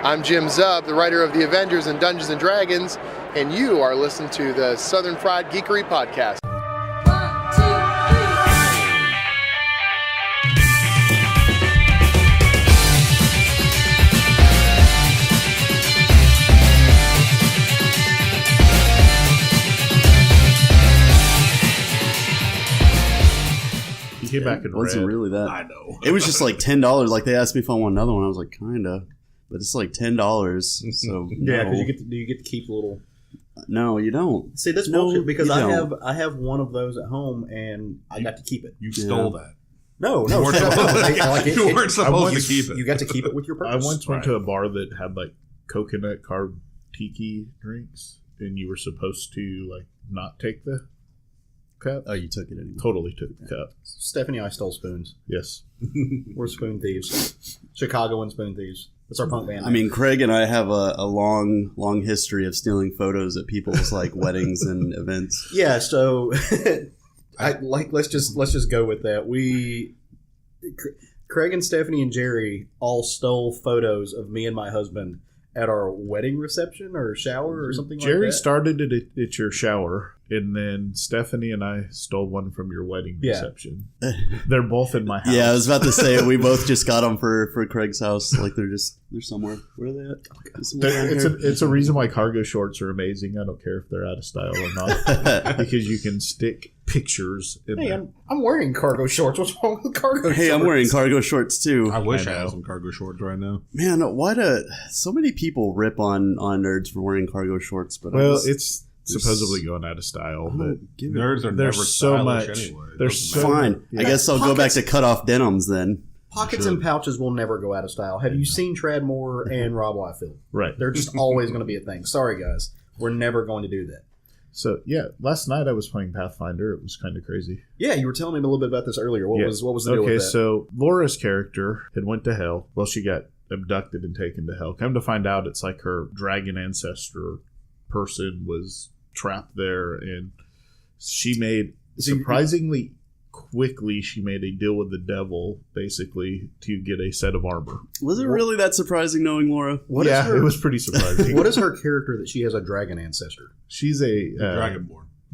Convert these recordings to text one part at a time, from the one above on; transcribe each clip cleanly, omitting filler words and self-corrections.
I'm Jim Zub, the writer of the Avengers and Dungeons & Dragons, and you are listening to the Southern Fried Geekery Podcast. Came back and wasn't really that. I know. It was just like $10. Like they asked me if I want another one. I was like, kinda, but it's like $10. So yeah, because do you get to keep a little? No, you don't. See, that's bullshit because I have one of those at home and I got to keep it. You stole that. No, you weren't supposed to keep it. You got to keep it with your purpose. I once went to a bar that had like coconut carved tiki drinks, and you were supposed to like not take the cup. Oh, you took it anyway. Totally took the cup. Stephanie and I stole spoons. Yes. We're spoon thieves. Chicagoan spoon thieves. That's our punk band. I mean, Craig and I have a long history of stealing photos at people's like weddings and events. Yeah, so let's just go with that. Craig and Stephanie and Jerry all stole photos of me and my husband at our wedding reception or shower or something Jerry like that. started it at your shower, and then Stephanie and I stole one from your wedding reception. They're both in my house. Yeah, I was about to say we both just got them for Craig's house. Like they're somewhere. Where are they at? It's a reason why cargo shorts are amazing. I don't care if they're out of style or not, because you can stick pictures in there. I'm wearing cargo shorts. What's wrong with cargo shorts? Hey, I'm wearing cargo shorts too. I wish I had some cargo shorts right now. Man, why do so many people rip on nerds for wearing cargo shorts? But it's supposedly going out of style, but nerds are never so much. Anyway. They're so fine. Yeah. I guess I'll go back to cut off denims then. Pockets and pouches will never go out of style. Have you seen Trad Moore and Rob Liefeld? Right. They're just always going to be a thing. Sorry, guys. We're never going to do that. So, yeah, last night I was playing Pathfinder. It was kind of crazy. Yeah, you were telling me a little bit about this earlier. What was the deal with that? Okay, so Laura's character had went to hell. Well, she got abducted and taken to hell. Come to find out, it's like her dragon ancestor person was trapped there, and she made surprisingly quickly she made a deal with the devil basically to get a set of armor. Was it really that surprising knowing Laura? It was pretty surprising. What is her character that she has a dragon ancestor? She's a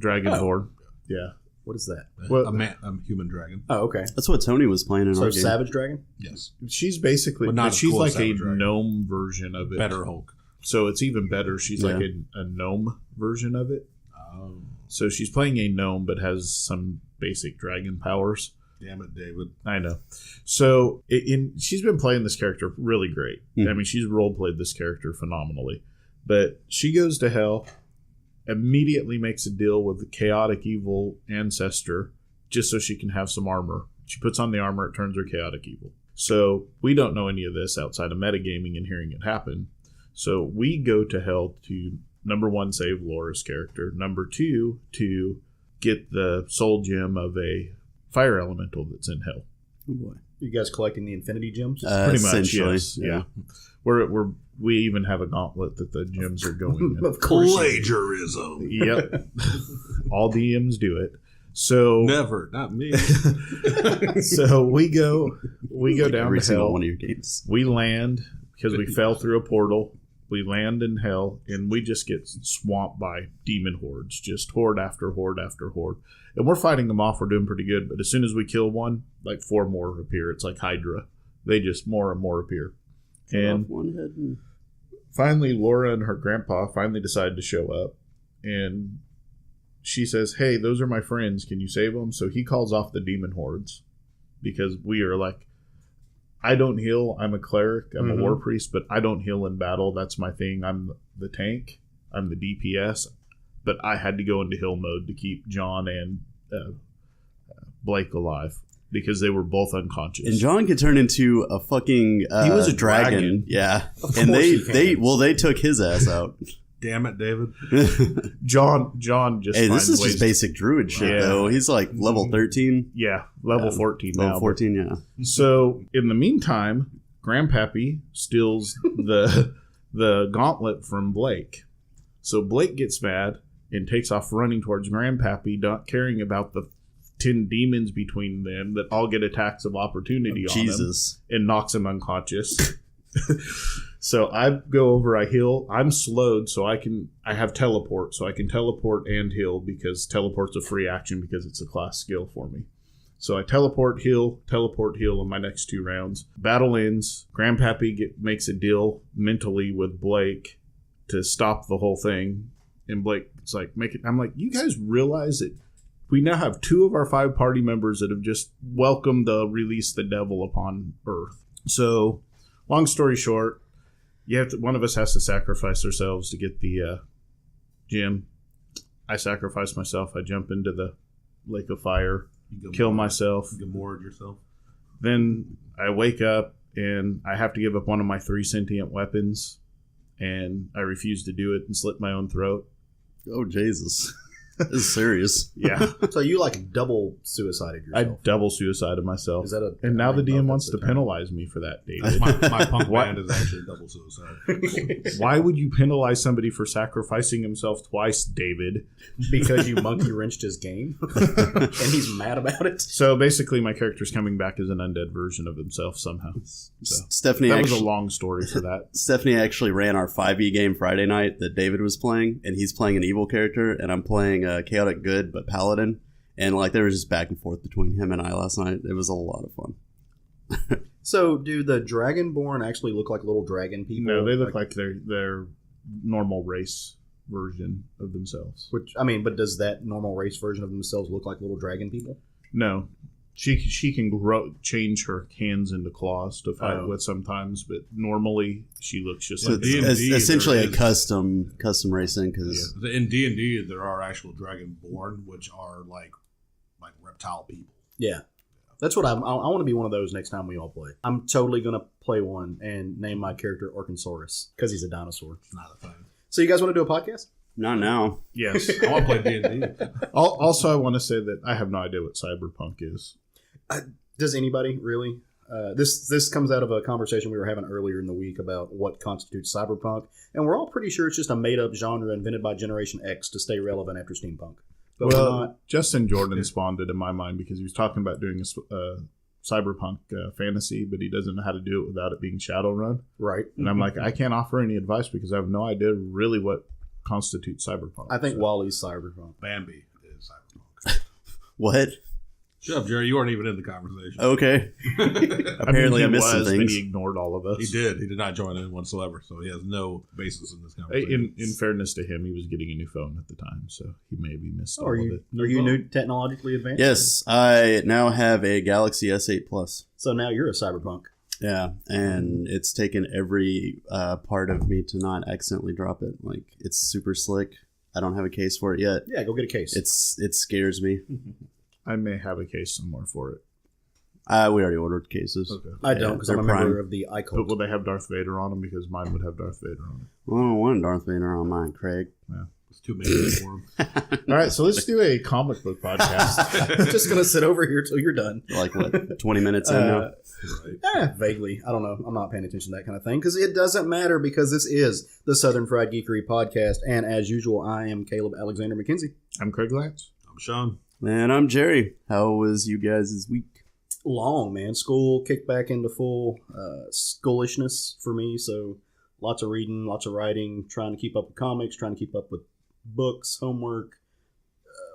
Dragonborn. Yeah. What is that? Well, a human dragon. Oh, okay. That's what Tony was playing in our game. Savage dragon? Yes. She's basically, but she's cool like a dragon. gnome version of it. Better Hulk. So it's even better. She's like a gnome version of it. Oh. So she's playing a gnome, but has some basic dragon powers. Damn it, David. I know. So she's been playing this character really great. Mm-hmm. I mean, she's role-played this character phenomenally. But she goes to hell, immediately makes a deal with the chaotic evil ancestor just so she can have some armor. She puts on the armor, it turns her chaotic evil. So we don't know any of this outside of metagaming and hearing it happen. So we go to hell to, number one, save Laura's character. Number two, to get the soul gem of a fire elemental that's in hell. Oh boy. You guys collecting the infinity gems? Pretty much, yes. Yeah. We even have a gauntlet that the gems are going in. Of course. Plagiarism. Yep. All DMs do it. So never, not me. So we go down every to single hell. One of your games. We land because we fell through a portal. We land in hell, and we just get swamped by demon hordes, just horde after horde after horde. And we're fighting them off. We're doing pretty good. But as soon as we kill one, like 4 more appear. It's like Hydra. They just more and more appear. And finally, Laura and her grandpa finally decide to show up. And she says, hey, those are my friends. Can you save them? So he calls off the demon hordes because we are like, I don't heal. I'm a cleric. I'm a war priest, but I don't heal in battle. That's my thing. I'm the tank. I'm the DPS. But I had to go into heal mode to keep John and Blake alive because they were both unconscious. And John could turn into a fucking he was a dragon. Yeah. And they took his ass out. Damn it, David. John just Hey, this finds is ways just basic druid shit, though. He's like level 13. Yeah, level 14 now. Level 14, yeah. So, in the meantime, Grandpappy steals the gauntlet from Blake. So, Blake gets mad and takes off running towards Grandpappy, not caring about the 10 demons between them that all get attacks of opportunity on him and knocks him unconscious. So I go over, I heal. I'm slowed, so I have teleport, so I can teleport and heal because teleport's a free action because it's a class skill for me. So I teleport, heal on my next 2 rounds. Battle ends. Grandpappy makes a deal mentally with Blake to stop the whole thing. And Blake's like, I'm like, you guys realize that we now have 2 of our 5 party members that have just welcomed the release the devil upon Earth. So, long story short, one of us has to sacrifice ourselves to get the gem. I sacrifice myself. I jump into the lake of fire, kill myself. Gamorred yourself. Then I wake up and I have to give up one of my 3 sentient weapons, and I refuse to do it and slit my own throat. Oh, Jesus. This is serious. Yeah. So you like double suicided I yourself? double suicided myself. Is that and now the DM wants to term. penalize me for that, David. My punk band is actually double suicide. Why would you penalize somebody for sacrificing himself twice, David? Because you monkey wrenched his game, and he's mad about it. So basically, my character's coming back as an undead version of himself somehow. So Stephanie that actually, was a long story for that. Stephanie actually ran our 5e game Friday night that David was playing, and he's playing an evil character, and I'm playing chaotic good but paladin, and like there was just back and forth between him and I last night. It was a lot of fun. So, do the Dragonborn actually look like little dragon people? No, they look like their normal race version of themselves. But does that normal race version of themselves look like little dragon people? No. She can change her hands into claws to fight with sometimes, but normally she looks just So like it's D&D, essentially a there is- custom racing because In D&D, there are actual Dragonborn, which are like reptile people. Yeah. That's what I want to be one of those next time we all play. I'm totally going to play one and name my character Orcansaurus because he's a dinosaur. It's not a thing. So you guys want to do a podcast? not now. yes. I want to play D&D. Also, I want to say that I have no idea what cyberpunk is. Does anybody really? This comes out of a conversation we were having earlier in the week about what constitutes cyberpunk, and we're all pretty sure it's just a made-up genre invented by Generation X to stay relevant after steampunk. But we're not. Justin Jordan spawned it in my mind because he was talking about doing a cyberpunk fantasy, but he doesn't know how to do it without it being Shadowrun. Right. And I'm like, I can't offer any advice because I have no idea really what constitutes cyberpunk. I think Wally's cyberpunk. Bambi is cyberpunk. What? Shut up, Jerry. You weren't even in the conversation. Okay. Apparently I missed some but things. he ignored all of us. He did. He did not join in whatsoever, so he has no basis in this conversation. In fairness to him, he was getting a new phone at the time, so he maybe missed all Are of you it. new technologically advanced? Yes, I now have a Galaxy S8 Plus. So now you're a cyberpunk. Yeah, and it's taken every part of me to not accidentally drop it. Like, it's super slick. I don't have a case for it yet. Yeah, go get a case. It scares me. I may have a case somewhere for it. We already ordered cases. Okay. I don't because they're I'm a member prime. of the But iCult. will they have Darth Vader on them? Because mine would have Darth Vader on Well, I don't want Darth Vader on mine, Craig. It's too many for him. it. All right, so let's do a comic book podcast. Just going to sit over here till you're done. Like, what, 20 minutes in now? Right. Vaguely. I don't know. I'm not paying attention to that kind of thing because it doesn't matter because this is the Southern Fried Geekery podcast. And as usual, I am Caleb Alexander McKenzie. I'm Craig Lance. I'm Sean. And I'm Jerry. How was you guys' week? Long, man. School kicked back into full schoolishness for me. So lots of reading, lots of writing, trying to keep up with comics, trying to keep up with books, homework,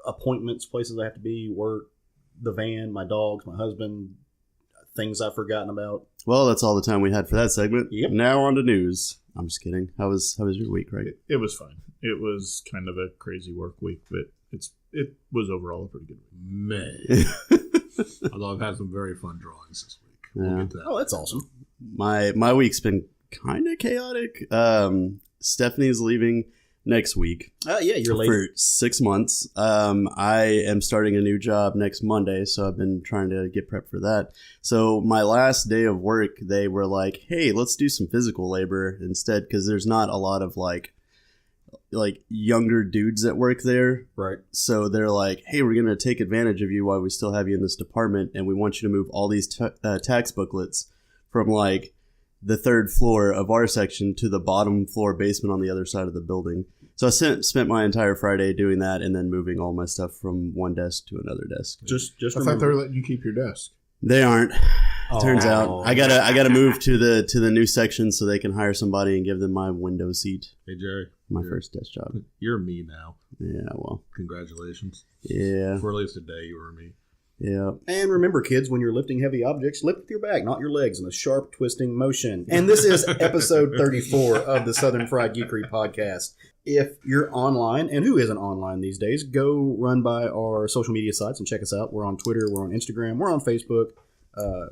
appointments, places I have to be, work, the van, my dogs, my husband, things I've forgotten about. Well, that's all the time we had for that segment. Yep. Now on to news. I'm just kidding. How was your week, Craig? It was fine. It was kind of a crazy work week, but it was overall a pretty good week. Although I've had some very fun drawings this week. We'll Yeah. get to that. Oh, that's awesome. My week's been kind of chaotic. Stephanie's leaving next week Yeah, you're late. for 6 months. I am starting a new job next Monday, so I've been trying to get prepped for that. So my last day of work, they were like, "Hey, let's do some physical labor instead," because there's not a lot of like younger dudes that work there. Right. So they're like, "Hey, we're going to take advantage of you while we still have you in this department, and we want you to move all these tax booklets from like the third floor of our section to the bottom floor basement on the other side of the building." So I spent my entire Friday doing that and then moving all my stuff from one desk to another desk. Just I thought they remember, were letting you keep your desk. They aren't. Turns Oh. out I gotta move to the new section so they can hire somebody and give them my window seat. Hey, Jerry. My first desk job. You're me now. Yeah, well. Congratulations. Yeah. For at least a day, you were me. Yeah. And remember, kids, when you're lifting heavy objects, lift with your back, not your legs, in a sharp, twisting motion. And this is episode 34 of the Southern Fried Geekery podcast. If you're online, and who isn't online these days, go run by our social media sites and check us out. We're on Twitter, we're on Instagram, we're on Facebook.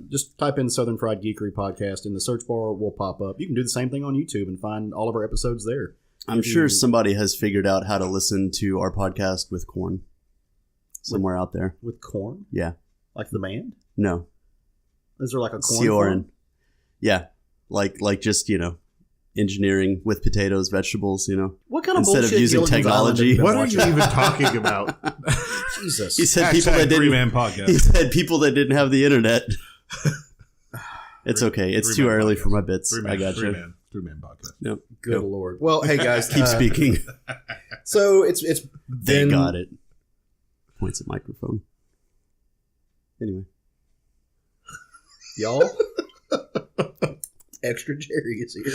Just type in Southern Fried Geekery podcast in the search bar, will pop up. You can do the same thing on YouTube and find all of our episodes there. I'm sure somebody has figured out how to listen to our podcast with corn somewhere out there. With corn? Yeah. Like the band? No. Is there like a corn C-O-R-N. farm? Yeah. Like just, engineering with potatoes, vegetables, What kind of Instead of bullshit using Gilligan's Island technology. have you been What are watching? you even talking about? Jesus. He said people that didn't. Three-man podcast. He said people that didn't have the internet. It's okay. It's too Three-man early podcast. for my bits. Three-man, I got you. Three-man podcast. Yep. Good Yep. Lord. Well, hey guys, Keep speaking. So it's They been got it. Points at microphone. Anyway. y'all. Extra Jerry is here.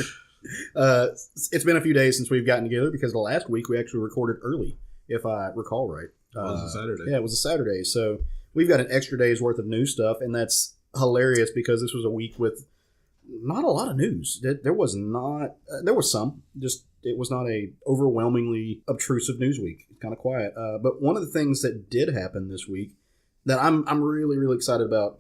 It's been a few days since we've gotten together because the last week we actually recorded early, if I recall right. It was a Saturday. Yeah, it was a Saturday. So we've got an extra day's worth of new stuff, and that's hilarious because this was a week with not a lot of news. There was not. There was some. Just it was not a overwhelmingly obtrusive news week. It's kind of quiet. But one of the things that did happen this week that I'm really really excited about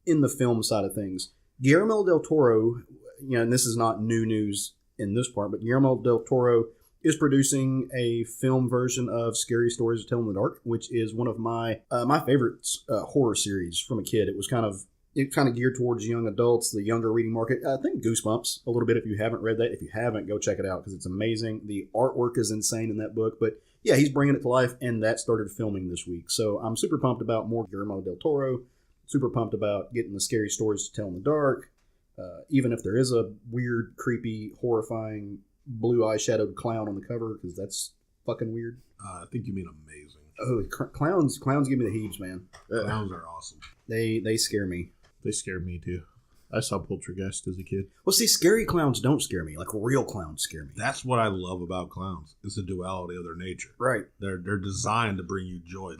in the film side of things, Guillermo del Toro. And this is not new news in this part, but Guillermo del Toro is producing a film version of Scary Stories to Tell in the Dark, which is one of my favorite horror series from a kid. It was kind of geared towards young adults, the younger reading market. I think Goosebumps a little bit if you haven't read that. If you haven't, go check it out because it's amazing. The artwork is insane in that book. But yeah, he's bringing it to life, and that started filming this week. So I'm super pumped about more Guillermo del Toro. Super pumped about getting the Scary Stories to Tell in the Dark. Even if there is a weird, creepy, horrifying, blue eyeshadowed clown on the cover, because that's fucking weird. I think you mean amazing. Oh, clowns give me the heaves, man. Clowns are awesome. They scare me. They scared me too. I saw Poltergeist as a kid. Well, see, scary clowns don't scare me. Like real clowns scare me. That's what I love about clowns. It's the duality of their nature. Right. They're designed to bring you joy.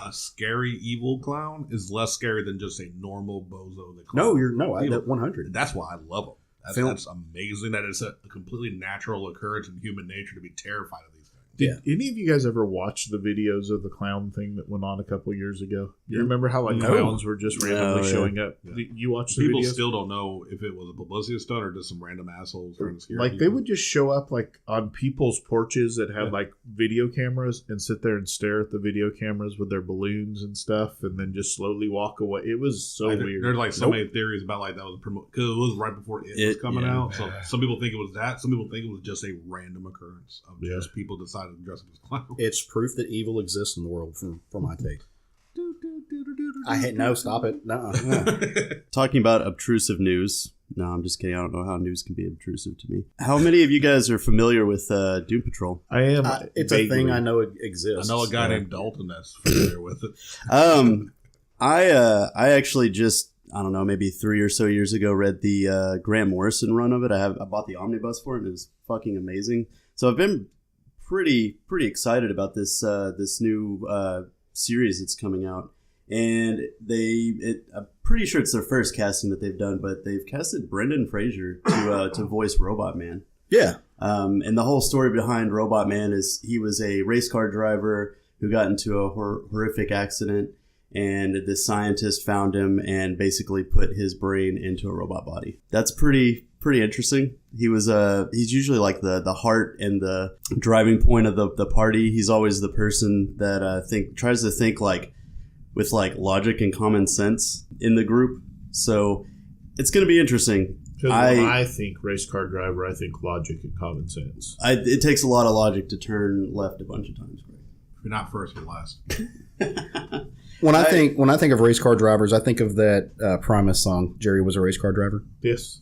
A scary evil clown is less scary than just a normal bozo. That 100. That's That's why I love them. That's amazing that it's a completely natural occurrence in human nature to be terrified of these things. Did any of you guys ever watch the videos of the clown thing that went on a couple years ago? You remember how No. clowns were just randomly showing up? Yeah. You watched the People videos? still don't know if it was a publicity stunt or just some random assholes trying to scare Like they people. would just show up like on people's porches that had like video cameras and sit there and stare at the video cameras with their balloons and stuff, and then just slowly walk away. It was so weird. There's like so many theories about like that was because it was right before it was coming out. So some people think it was that. Some people think it was just a random occurrence of just people deciding to dress up as clowns. It's proof that evil exists in the world, for my take. No, stop it. No. Talking about obtrusive news. No, I'm just kidding. I don't know how news can be obtrusive to me. How many of you guys are familiar with Doom Patrol? I am. It's a thing I know it exists. I know a guy named Dalton that's familiar with it. I actually just, I don't know, maybe 3 or so years ago read the Grant Morrison run of it. I bought the omnibus for it, and it was fucking amazing. So I've been pretty excited about this new series that's coming out, and I'm pretty sure it's their first casting that they've done, but they've casted Brendan Fraser to voice Robot Man. Yeah. And the whole story behind Robot Man is he was a race car driver who got into a horrific accident, and the scientist found him and basically put his brain into a robot body. That's pretty interesting. He's usually like the heart and the driving point of the party. He's always the person that tries to think like with like logic and common sense in the group. So it's going to be interesting. Because when I think race car driver, I think logic and common sense. It takes a lot of logic to turn left a bunch of times. If you're not first, you're last. When I think of race car drivers, I think of that Primus song. Jerry was a race car driver. Yes.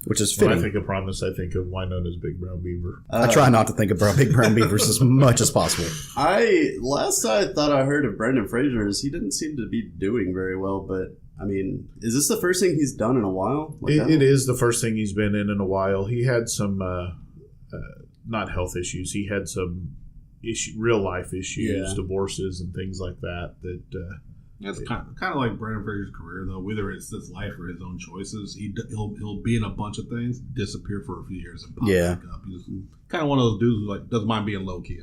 Which is fitting. When I think of Primus, I think of Winona's Big Brown Beaver. I try not to think about Big Brown Beavers as much as possible. Last I thought I heard of Brendan Fraser's, he didn't seem to be doing very well, but I mean, is this the first thing he's done in a while? It is the first thing he's been in a while. He had some, not health issues, he had some real life issues, divorces and things like that. That's kind of like Brendan Fraser's career, though. Whether it's this life or his own choices, he'll be in a bunch of things, disappear for a few years, and pop back up. He's kind of one of those dudes who like doesn't mind being low key.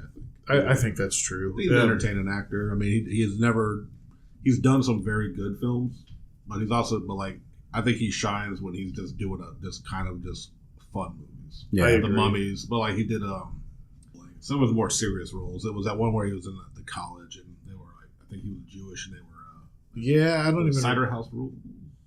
I think that's true. He's an entertaining actor. I mean, he's done some very good films, but I think he shines when he's just doing just fun movies. Yeah, the Mummies, but like he did some of the more serious roles. It was that one where he was in the college, and they were like, I think he was Jewish, and they were I don't even Cider House Rules.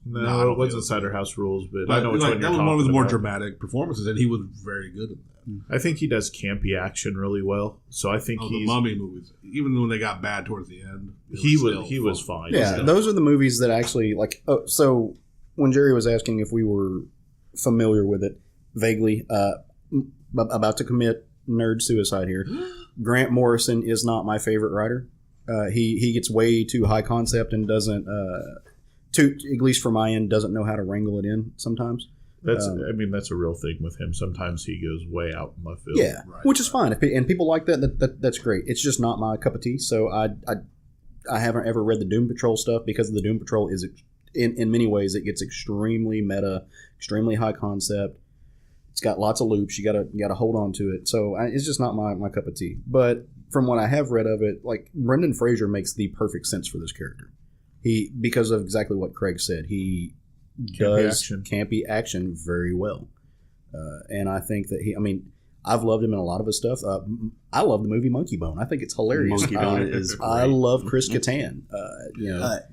No, it wasn't Cider House Rules, but I know which one you're that was talking one of his more about. dramatic performances, and he was very good at that. I think he does campy action really well. So I think the Mummy movies, even when they got bad towards the end, he was fine. Yeah, those are the movies that actually like. Oh, so when Jerry was asking if we were familiar with it vaguely, about to commit nerd suicide here. Grant Morrison is not my favorite writer. He gets way too high concept and doesn't, at least for my end, doesn't know how to wrangle it in sometimes. That's a real thing with him. Sometimes he goes way out in left field. Yeah, which is fine. And people like that's great. It's just not my cup of tea. So I haven't ever read the Doom Patrol stuff because the Doom Patrol is, in many ways, it gets extremely meta, extremely high concept. It's got lots of loops. You gotta hold on to it. So it's just not my cup of tea. But from what I have read of it, like Brendan Fraser makes the perfect sense for this character. Because of exactly what Craig said, he does campy action very well. And I think that I've loved him in a lot of his stuff. I love the movie Monkey Bone. I think it's hilarious. Monkey Bone is great. I love Chris Kattan.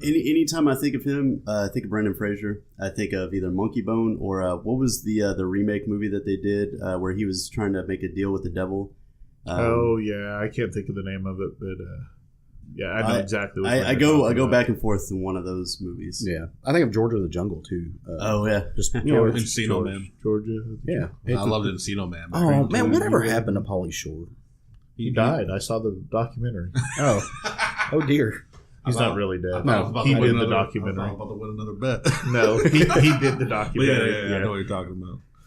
Anytime I think of him, I think of Brendan Fraser. I think of either Monkey Bone or what was the remake movie that they did where he was trying to make a deal with the devil. I can't think of the name of it, but I know exactly. I go back and forth in one of those movies. Yeah, I think of Georgia of the Jungle too. Just Encino Man. Georgia. Yeah, I loved Encino Man. Oh man, whatever happened to Pauly Shore? He died. I saw the documentary. Oh dear. He's not really dead. No, he did the documentary. I was about to win another bet. No, he did the documentary. Yeah, I know what you're talking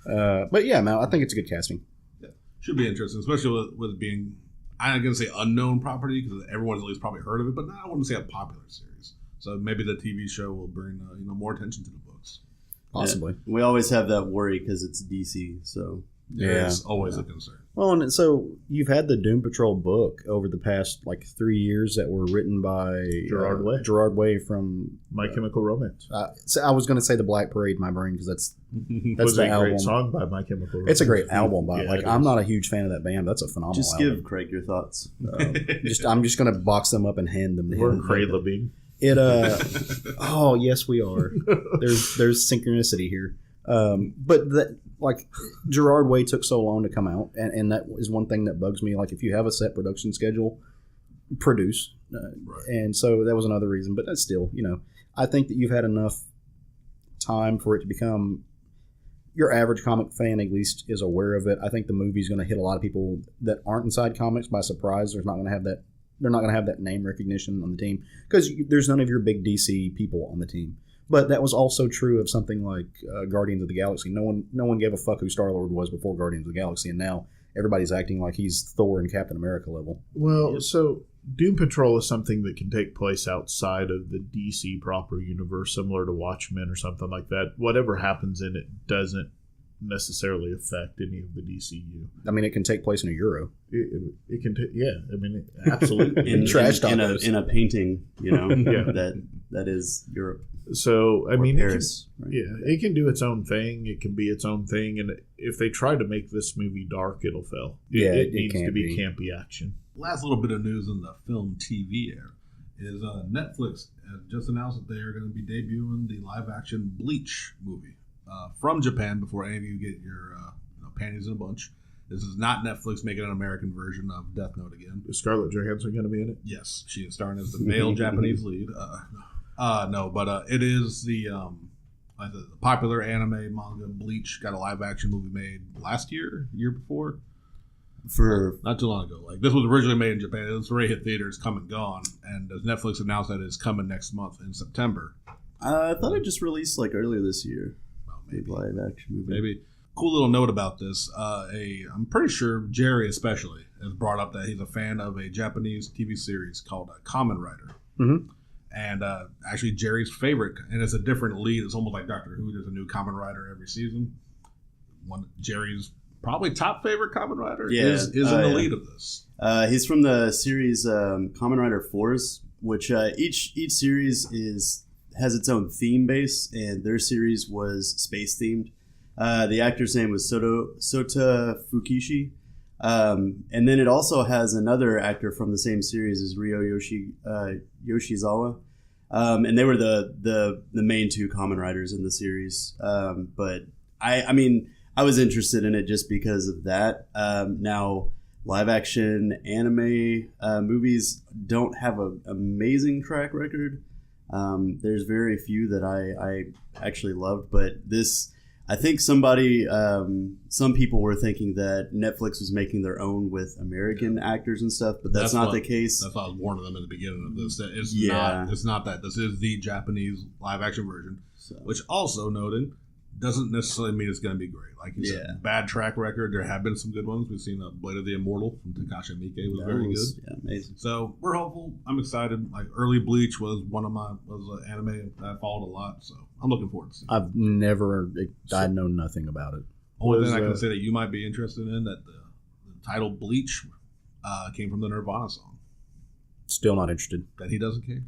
about. But yeah, man, I think it's a good casting. Yeah. Should be interesting, especially with being, I'm not going to say unknown property because everyone's at least probably heard of it, but I wouldn't say a popular series. So maybe the TV show will bring more attention to the books. Possibly. Yeah. We always have that worry because it's DC, so it's always a concern. Well, and so you've had the Doom Patrol book over the past 3 years that were written by Gerard Way from My Chemical Romance. So I was going to say the Black Parade in my brain because that's was the a album. Great song by My Chemical Romance. It's a great album by I'm not a huge fan of that band. That's a phenomenal Just album. give Craig your thoughts. I'm just going to box them up and hand them to him. We're Craig Levine. Oh yes we are. There's synchronicity here. But that Gerard Way took so long to come out, and that is one thing that bugs me. Like if you have a set production schedule, produce, and so that was another reason. But that's still, I think that you've had enough time for it to become your average comic fan at least is aware of it. I think the movie's going to hit a lot of people that aren't inside comics by surprise. They're not going to have that name recognition on the team because there's none of your big DC people on the team. But that was also true of something like Guardians of the Galaxy. No one gave a fuck who Star-Lord was before Guardians of the Galaxy, and now everybody's acting like he's Thor and Captain America level. Well, so Doom Patrol is something that can take place outside of the DC proper universe, similar to Watchmen or something like that. Whatever happens in it doesn't necessarily affect any of the DCU. I mean, it can take place in a Euro. It can, absolutely. in a painting, that is Europe. So I mean, Paris, it can do its own thing. It can be its own thing, and if they try to make this movie dark, it'll fail. It needs to be campy action. Last little bit of news in the film TV era is Netflix has just announced that they are going to be debuting the live-action Bleach movie from Japan before any of you get your panties in a bunch. This is not Netflix making an American version of Death Note again. Is Scarlett Johansson going to be in it? Yes, she is starring as the male Japanese lead. No, but it is the popular anime manga Bleach got a live action movie made last year before. Not too long ago. Like, this was originally made in Japan. It was already hit theaters, come and gone. And as Netflix announced that it's coming next month in September. I thought it just released like earlier this year. Well, maybe. Live action movie. Maybe. Cool little note about this. I'm pretty sure Jerry especially has brought up that he's a fan of a Japanese TV series called Kamen Rider. Mm-hmm. And actually Jerry's favorite, and it's a different lead. It's almost like Doctor Who. There's a new Kamen Rider every season. Jerry's probably top favorite Kamen Rider is in the lead of this. He's from the series Kamen Rider Force, which each series has its own theme base, and their series was space themed. The actor's name was Sota Fukishi. And then it also has another actor from the same series as Ryo Yoshizawa. And they were the main two Kamen Riders in the series. But I mean, I was interested in it just because of that. Now, live action anime movies don't have an amazing track record. There's very few that I actually loved, but this, I think some people were thinking that Netflix was making their own with American actors and stuff, but that's not the case. That's why I was warning them in the beginning of this. That it's not that. This is the Japanese live action version, which also noted doesn't necessarily mean it's going to be great. Like you said, bad track record. There have been some good ones. We've seen Blade of the Immortal from Takashi Miike was very good. Yeah, amazing. So we're hopeful. I'm excited. Like early Bleach was an anime that I followed a lot. So I'm looking forward to seeing it. I know nothing about it. Only thing I can say that you might be interested in that the title Bleach came from the Nirvana song. Still not interested. That he doesn't care.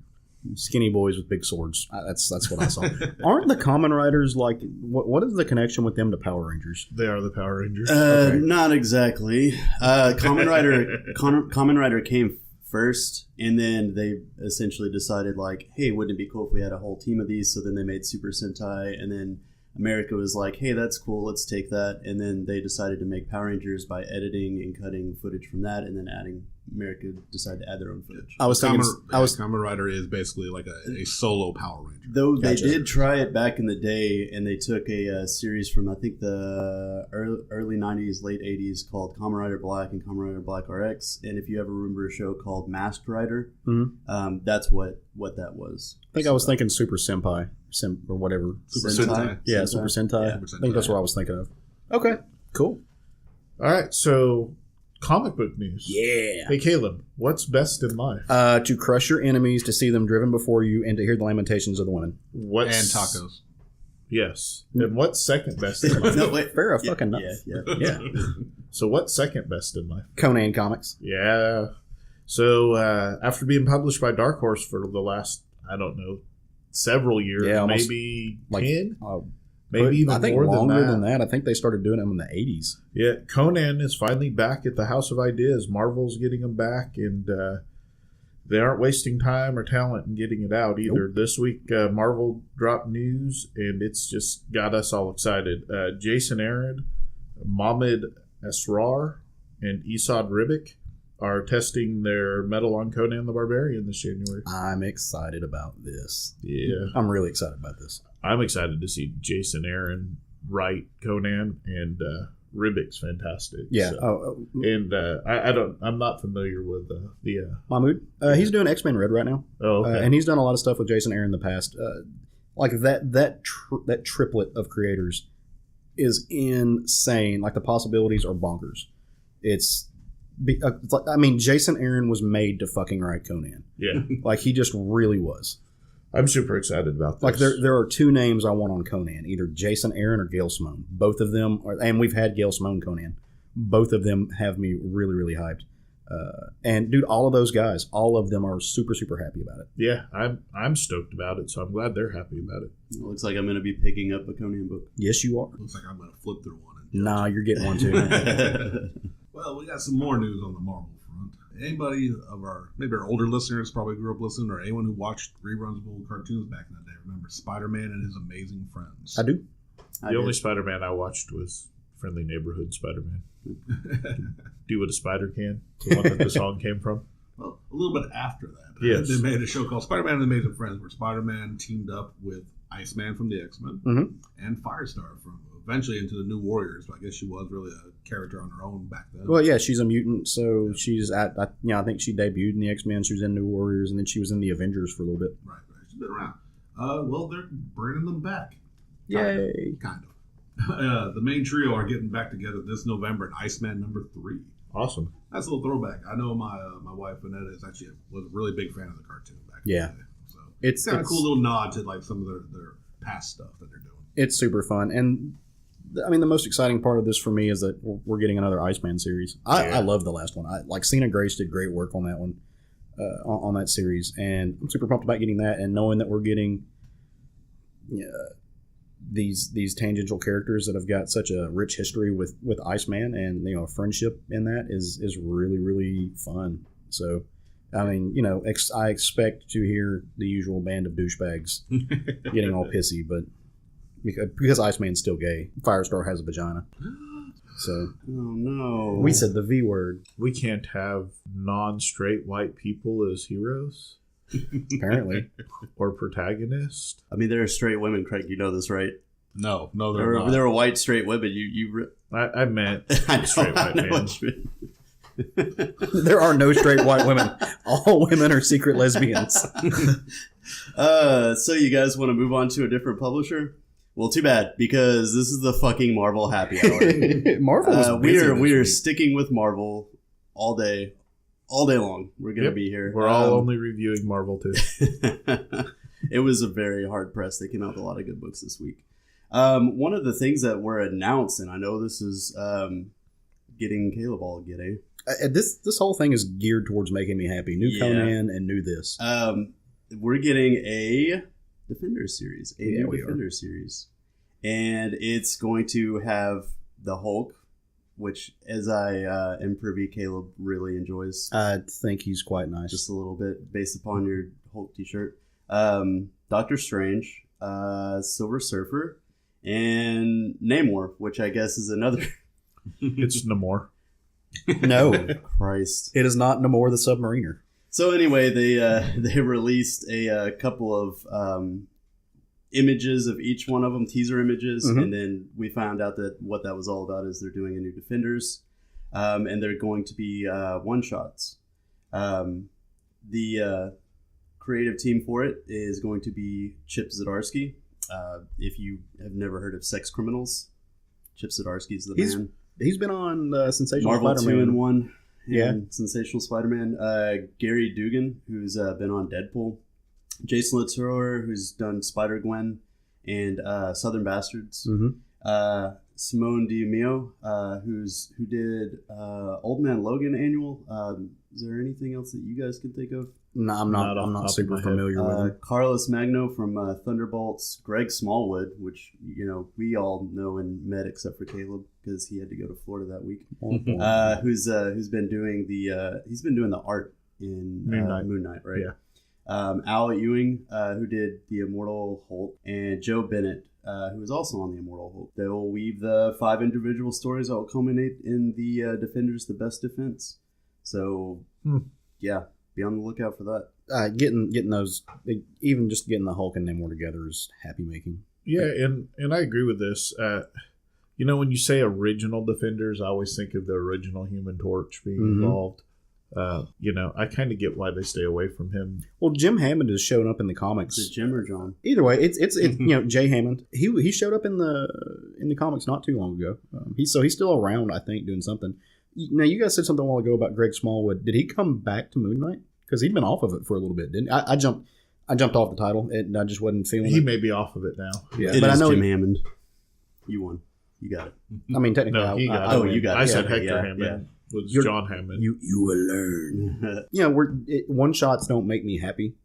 Skinny boys with big swords. That's what I saw. Aren't the Kamen Riders like what is the connection with them to Power Rangers? They are the Power Rangers. Okay. Not exactly. Kamen Rider came first, and then they essentially decided like, hey, wouldn't it be cool if we had a whole team of these? So then they made Super Sentai, and then America was like, hey, that's cool, let's take that. And then they decided to make Power Rangers by editing and cutting footage from that, and then America decided to add their own footage. Kamen Rider is basically like a solo Power Ranger. Though they did try it back in the day, and they took a series from I think the early 90s, late 80s called Kamen Rider Black and Kamen Rider Black RX. And if you ever remember a show called Masked Rider, that's what that was. I think I was thinking Super Senpai or whatever. Super Sentai? Yeah, Super Sentai. Yeah. I think that's what I was thinking of. Okay, cool. All right, so comic book news. Yeah. Hey, Caleb, what's best in life? To crush your enemies, to see them driven before you, and to hear the lamentations of the women. And tacos. Yes. And what's second best in life? No, wait. Fair fucking nuts. Yeah. So what's second best in life? Conan comics. Yeah. So after being published by Dark Horse for the last, I don't know, several years, maybe 10? Maybe even I think more longer than that. I think they started doing them in the 80s. Yeah, Conan is finally back at the House of Ideas. Marvel's getting him back, and they aren't wasting time or talent in getting it out either. Nope. This week, Marvel dropped news, and it's just got us all excited. Jason Aaron, Mohamed Esrar, and Esad Ribic are testing their metal on Conan the Barbarian this January. I'm excited about this. Yeah. I'm really excited about this. I'm excited to see Jason Aaron write Conan, and Ribic's fantastic. Yeah. So, I'm not familiar with the Mahmoud. He's doing X-Men Red right now. Oh, okay. And he's done a lot of stuff with Jason Aaron in the past. Like that triplet of creators is insane. Like the possibilities are bonkers. It's like, I mean, Jason Aaron was made to fucking write Conan. Yeah. Like he just really was. I'm super excited about this. Like there are two names I want on Conan, either Jason Aaron or Gail Simone. Both of them, and we've had Gail Simone Conan. Both of them have me really, really hyped. And dude, all of those guys, all of them are super, super happy about it. Yeah, I'm stoked about it, so I'm glad they're happy about it. It looks like I'm going to be picking up a Conan book. Yes, you are. Looks like I'm going to flip through one. Nah, you're getting one too. Well, we got some more news on the Marvel front. Anybody of maybe our older listeners probably grew up listening, or anyone who watched reruns of old cartoons back in the day remember Spider-Man and His Amazing Friends. I do. The only Spider-Man I watched was Friendly Neighborhood Spider-Man. Do what a spider can. The one that the song came from. Well, a little bit after that, Yes. they made a show called Spider-Man and the Amazing Friends, where Spider-Man teamed up with Iceman from the X-Men and Firestar from eventually into the New Warriors. But I guess she was really a character on her own back then. Well, yeah, she's a mutant, so she's at. I think she debuted in the X-Men. She was in New Warriors, and then she was in the Avengers for a little bit. Right. She's been around. Well, they're bringing them back. Yay! Kind of. The main trio are getting back together this November in Iceman #3. Awesome. That's a little throwback. I know my wife Vanetta was a really big fan of the cartoon back in the day. So it's kind of a cool little nod to like some of their past stuff that they're doing. It's super fun, and I mean the most exciting part of this for me is that we're getting another Iceman series. I love the last one. Cena Grace did great work on that one, on that series, and I'm super pumped about getting that and knowing that we're getting these tangential characters that have got such a rich history with Iceman, and friendship in that is really, really fun. So I mean, I expect to hear the usual band of douchebags getting all pissy, but because Iceman's still gay, Firestar has a vagina. So Oh no. we said the V word. We can't have non-straight white people as heroes Apparently. or protagonists. I mean, there are straight women, Craig. You know this, right? No, they're not. There are white straight women. I meant I know, straight white I know man. what you mean. There are no straight white women. All women are secret lesbians. So you guys want to move on to a different publisher? Well, too bad, because this is the fucking Marvel happy hour. Marvel was we busy are this week. sticking with Marvel all day long. We're gonna be here. We're all only reviewing Marvel too. It was a very hard press. They came out with a lot of good books this week. One of the things that were announced, and I know this is getting Caleb all giddy. This whole thing is geared towards making me happy. New Conan and new this. We're getting a Defenders series, new we Defenders series, and it's going to have the Hulk, which, as I am privy, Caleb really enjoys. I think he's quite nice. Just a little bit based upon your Hulk t-shirt. Doctor Strange, Silver Surfer, and Namor, which I guess is another. It's Namor. No, Christ. it is not Namor the Submariner. So anyway, they released a couple of images of each one of them, teaser images, and then we found out that what that was all about is they're doing a new Defenders, and they're going to be one-shots. The creative team for it is going to be Chip Zdarsky. If you have never heard of Sex Criminals, Chip Zdarsky is the man. He's been on Sensational Marvel Spider-Man. 2-in-1. Yeah. And Sensational Spider-Man. Gary Dugan, who's been on Deadpool. Jason Latour, who's done Spider-Gwen and Southern Bastards. Simone Diamio, who did Old Man Logan Annual. Is there anything else that you guys can think of? No, I'm not super familiar with him. Carlos Magno from Thunderbolts. Greg Smallwood, which we all know and met except for Caleb because he had to go to Florida that week. Who's been doing the art in Moon Knight, right? Yeah. Al Ewing, who did the Immortal Hulk, and Joe Bennett, who is also on the Immortal Hulk. They will weave the 5 individual stories that will culminate in the Defenders: The Best Defense. So, yeah, be on the lookout for that. Getting those, even just getting the Hulk and Namor together is happy making. Yeah, and I agree with this. When you say original Defenders, I always think of the original Human Torch being involved. I kind of get why they stay away from him. Well, Jim Hammond has shown up in the comics. Is it Jim or John? Either way, it's Jay Hammond. He showed up in the comics not too long ago. He's still around, I think, doing something. Now, you guys said something a while ago about Greg Smallwood. Did he come back to Moon Knight? Because he'd been off of it for a little bit, didn't he? I jumped off the title, and I just wasn't feeling He it. may be off of it now. Yeah, It but is I know Jim Hammond. You won. You got it. I mean, technically, No, he got Oh, it. you got it. I said Okay, Hector yeah, Hammond. Was You're- John Hammond. you will learn. One shots don't make me happy.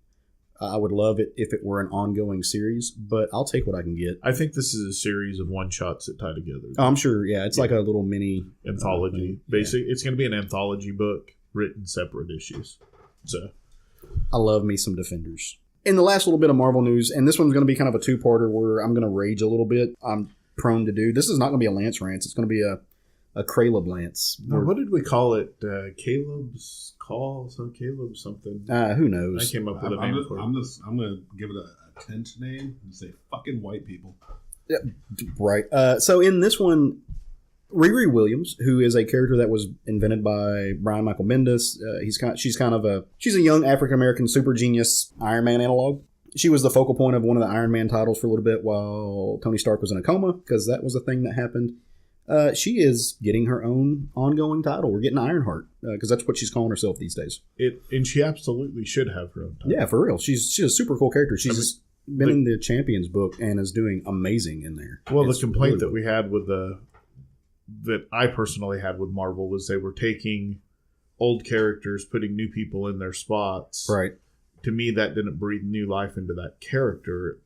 I would love it if it were an ongoing series, but I'll take what I can get. I think this is a series of one-shots that tie together. Oh, I'm sure, yeah. It's like a little mini Anthology. Basically, it's going to be an anthology book written separate issues. So, I love me some Defenders. In the last little bit of Marvel news, and this one's going to be kind of a two-parter where I'm going to rage a little bit. I'm prone to do. This is not going to be a Lance rant. It's going to be a Caleb Lance. No, what did we call it? Caleb's call? Caleb something. Who knows? I came up with a name for it. I'm going to give it a tense name and say fucking white people. Yeah, right. So in this one, Riri Williams, who is a character that was invented by Brian Michael Bendis, she's a young African American super genius Iron Man analog. She was the focal point of one of the Iron Man titles for a little bit while Tony Stark was in a coma, because that was a thing that happened. She is getting her own ongoing title. We're getting Ironheart, because that's what she's calling herself these days. And she absolutely should have her own title. Yeah, for real. She's a super cool character. She's been in the Champions book and is doing amazing in there. Well, the complaint that we had with that I personally had with Marvel was they were taking old characters, putting new people in their spots. Right. To me, that didn't breathe new life into that character. It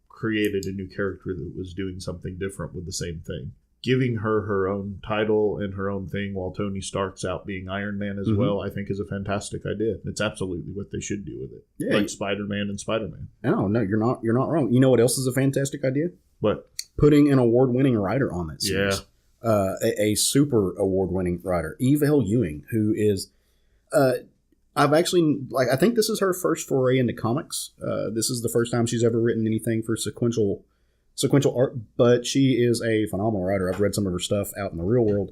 created a new character that was doing something different with the same thing. Giving her own title and her own thing while Tony Stark's out being Iron Man as well, I think is a fantastic idea. It's absolutely what they should do with it. Yeah, like Spider-Man and Spider-Man. No, you're not wrong. You know what else is a fantastic idea? What? Putting an award-winning writer on that series. Yeah. A super award-winning writer, Ewing, who is... I think this is her first foray into comics. This is the first time she's ever written anything for sequential art, but she is a phenomenal writer. I've read some of her stuff out in the real world.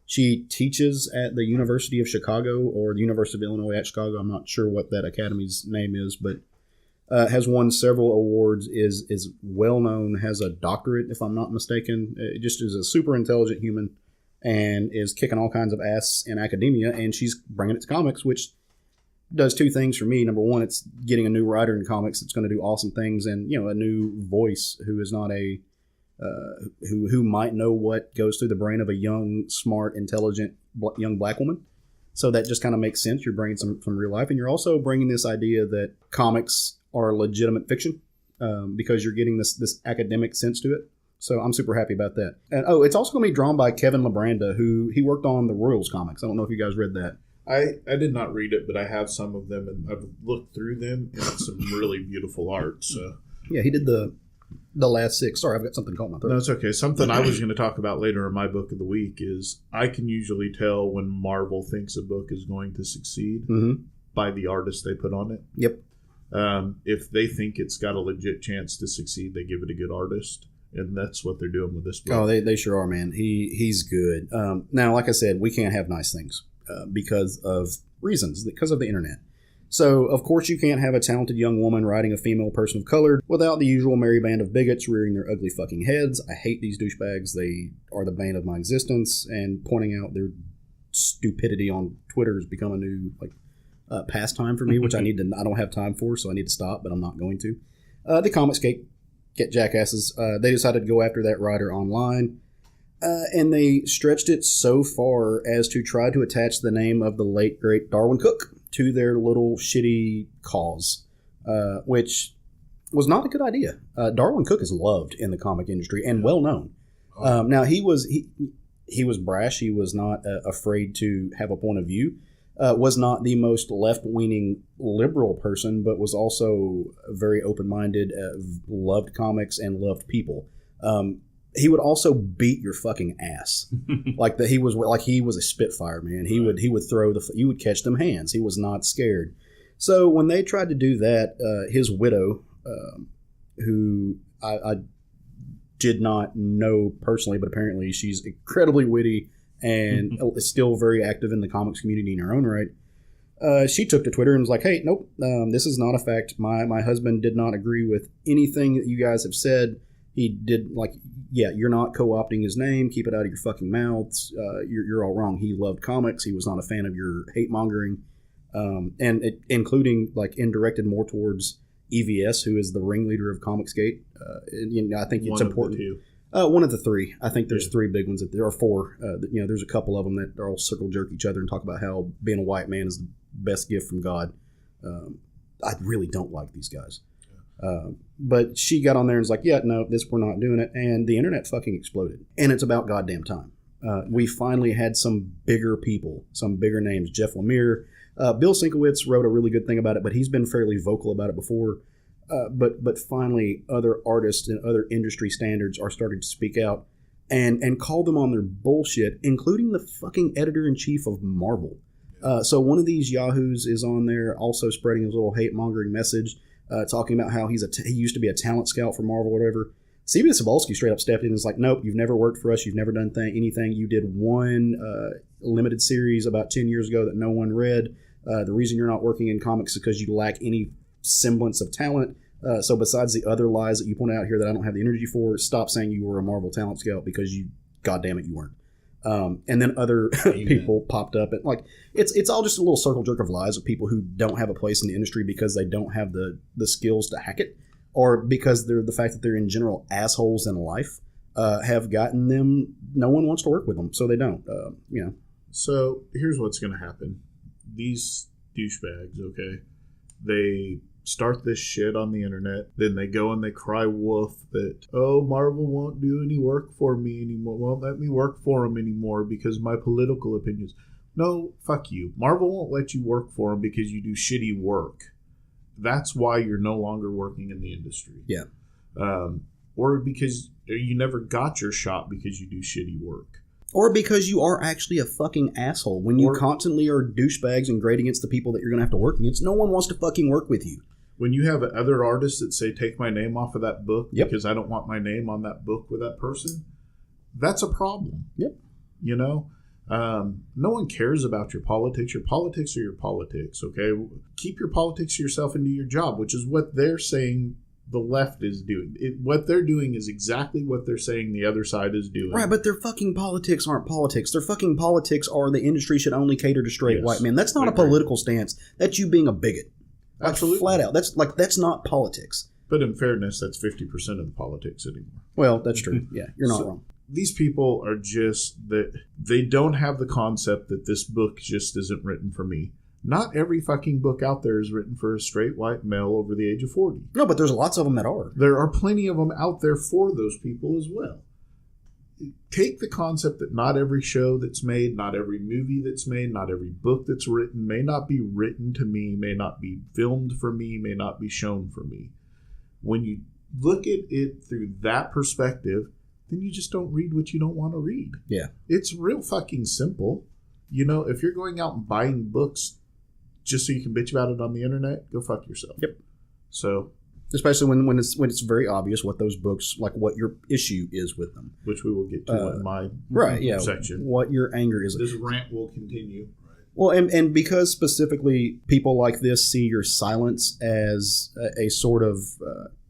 She teaches at the University of Chicago or the University of Illinois at Chicago. I'm not sure what that academy's name is, but has won several awards, is well known, has a doctorate, if I'm not mistaken. It just is a super intelligent human and is kicking all kinds of ass in academia, and she's bringing it to comics, which does two things for me. Number one, it's getting a new writer in comics that's going to do awesome things, and a new voice who is not who might know what goes through the brain of a young, smart, intelligent young black woman. So that just kind of makes sense. You're bringing some from real life, and you're also bringing this idea that comics are legitimate fiction because you're getting this academic sense to it. So I'm super happy about that. And it's also going to be drawn by Kevin LaBranda, who he worked on the Royals comics. I don't know if you guys read that. I did not read it, but I have some of them, and I've looked through them, and it's some really beautiful art. So yeah, he did the last 6. Sorry, I've got something caught in my throat. No, it's okay. Something I was going to talk about later in my book of the week is I can usually tell when Marvel thinks a book is going to succeed by the artist they put on it. Yep. If they think it's got a legit chance to succeed, they give it a good artist. And that's what they're doing with this book. Oh, they sure are, man. He's good. Now, like I said, we can't have nice things. Because of reasons, because of the internet. So, of course, you can't have a talented young woman writing a female person of color without the usual merry band of bigots rearing their ugly fucking heads. I hate these douchebags. They are the bane of my existence, and pointing out their stupidity on Twitter has become a new pastime for me, which I don't have time for, so I need to stop, but I'm not going to. The Comicsgate get jackasses. They decided to go after that writer online. And they stretched it so far as to try to attach the name of the late, great Darwin Cook to their little shitty cause, which was not a good idea. Darwin Cook is loved in the comic industry and well known. Now, he was brash. He was not afraid to have a point of view. Was not the most left-leaning liberal person, but was also very open-minded, loved comics, and loved people. He would also beat your fucking ass, he was a Spitfire, man. He would throw you would catch them hands. He was not scared. So when they tried to do that, his widow, who I did not know personally, but apparently she's incredibly witty and is still very active in the comics community in her own right. She took to Twitter and was like, "Hey, nope, this is not a fact. My husband did not agree with anything that you guys have said. He did you're not co-opting his name. Keep it out of your fucking mouths. You're all wrong. He loved comics. He was not a fan of your hate mongering, and including indirected more towards EVS, who is the ringleader of Comicsgate. I think it's important. One of the 3. I think there's 3 big ones. There are 4. There's a couple of them that are all circle jerk each other and talk about how being a white man is the best gift from God. I really don't like these guys. But she got on there and was like, yeah, no, we're not doing it. And the internet fucking exploded. And it's about goddamn time. We finally had some bigger people, some bigger names. Jeff Lemire. Bill Sienkiewicz wrote a really good thing about it, but he's been fairly vocal about it before. But finally, other artists and other industry standards are starting to speak out and call them on their bullshit, including the fucking editor-in-chief of Marvel. So one of these yahoos is on there also spreading his little hate-mongering message, talking about how he used to be a talent scout for Marvel or whatever. CB Cebulski straight up stepped in and was like, nope, you've never worked for us. You've never done anything. You did one limited series about 10 years ago that no one read. The reason you're not working in comics is because you lack any semblance of talent. So besides the other lies that you point out here that I don't have the energy for, stop saying you were a Marvel talent scout because you, goddamn it, you weren't. And then other people popped up. And like it's all just a little circle jerk of lies of people who don't have a place in the industry because they don't have the skills to hack it, or because they're the fact that they're in general assholes in life have gotten them. No one wants to work with them, so they don't. So here's what's going to happen. These douchebags, okay, they start this shit on the internet, then they go and they cry wolf that, oh, Marvel won't do any work for me anymore, won't let me work for them anymore because of my political opinions. No, fuck you. Marvel won't let you work for them because you do shitty work. That's why you're no longer working in the industry. Yeah. Or because you never got your shot because you do shitty work. Or because you are actually a fucking asshole. When you constantly are douchebags and grade against the people that you're going to have to work against, no one wants to fucking work with you. When you have other artists that say, take my name off of that book because I don't want my name on that book with that person, that's a problem. Yep. You know? No one cares about your politics. Your politics are your politics, okay? Keep your politics to yourself and do your job, which is what they're saying the left is doing. What they're doing is exactly what they're saying the other side is doing. Right, but their fucking politics aren't politics. Their fucking politics are the industry should only cater to straight white men. That's not a political stance. That's you being a bigot. Like, absolutely. Flat out. That's not politics. But in fairness, that's 50% of the politics anymore. Well, that's true. Yeah, you're not wrong. These people are just that they don't have the concept that this book just isn't written for me. Not every fucking book out there is written for a straight white male over the age of 40. No, but there's lots of them that are. There are plenty of them out there for those people as well. Take the concept that not every show that's made, not every movie that's made, not every book that's written may not be written to me, may not be filmed for me, may not be shown for me. When you look at it through that perspective, then you just don't read what you don't want to read. Yeah. It's real fucking simple. You know, if you're going out and buying books just so you can bitch about it on the internet, go fuck yourself. Yep. So, especially when it's very obvious what those books, like what your issue is with them, which we will get to in my section. What your anger is. This rant will continue. Well, and because specifically people like this see your silence as a sort of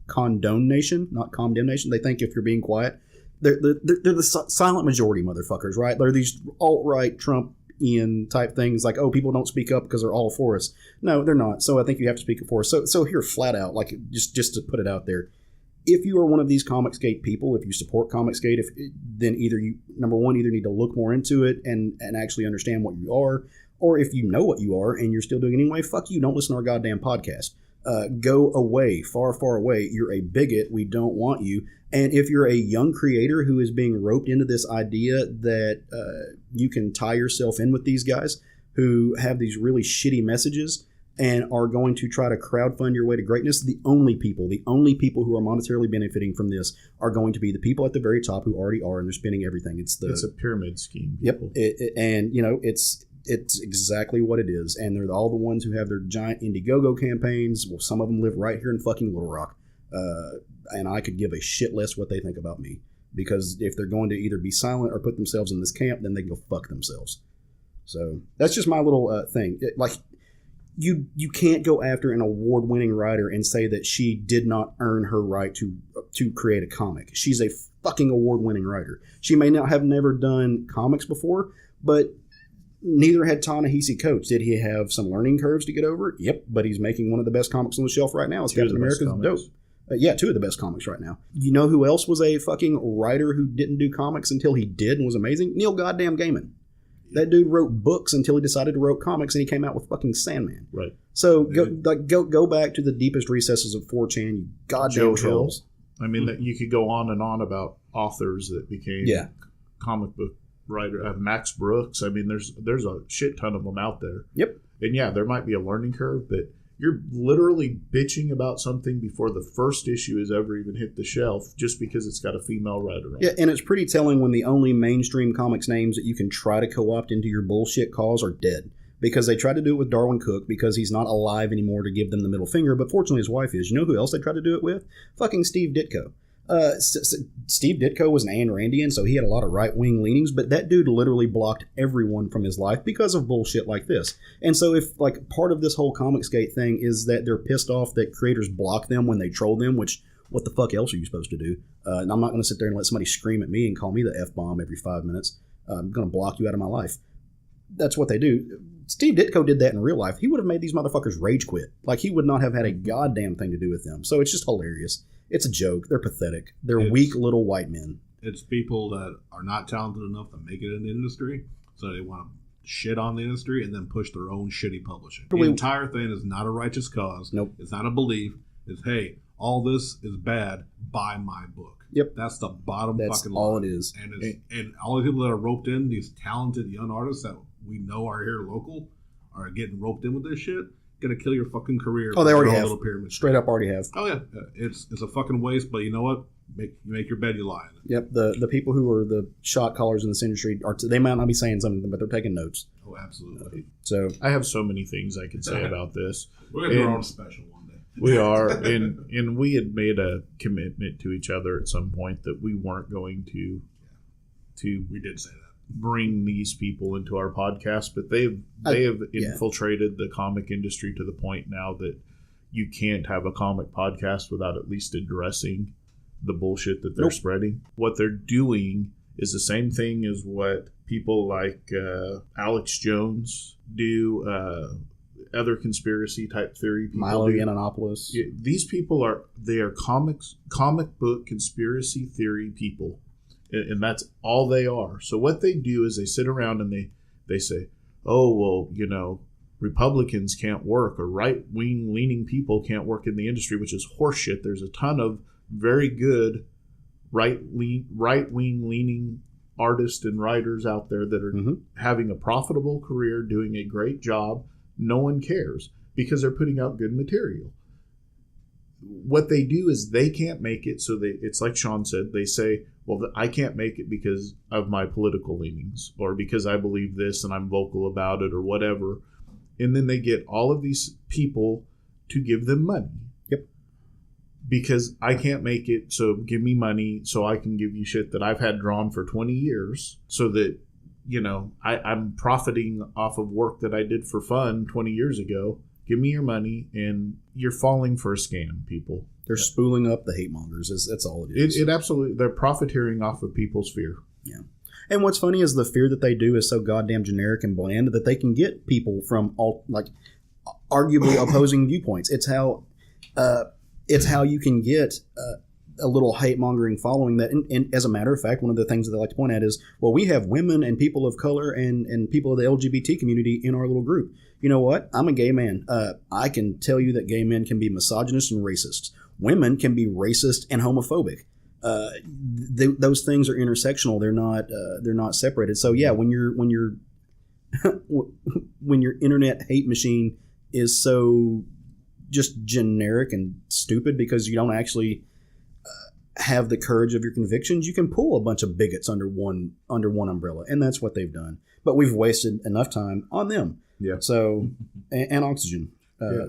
condonation, not condemnation. They think if you're being quiet, they're the silent majority motherfuckers, right? They're these alt-right Trump-ian type things like, oh, people don't speak up because they're all for us. No, they're not. So I think you have to speak up for us. So here, flat out, like just to put it out there, if you are one of these Comicsgate people, if you support Comicsgate, then either you, number one, either need to look more into it and actually understand what you are, or if you know what you are and you're still doing it anyway, fuck you, don't listen to our goddamn podcast. Go away, far, far away. You're a bigot. We don't want you. And if you're a young creator who is being roped into this idea that you can tie yourself in with these guys who have these really shitty messages and are going to try to crowdfund your way to greatness, the only people who are monetarily benefiting from this are going to be the people at the very top who already are, and they're spending everything. It's a pyramid scheme. People. Yep. And, you know, it's exactly what it is. And they're all the ones who have their giant Indiegogo campaigns. Well, some of them live right here in fucking Little Rock. And I could give a shit less what they think about me. Because if they're going to either be silent or put themselves in this camp, then they can go fuck themselves. So that's just my little thing. You can't go after an award-winning writer and say that she did not earn her right to create a comic. She's a fucking award-winning writer. She may not have never done comics before, but neither had Ta-Nehisi Coates. Did he have some learning curves to get over? Yep, but he's making one of the best comics on the shelf right now. It's Captain America's dope. Yeah, two of the best comics right now. You know who else was a fucking writer who didn't do comics until he did and was amazing? Neil goddamn Gaiman. That dude wrote books until he decided to write comics, and he came out with fucking Sandman. Right. So go back to the deepest recesses of 4chan, you goddamn trolls. I mean, that you could go on and on about authors that became comic book writer. Max Brooks. I mean, there's a shit ton of them out there. Yep. And yeah, there might be a learning curve, but You're literally bitching about something before the first issue has ever even hit the shelf just because it's got a female writer on Yeah, it. and it's pretty telling when the only mainstream comics names that you can try to co-opt into your bullshit cause are dead. Because they tried to do it with Darwin Cook because he's not alive anymore to give them the middle finger, but fortunately his wife is. You know who else they tried to do it with? Fucking Steve Ditko. Steve Ditko was an Ayn Randian, so he had a lot of right-wing leanings, but that dude literally blocked everyone from his life because of bullshit like this. And so if, like, part of this whole Comicsgate thing is that they're pissed off that creators block them when they troll them, which, what the fuck else are you supposed to do? And I'm not going to sit there and let somebody scream at me and call me the F-bomb every 5 minutes. I'm going to block you out of my life. That's what they do. Steve Ditko did that in real life. He would have made these motherfuckers rage quit. Like, he would not have had a goddamn thing to do with them. So it's just hilarious. It's a joke. They're pathetic. They're weak little white men. It's people that are not talented enough to make it in the industry, so they want to shit on the industry and then push their own shitty publishing. The entire thing is not a righteous cause. Nope. It's not a belief. It's, hey, all this is bad. Buy my book. Yep. That's the bottom That's fucking all line. it is. And all the people that are roped in, these talented young artists that we know are here local, are getting roped in with this shit. Gonna kill your fucking career. Oh, they already have. Little pyramid. Straight up already have. Oh yeah, it's a fucking waste. But you know what? You make your bed, you lie in it. Yep. The people who are the shot callers in this industry they might not be saying something, but they're taking notes. Oh, absolutely. So I have so many things I could say about this. We're gonna do our own special one day. We are, and we had made a commitment to each other at some point that we weren't going to We did say that. bring these people into our podcast, but they have infiltrated the comic industry to the point now that you can't have a comic podcast without at least addressing the bullshit that they're spreading. What they're doing is the same thing as what people like Alex Jones do, other conspiracy type theory people Milo do. Yiannopoulos. Yeah, these people are comic book conspiracy theory people. And that's all they are. So what they do is they sit around and they say, oh, well, you know, Republicans can't work or right-wing leaning people can't work in the industry, which is horseshit. There's a ton of very good right-wing leaning artists and writers out there that are having a profitable career, doing a great job. No one cares because they're putting out good material. What they do is they can't make it, so it's like Sean said, they say, well, I can't make it because of my political leanings or because I believe this and I'm vocal about it or whatever. And then they get all of these people to give them money. Yep. Because I can't make it, so give me money so I can give you shit that I've had drawn for 20 years so that, you know, I'm profiting off of work that I did for fun 20 years ago. Give me your money, and you're falling for a scam, people. They're spooling up the hate mongers. That's all it is. It absolutely, they're profiteering off of people's fear. Yeah. And what's funny is the fear that they do is so goddamn generic and bland that they can get people from all, like, arguably opposing viewpoints. It's how you can get a little hate mongering following that. And as a matter of fact, one of the things that they like to point at is, well, we have women and people of color and people of the LGBT community in our little group. You know what? I'm a gay man. I can tell you that gay men can be misogynist and racist. Women can be racist and homophobic. Those things are intersectional. They're not separated. So yeah, when your internet hate machine is so just generic and stupid because you don't actually have the courage of your convictions, you can pull a bunch of bigots under one umbrella, and that's what they've done. But we've wasted enough time on them. Yeah. So and oxygen.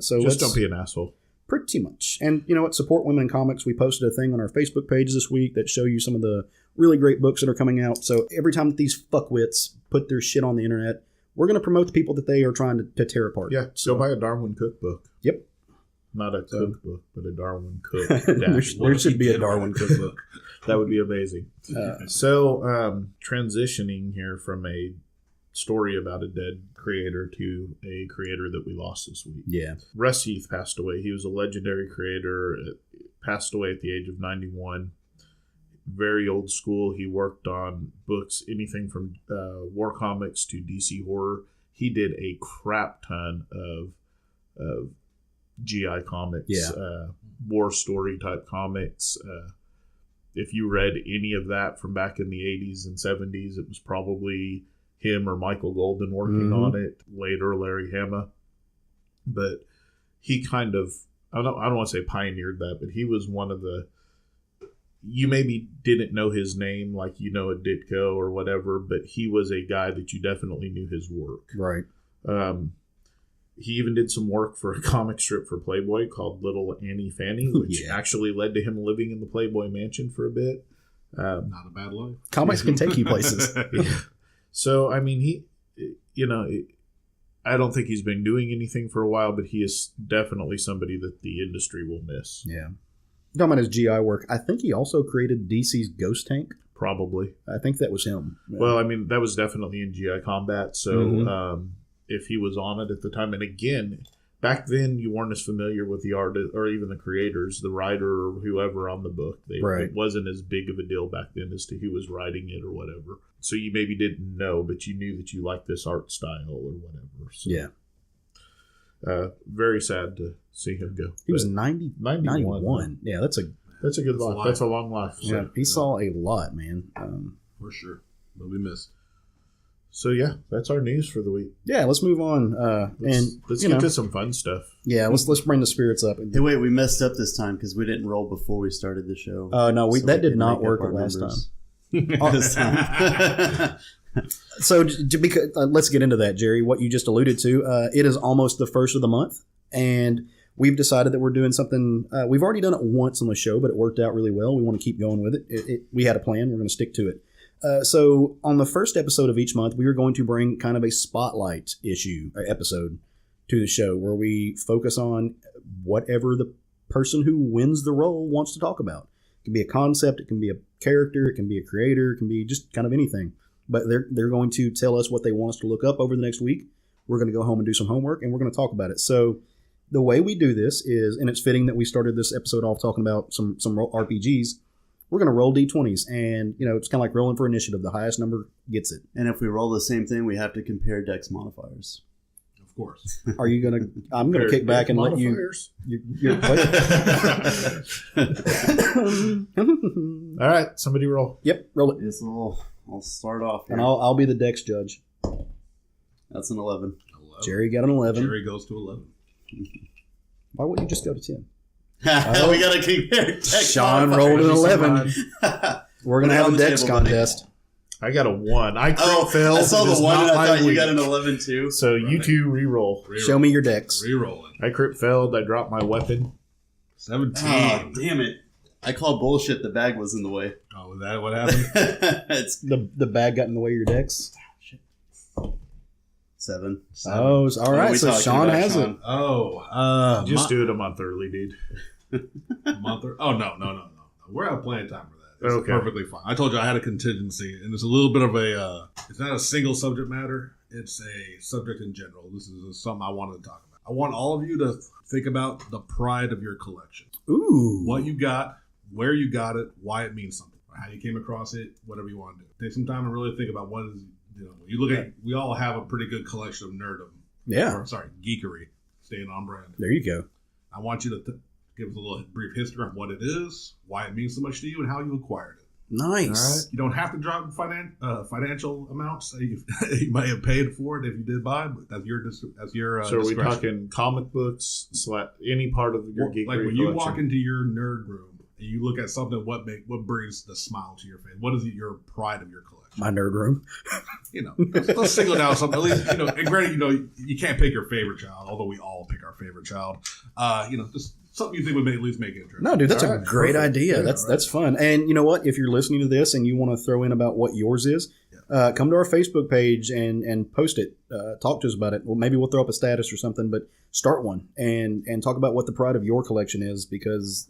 So just don't be an asshole. Pretty much. And you know what? Support women in comics. We posted a thing on our Facebook page this week that show you some of the really great books that are coming out. So every time that these fuckwits put their shit on the internet, we're going to promote the people that they are trying to tear apart. Yeah. So buy a Darwin cookbook. Yep. Not a cookbook, but a Darwin cook. there should be a Darwin cookbook. That would be amazing. Transitioning here from a story about a dead creator to a creator that we lost this week. Yeah. Russ Heath passed away. He was a legendary creator, passed away at the age of 91. Very old school. He worked on books, anything from war comics to DC horror. He did a crap ton of GI comics, war story type comics. If you read any of that from back in the 80s and 70s, it was probably him or Michael Golden working on it. Later, Larry Hama. But he kind of, I don't want to say pioneered that, but he was one of the, you maybe didn't know his name like you know a Ditko or whatever, but he was a guy that you definitely knew his work. Right. He even did some work for a comic strip for Playboy called Little Annie Fanny, which actually led to him living in the Playboy Mansion for a bit. Not a bad life. Comics can take you places. Yeah. So, I mean, he, I don't think he's been doing anything for a while, but he is definitely somebody that the industry will miss. Yeah. Talking about his GI work, I think he also created DC's Ghost Tank. Probably. I think that was him. Well, I mean, that was definitely in GI Combat, so if he was on it at the time, and again, back then you weren't as familiar with the artist or even the creators, the writer or whoever on the book. It wasn't as big of a deal back then as to who was writing it or whatever. So you maybe didn't know, but you knew that you liked this art style or whatever. So, yeah. Very sad to see him go. He was 91. Yeah, that's a good life. That's a long life. So. Yeah, he saw a lot, man. For sure. But we missed. So yeah, that's our news for the week. Yeah, let's move on. Let's get to some fun stuff. Yeah, let's bring the spirits up. Hey, wait, we messed up this time because we didn't roll before we started the show. No, that did not work the last time. This time. So, because let's get into that, Jerry. What you just alluded to, it is almost the first of the month, and we've decided that we're doing something. We've already done it once on the show, but it worked out really well. We want to keep going with it. We had a plan. We're going to stick to it. So, on the first episode of each month, we are going to bring kind of a spotlight episode to the show where we focus on whatever the person who wins the role wants to talk about. It can be a concept, it can be a character, it can be a creator, it can be just kind of anything. But they're going to tell us what they want us to look up over the next week. We're going to go home and do some homework, and we're going to talk about it. So the way we do this is, and it's fitting that we started this episode off talking about some RPGs, we're going to roll D20s. And, it's kind of like rolling for initiative. The highest number gets it. And if we roll the same thing, we have to compare dex modifiers. Of course. Are you going to... I'm going to kick back and let you... All right, somebody roll. Yep, roll it. I'll start off here. And I'll be the dex judge. That's an 11. Jerry got an 11. Jerry goes to 11. Why wouldn't you just go to 10? We got to compare dex Sean rolled an 11. We're going to have a dex contest. I got a 1. I crit failed. I saw the 1 and I thought you got an 11 too. So you two re-roll. Show me your dex. Re-rolling. I crit failed. I dropped my weapon. 17. Oh, damn it. I called bullshit. The bag was in the way. Oh, was that what happened? It's the bag got in the way of your dex? 7. Oh, all right. So Sean has it. Oh. Just do it a month early, dude. Oh, no. We're out of playing time for that. It's okay. Perfectly fine. I told you I had a contingency, and it's a little bit of a, it's not a single subject matter. It's a subject in general. This is something I wanted to talk about. I want all of you to think about the pride of your collection. Ooh. What you got, where you got it, why it means something, how you came across it, whatever you want to do. Take some time and really think about what is, when you look at, we all have a pretty good collection of nerdom. Yeah. Geekery. Staying on brand. There you go. I want you to give us a little brief history of what it is, why it means so much to you, and how you acquired it. Nice. Right. You don't have to drop financial amounts that you might have paid for it if you did buy, but that's your So are we talking comic books, any part of your geekery like when collection? you walk into your nerd room and you look at something, what brings the smile to your face? What is your pride of your collection? My nerd room. Let's single out something. At least, and granted, you can't pick your favorite child, although we all pick our favorite child. Just something you think would at least make it interesting. No, dude, that's a great idea. Yeah, that's fun. And you know what? If you're listening to this and you want to throw in about what yours is, come to our Facebook page and post it. Talk to us about it. Well, maybe we'll throw up a status or something, but start one and talk about what the pride of your collection is, because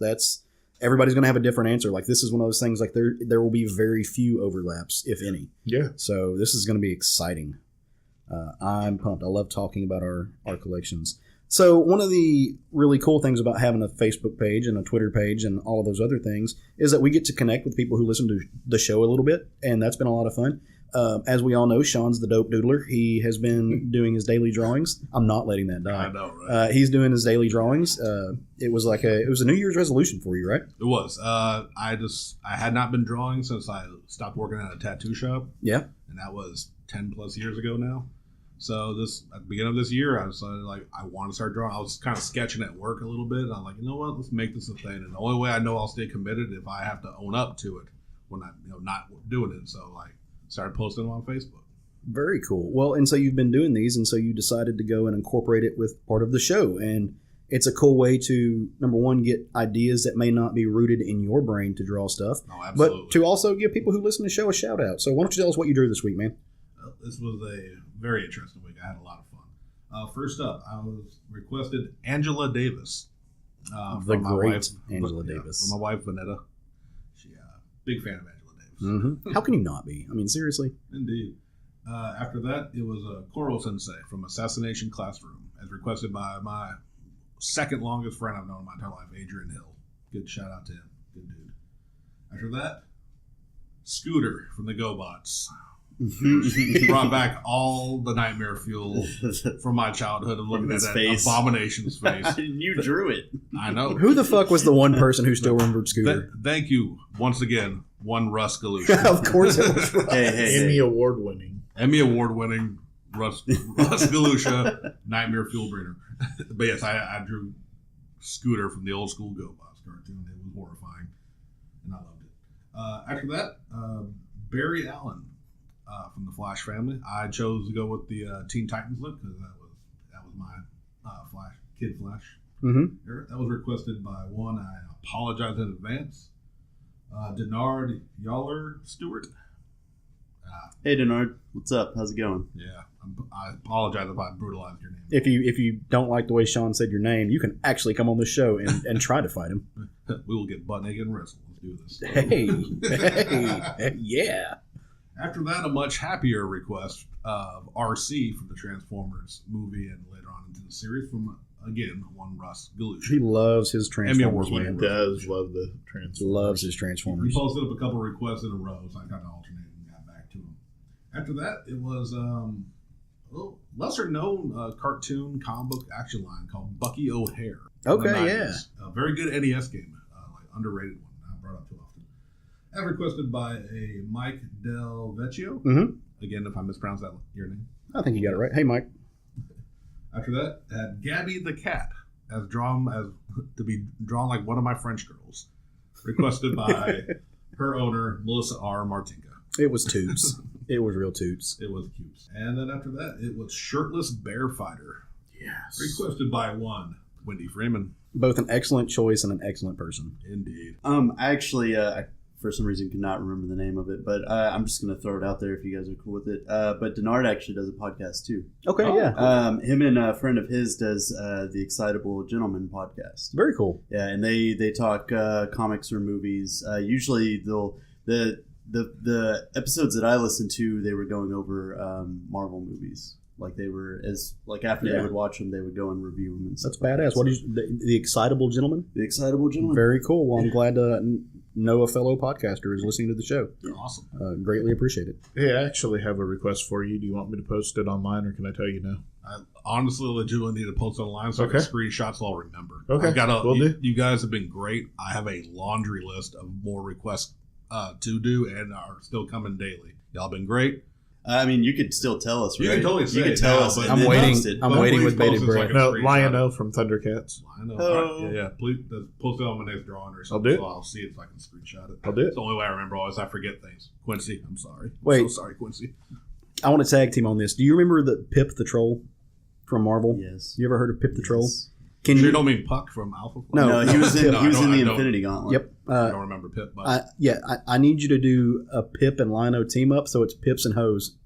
everybody's going to have a different answer. Like, this is one of those things, like there will be very few overlaps, if any. Yeah. So this is going to be exciting. I'm pumped. I love talking about our collections. So one of the really cool things about having a Facebook page and a Twitter page and all of those other things is that we get to connect with people who listen to the show a little bit, and that's been a lot of fun. As we all know, Sean's the dope doodler. He has been doing his daily drawings. I'm not letting that die. I know, right? He's doing his daily drawings. It was a New Year's resolution for you, right? It was. I had not been drawing since I stopped working at a tattoo shop. Yeah. And that was 10 plus years ago now. So at the beginning of this year, I decided I want to start drawing. I was kind of sketching at work a little bit. And I'm like, you know what? Let's make this a thing. And the only way I know I'll stay committed if I have to own up to it when I'm not doing it. So started posting them on Facebook. Very cool. Well, and so you've been doing these, and so you decided to go and incorporate it with part of the show. And it's a cool way to, number one, get ideas that may not be rooted in your brain to draw stuff. Oh, absolutely. But to also give people who listen to the show a shout out. So why don't you tell us what you drew this week, man? This was a very interesting week. I had a lot of fun. First up, I was requested Angela Davis. The great Angela Davis. From my wife, Vanetta. She big fan of Angela Davis. Mm-hmm. How can you not be? I mean, seriously. Indeed. After that, it was Koro Sensei from Assassination Classroom, as requested by my second longest friend I've known in my entire life, Adrian Hill. Good shout out to him. Good dude. After that, Scooter from the GoBots. Brought back all the nightmare fuel from my childhood and looking at that face. Abomination's face. You drew it. I know. Who the fuck was the one person who still remembered Scooter? Thank you once again, one Russ Galusha. Of course it was Russ. Emmy Award winning Russ Galusha, Nightmare Fuel Breeder. But yes, I drew Scooter from the old school GoBots cartoon. It was horrifying, and I loved it. After that, Barry Allen from the Flash family. I chose to go with the Teen Titans look because that was my Kid Flash. Mm-hmm. That was requested by one. I apologize in advance. Denard Yaller Stewart. Hey, Denard. What's up? How's it going? Yeah, I apologize if I brutalized your name. If you don't like the way Sean said your name, you can actually come on the show and try to fight him. We will get butt naked and wrestle. Let's do this. Hey, yeah. After that, a much happier request of RC from the Transformers movie and later on into the series from, again, one Russ Galusha. He loves his Transformers, He man. does love the Transformers. Loves his He Transformers. posted up a couple requests in a row, so I kind of alternated and got back to him. After that, it was a lesser-known cartoon comic book action line called Bucky O'Hare. Okay, yeah. A very good NES game, underrated one. Not brought up too often. As requested by a Mike Del Vecchio. Mm-hmm. Again, if I mispronounce your name. I think you got it right. Hey, Mike. After that, had Gabby the cat to be drawn like one of my French girls. Requested by her owner, Melissa R. Martinka. It was toots. It was real toots. It was cute. And then after that, it was Shirtless Bear Fighter. Yes. Requested by one, Wendy Freeman. Both an excellent choice and an excellent person. Indeed. I actually, for some reason, could not remember the name of it, but I'm just going to throw it out there if you guys are cool with it. But Denard actually does a podcast, too. Okay, yeah. Him and a friend of his does the Excitable Gentleman podcast. Very cool. Yeah, and they talk comics or movies. Usually, the episodes that I listened to, they were going over Marvel movies. Like they were after they would watch them, they would go and review them. And That's stuff like badass. What is the Excitable Gentleman? The Excitable Gentleman. Very cool. Well, I'm glad to know a fellow podcaster is listening to the show. Awesome. Greatly appreciate it. Hey, I actually have a request for you. Do you want me to post it online, or can I tell you now? I honestly, legitimately need to post it online so I can screenshot so I'll remember. Okay. You guys have been great. I have a laundry list of more requests to do and are still coming daily. Y'all been great. I mean, you could still tell us, right? You can totally say you can it tell now, us. but and I'm then waiting. post it. I'm waiting with bated Please post it breath. so I No, can screenshot Lion-O from Thundercats. I know. Oh. Yeah. Please post it on my next drawing or I'll something. do it. So I'll see it so I can screenshot it. I'll do it. It's the only way I remember always. I forget things. Quincy, I'm sorry. Wait. I'm so sorry, Quincy. I want to tag team on this. Do you remember the Pip the Troll from Marvel? Yes. You ever heard of Pip the Troll? Yes. Can You you? don't mean Puck from Alpha Flight? No, No, he was in. No, he was I in the don't- Infinity Gauntlet. Yep. I don't remember Pip, but I need you to do a Pip and Lino team up, so it's Pips and Hose.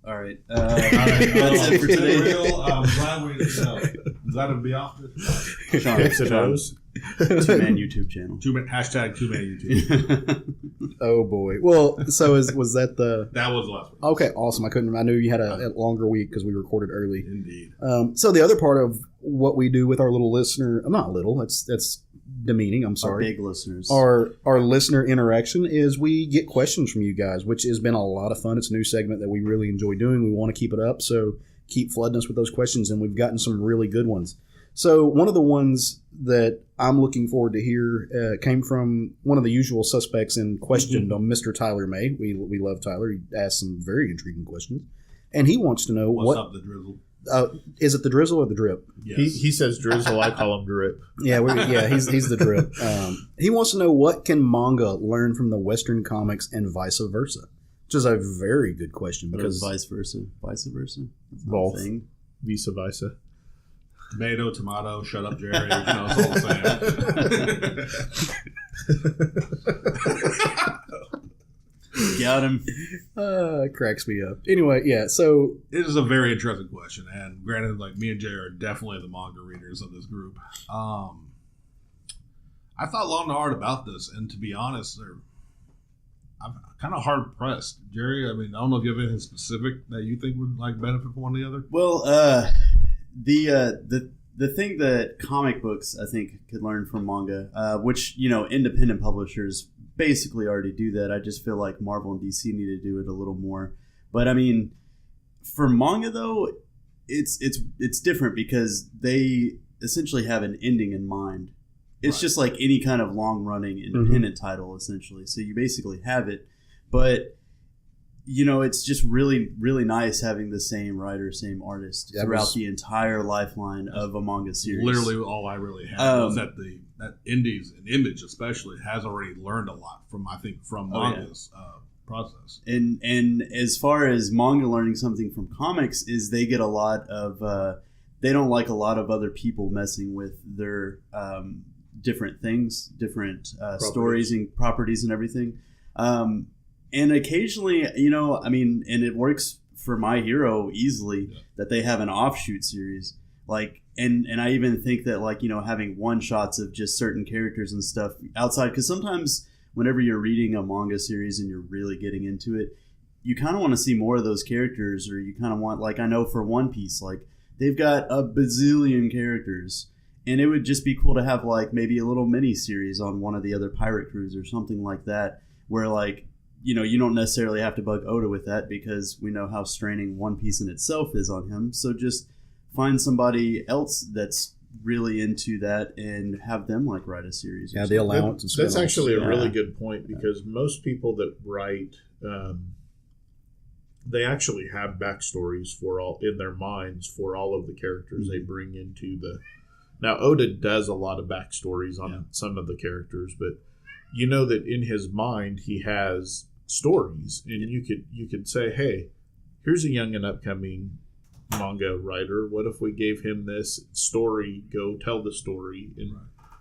All right. all right, That's it for today. Real, I'm glad we glad to be off this. Sean, Pips and Sean, Hose. 2-man YouTube channel. Hashtag 2-man YouTube. Oh boy. Well, so was that the? That was the last one. Okay, awesome. I knew you had a longer week because we recorded early. Indeed. So the other part of what we do with our little listener, not little, that's demeaning. I'm Our sorry. big listeners. Our listener interaction is we get questions from you guys, which has been a lot of fun. It's a new segment that we really enjoy doing. We want to keep it up, so keep flooding us with those questions, and we've gotten some really good ones. So one of the ones that I'm looking forward to hear came from one of the usual suspects and questioned on Mr. Tyler May. We love Tyler. He asked some very intriguing questions. and he wants to know What's up, the drizzle? Is it the drizzle or the drip? Yes. He says drizzle. I call him drip. Yeah, he's the drip. He wants to know what can manga learn from the Western comics and vice versa, which is a very good question because vice versa. That's not a Both. thing. Vice versa. Tomato, shut up, Jerry. It's all the same. Got him. it cracks me up. Anyway, yeah. So It is a very interesting question, and granted, like me and Jay are definitely the manga readers of this group. I thought long and hard about this, and to be honest, I'm kind of hard pressed. Jerry, I mean, I don't know if you have anything specific that you think would like benefit from one or the other. Well, the thing that comic books I think could learn from manga, which independent publishers basically already do that. I just feel like Marvel and DC need to do it a little more. But I mean, for manga though, it's different because they essentially have an ending in mind. It's just like any kind of long running independent title essentially. So you basically have it, but it's just really, really nice having the same writer, same artist throughout the entire lifeline of a manga series. Literally, all I really had was that that Indies and Image especially has already learned a lot from manga's process. And as far as manga learning something from comics is they get a lot of they don't like a lot of other people messing with their different things, different stories and properties and everything. And occasionally, and it works for My Hero easily that they have an offshoot series. Like, and I even think that having one shots of just certain characters and stuff outside, because sometimes whenever you're reading a manga series and you're really getting into it, you kind of want to see more of those characters, or you kind of want, I know for One Piece, they've got a bazillion characters, and it would just be cool to have maybe a little mini series on one of the other pirate crews or something like that, where you don't necessarily have to bug Oda with that because we know how straining One Piece in itself is on him. So just find somebody else that's really into that and have them write a series. Yeah, the allowance. That's actually a really good point because most people that write, they actually have backstories in their minds for all of the characters they bring into the. Now Oda does a lot of backstories on some of the characters, but that in his mind he has stories, and you could say, hey, here's a young and upcoming manga writer. What if we gave him this story? Go tell the story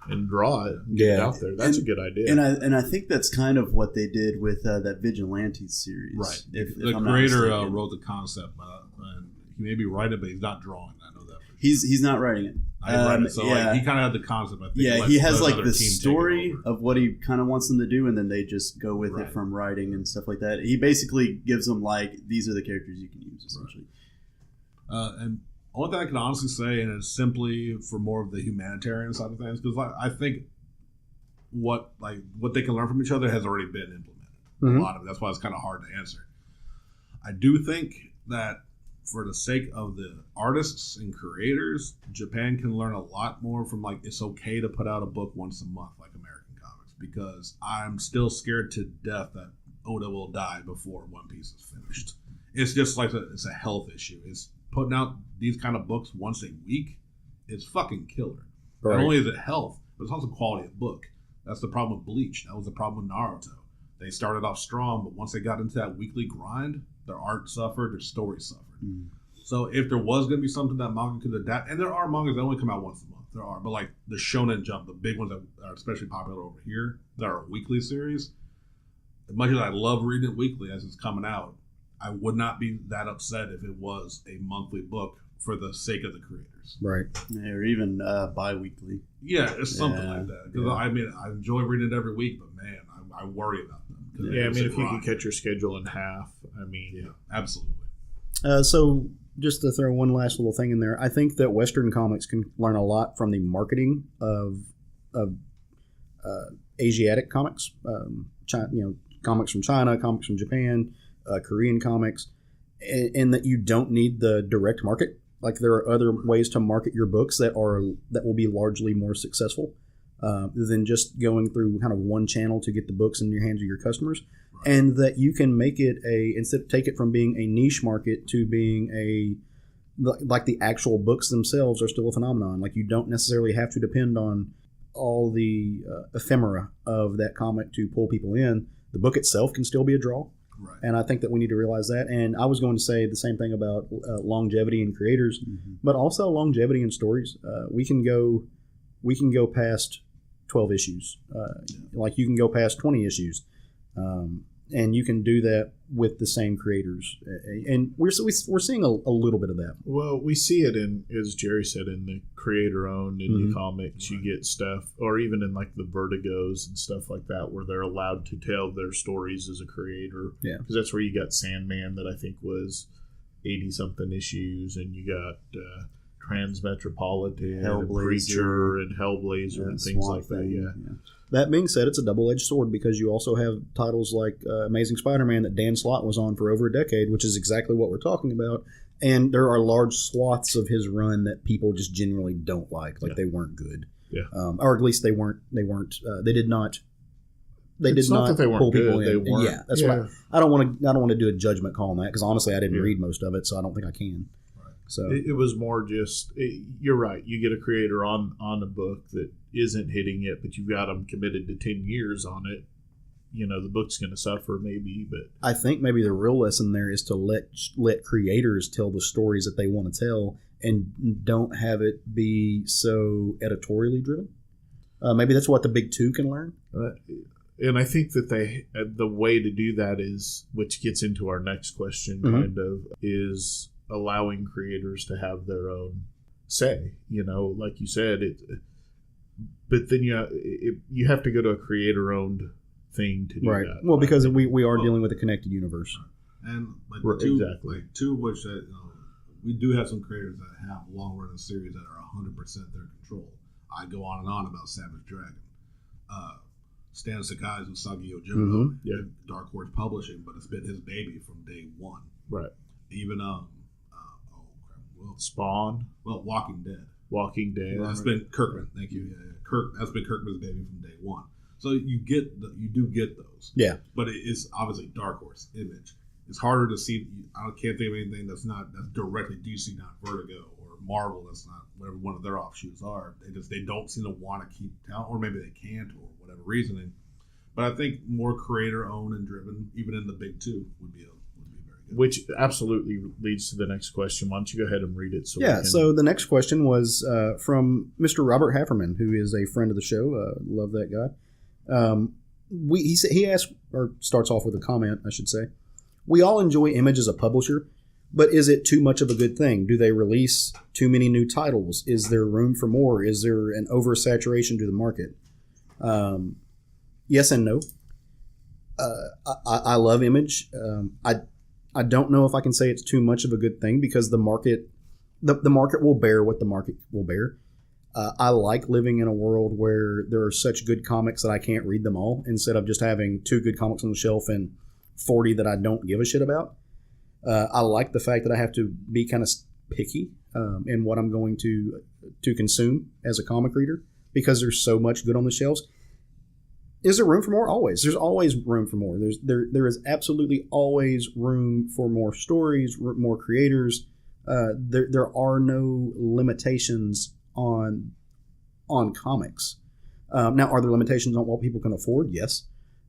and draw it and get it out there. That's a good idea. And I think that's kind of what they did with that Vigilante series. Right. If the creator wrote the concept, and he may be writing, but he's not drawing. I know that. He's not writing it. He kind of had the concept. I think. Yeah, he has the story of what he kind of wants them to do, and then they just go with it from writing and stuff like that. He basically gives them these are the characters you can use essentially. And only thing I can honestly say, and it's simply for more of the humanitarian side of things, because I think what they can learn from each other has already been implemented. A lot of it. That's why it's kind of hard to answer. I do think that for the sake of the artists and creators, Japan can learn a lot more from it's okay to put out a book once a month like American comics, because I'm still scared to death that Oda will die before One Piece is finished. It's just it's a health issue. It's putting out these kind of books once a week. It's fucking killer. Right. Not only is it health, but it's also quality of book. That's the problem with Bleach. That was the problem with Naruto. They started off strong, but once they got into that weekly grind, their art suffered, their story suffered. So if there was going to be something that manga could adapt, and there are mangas that only come out once a month, there are, but the Shonen Jump, the big ones that are especially popular over here, that are a weekly series, as much as I love reading it weekly as it's coming out, I would not be that upset if it was a monthly book for the sake of the creators. Right. Yeah, or even bi-weekly. Yeah, it's something like that. Because I enjoy reading it every week, but man, I worry about them. Yeah, if you could cut your schedule in half, absolutely. So just to throw one last little thing in there, I think that Western comics can learn a lot from the marketing of Asiatic comics. Comics from China, comics from Japan, Korean comics, and that you don't need the direct market. There are other ways to market your books that will be largely more successful. than just going through kind of one channel to get the books in your hands of your customers. And that you can make it take it from being a niche market to being like the actual books themselves are still a phenomenon. Like you don't necessarily have to depend on all the ephemera of that comic to pull people in. The book itself can still be a draw. Right. And I think that we need to realize that. And I was going to say the same thing about longevity in creators, but also longevity in stories. We can go past 12 issues. Like you can go past 20 issues. And you can do that with the same creators, and we're seeing a little bit of that. Well, we see it in, as Jerry said, in the creator-owned indie comics. You get stuff, or even in like the Vertigos and stuff like that, where they're allowed to tell their stories as a creator. Yeah, because that's where you got Sandman, that I think was 80-something issues, and you got Transmetropolitan, and Preacher, and Hellblazer, and things like that. Yeah. That being said, it's a double-edged sword because you also have titles like Amazing Spider-Man that Dan Slott was on for over a decade, which is exactly what we're talking about. And there are large swaths of his run that people just generally don't like they weren't good. Yeah. Or at least they did not that they weren't pull good, people in. they weren't. Yeah, that's right. I don't want to do a judgment call on that because honestly, I didn't read most of it, so I don't think I can. So it was more just you're right. You get a creator on a book that isn't hitting it, but you've got them committed to 10 years on it. You know, the book's going to suffer maybe, but I think maybe the real lesson there is to let creators tell the stories that they want to tell and don't have it be so editorially driven. Maybe that's what the big two can learn. And I think that the way to do that is, which gets into our next question, kind of, is allowing creators to have their own say. You know, like you said, but then you have to go to a creator-owned thing to do that. Well, because we are dealing with a connected universe. And like exactly. Two of which we do have some creators that have long-running series that are 100% their control. I go on and on about Savage Dragon. Stan Sakai's Usagi Yojimbo, Dark Horse Publishing, but it's been his baby from day one. Right. Even Spawn. Well, Walking Dead. That's been Kirkman. Thank you. Yeah. That's been Kirkman's baby from day one. So you do get those. Yeah. But it is obviously Dark Horse Image. It's harder to see. I can't think of anything that's directly DC, not Vertigo, or Marvel. That's not whatever one of their offshoots are. They don't seem to want to keep talent, or maybe they can't, or whatever reasoning. But I think more creator owned and driven, even in the big two, would be very good. Which absolutely leads to the next question. Why don't you go ahead and read it? So the next question was from Mr. Robert Hafferman, who is a friend of the show. Love that guy. He asked, or starts off with a comment, I should say. We all enjoy Image as a publisher, but is it too much of a good thing? Do they release too many new titles? Is there room for more? Is there an oversaturation to the market? Yes and no. I love Image. I don't know if I can say it's too much of a good thing because the market will bear what the market will bear. I like living in a world where there are such good comics that I can't read them all, instead of just having 2 good comics on the shelf and 40 that I don't give a shit about. I like the fact that I have to be kind of picky in what I'm going to consume as a comic reader because there's so much good on the shelves. Is there room for more? Always. There's always room for more. There is absolutely always room for more stories, more creators. There are no limitations on comics. Now, are there limitations on what people can afford? Yes.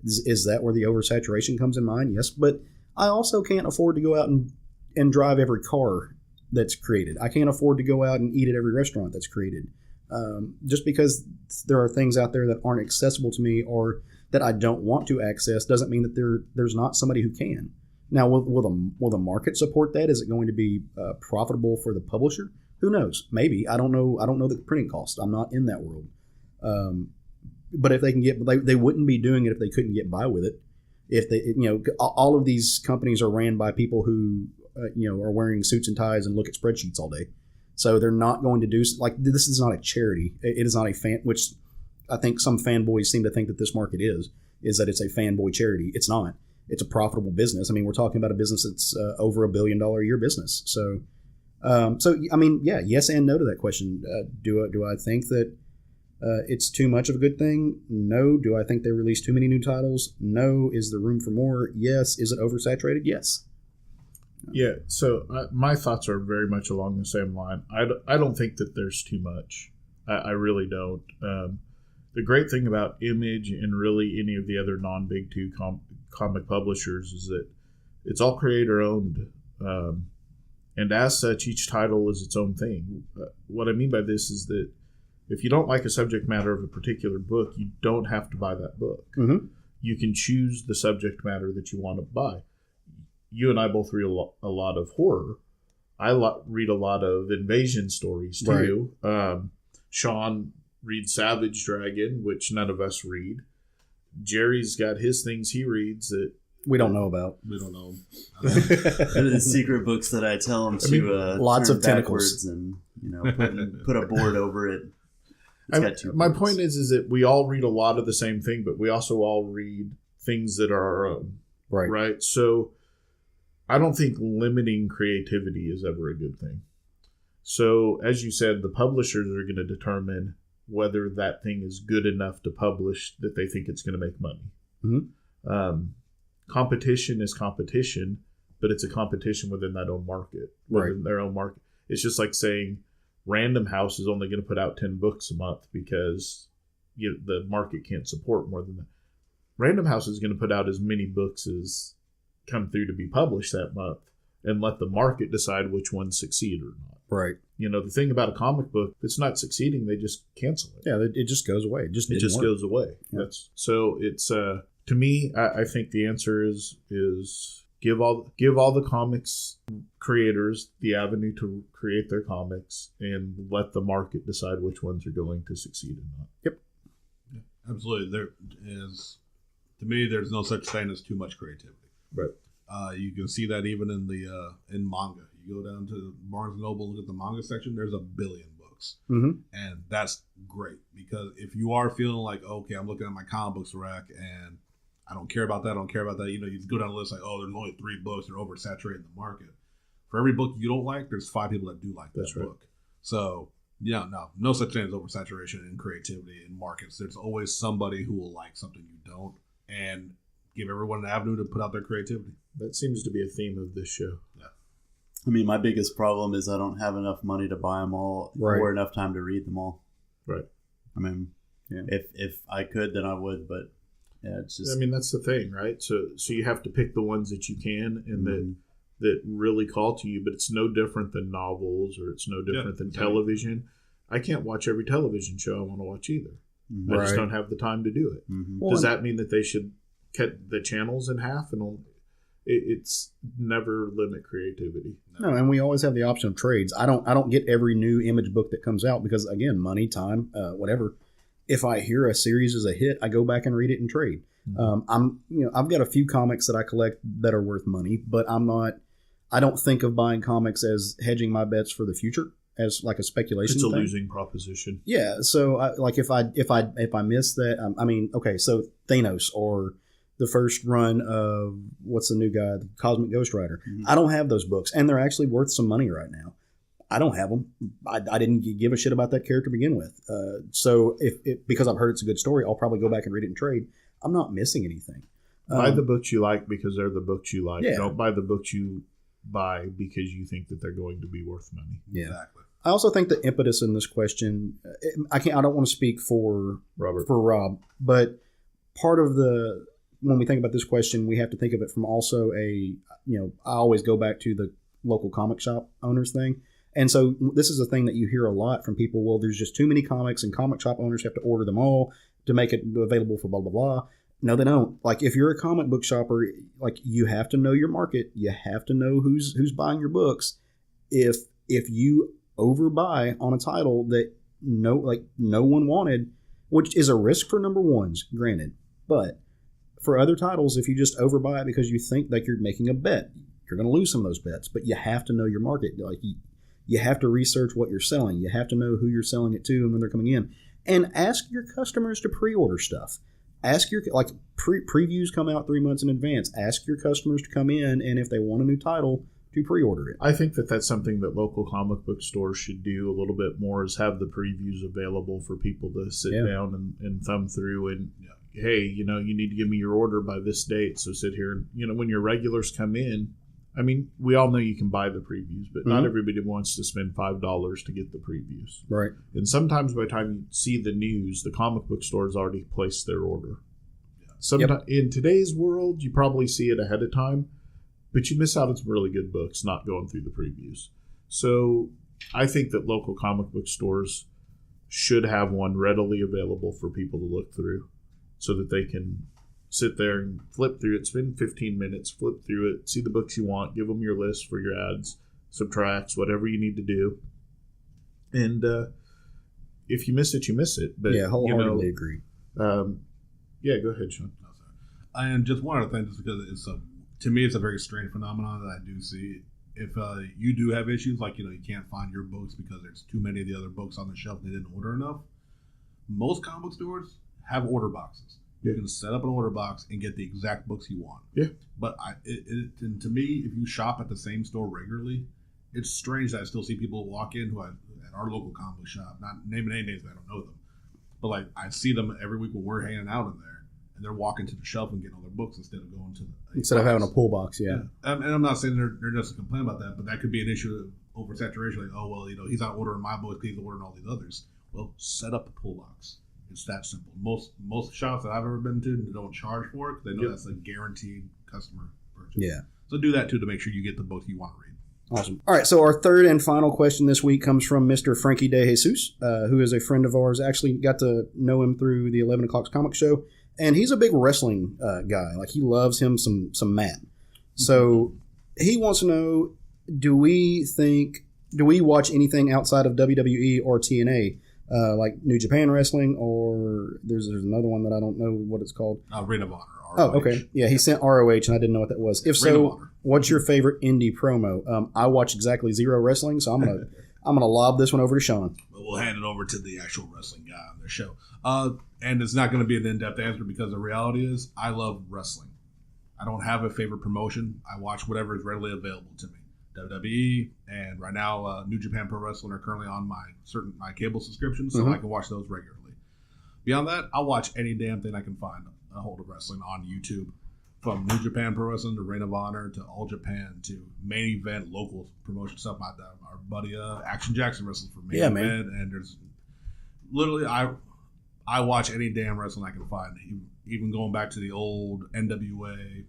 Is that where the oversaturation comes in mind? Yes. But I also can't afford to go out and drive every car that's created. I can't afford to go out and eat at every restaurant that's created. Just because there are things out there that aren't accessible to me or that I don't want to access doesn't mean that there's not somebody who can. Now, will the market support that? Is it going to be profitable for the publisher? Who knows? Maybe. I don't know. I don't know the printing cost. I'm not in that world. But if they can they wouldn't be doing it if they couldn't get by with it. If they, all of these companies are ran by people who, are wearing suits and ties and look at spreadsheets all day. So they're not going to do this is not a charity. It is not a fan, which I think some fanboys seem to think that this market is that it's a fanboy charity. It's not. It's a profitable business. I mean, we're talking about a business that's over $1 billion a year business. So I mean, yeah, yes and no to that question. Do I think that It's too much of a good thing? No. Do I think they release too many new titles? No. Is there room for more? Yes. Is it oversaturated? Yes. Yeah, so my thoughts are very much along the same line. I don't think that there's too much. I really don't. The great thing about Image and really any of the other non-Big Two comic publishers is that it's all creator-owned. And as such, each title is its own thing. What I mean by this is that if you don't like a subject matter of a particular book, you don't have to buy that book. Mm-hmm. You can choose the subject matter that you want to buy. You and I both read a lot of horror. I read a lot of invasion stories too. Right. Sean reads Savage Dragon, which none of us read. Jerry's got his things he reads that we don't know about. We don't know. They're the secret books that I tell them to lots turn of tentacles and put a board over it. My point is that we all read a lot of the same thing, but we also all read things that are our own. Right. So I don't think limiting creativity is ever a good thing. So as you said, the publishers are going to determine whether that thing is good enough to publish that they think it's going to make money. Mm-hmm. Competition is competition, but it's a competition within that own market, within their own market. It's just like saying Random House is only going to put out 10 books a month because the market can't support more than that. Random House is going to put out as many books as come through to be published that month and let the market decide which ones succeed or not. Right. The thing about a comic book, if it's not succeeding, they just cancel it. Yeah, it just goes away. It just goes away. Yeah. So it's to me, I think the answer is give all the comics creators the avenue to create their comics and let the market decide which ones are going to succeed or not. Yep. Yeah, absolutely. There is, to me, there's no such thing as too much creativity. Right. You can see that even in in manga. You go down to Barnes & Noble and look at the manga section, there's 1 billion books. Mm-hmm. And that's great because if you are feeling like, okay, I'm looking at my comic books rack and I don't care about that, you go down the list like, oh, there's only 3 books, they're oversaturating the market. For every book you don't like, there's 5 people that do like that book. So, no such thing as oversaturation in creativity in markets. There's always somebody who will like something you don't and give everyone an avenue to put out their creativity. That seems to be a theme of this show. Yeah. I mean, my biggest problem is I don't have enough money to buy them all or enough time to read them all. Right. I mean, if I could, then I would, but yeah, it's just... I mean, that's the thing, right? So you have to pick the ones that you can and that really call to you, but it's no different than novels or it's no different than television. I can't watch every television show I want to watch either. I just don't have the time to do it. Mm-hmm. Does that mean that they should cut the channels in half and only... It's never limit creativity. No, and we always have the option of trades. I don't get every new Image book that comes out because, again, money, time, whatever. If I hear a series is a hit, I go back and read it and trade. Mm-hmm. I've got a few comics that I collect that are worth money, but I don't think of buying comics as hedging my bets for the future as like a speculation. It's a thing. losing proposition. Yeah. So if I miss that, so Thanos or the first run of what's the new guy, the Cosmic Ghost Rider. Mm-hmm. I don't have those books, and they're actually worth some money right now. I don't have them. I didn't give a shit about that character to begin with. So if because I've heard it's a good story, I'll probably go back and read it and trade. I'm not missing anything. Buy the books you like because they're the books you like. Yeah. Don't buy the books you buy because you think that they're going to be worth money. Yeah. Exactly. I also think the impetus in this question, I don't want to speak for Rob, but part of when we think about this question, we have to think of it from also I always go back to the local comic shop owners thing. And so this is a thing that you hear a lot from people. Well, there's just too many comics and comic shop owners have to order them all to make it available for blah, blah, blah. No, they don't. Like if you're a comic book shopper, like you have to know your market. You have to know who's buying your books. If you overbuy on a title that no one wanted, which is a risk for number ones, granted, but for other titles, if you just overbuy it because you think like you're making a bet, you're going to lose some of those bets. But you have to know your market. Like you have to research what you're selling. You have to know who you're selling it to and when they're coming in. And ask your customers to pre-order stuff. Ask your previews come out 3 months in advance. Ask your customers to come in, and if they want a new title, to pre-order it. I think that that's something that local comic book stores should do a little bit more, is have the previews available for people to sit down and thumb through and, hey, you need to give me your order by this date. So sit here and, when your regulars come in, I mean, we all know you can buy the previews, but not everybody wants to spend $5 to get the previews. Right. And sometimes by the time you see the news, the comic book stores already placed their order. In today's world, you probably see it ahead of time, but you miss out on some really good books not going through the previews. So I think that local comic book stores should have one readily available for people to look through so that they can sit there and flip through it, spend 15 minutes, flip through it, see the books you want, give them your list for your ads, subtracts, whatever you need to do. And if you miss it, you miss it. But, wholeheartedly agree. Yeah, go ahead, Sean. And just one other thing, just because to me, it's a very strange phenomenon that I do see. If you do have issues, like, you can't find your books because there's too many of the other books on the shelf and they didn't order enough, most comic stores have order boxes. You can set up an order box and get the exact books you want. Yeah. But and to me, if you shop at the same store regularly, it's strange that I still see people walk in at our local comic book shop, not naming any names, I don't know them, but like I see them every week when we're hanging out in there, and they're walking to the shelf and getting all their books instead of going to having a pull box. Yeah. And I'm not saying they're just complaining about that, but that could be an issue of oversaturation. Like, oh well, he's not ordering my books, he's ordering all these others. Well, set up a pull box. It's that simple. Most shops that I've ever been to don't charge for it. They know that's a guaranteed customer purchase. Yeah. So do that too to make sure you get the books you want to read. Awesome. All right. So our third and final question this week comes from Mr. Frankie De Jesus, who is a friend of ours. Actually got to know him through the 11 O'Clock Comic Show, and he's a big wrestling guy. Like, he loves him some Matt. So he wants to know: do we watch anything outside of WWE or TNA? Like New Japan Wrestling, or there's another one that I don't know what it's called. Ring of Honor. ROH. Oh, okay. Yeah, he sent ROH, and I didn't know what that was. If so, what's your favorite indie promo? I watch exactly zero wrestling, so I'm gonna lob this one over to Sean. We'll hand it over to the actual wrestling guy on their show. And it's not going to be an in-depth answer because the reality is I love wrestling. I don't have a favorite promotion. I watch whatever is readily available to me. WWE and right now New Japan Pro Wrestling are currently on my cable subscription, so I can watch those regularly. Beyond that, I'll watch any damn thing I can find a hold of wrestling on YouTube, from New Japan Pro Wrestling to Ring of Honor to All Japan to Main Event, local promotion stuff. Our buddy Action Jackson wrestles for Main Event, and there's literally I watch any damn wrestling I can find, even going back to the old NWA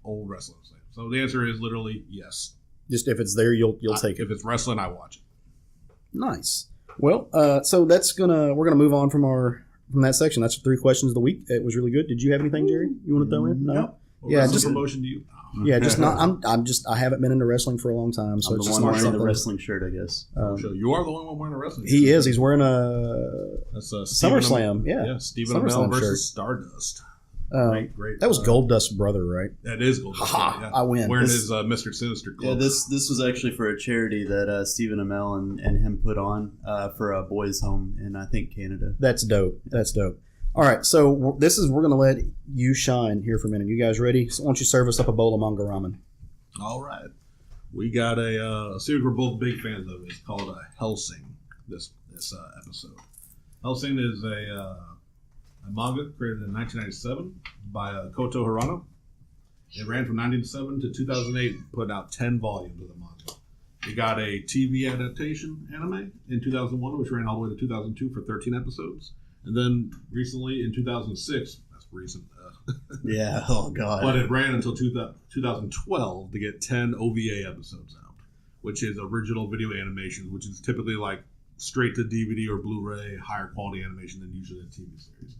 old wrestling. So the answer is literally yes. Just if it's there, you'll take it. If it's wrestling, I watch it. Nice. Well, so we're gonna move on from that section. That's 3 questions of the week. It was really good. Did you have anything, Jerry? You want to throw in? No. Yeah, just promotion to you. Yeah, just not. I haven't been into wrestling for a long time, so I'm it's the just one not wearing the something. wrestling shirt, I guess. So you are the only one wearing a wrestling shirt. He is. He's wearing a SummerSlam. Yeah, Stephen Amell versus Stardust. Great. That was Goldust's brother, right? That is Goldust. Yeah. I win. Wearing his Mr. Sinister cloak. Yeah, this was actually for a charity that Stephen Amell and him put on for a boys' home in, I think, Canada. That's dope. All right, so we're going to let you shine here for a minute. You guys ready? So why don't you serve us up a bowl of MangaRaman? All right. We got a series we're both big fans of. It's called Hellsing, this episode. Hellsing is a manga created in 1997 by Koto Hirano. It ran from 1997 to 2008, putting out 10 volumes of the manga. It got a TV adaptation anime in 2001, which ran all the way to 2002 for 13 episodes. And then recently in 2006, that's recent. Yeah, oh God. But it ran until 2012 to get 10 OVA episodes out, which is original video animation, which is typically like straight to DVD or Blu-ray, higher quality animation than usually a TV series.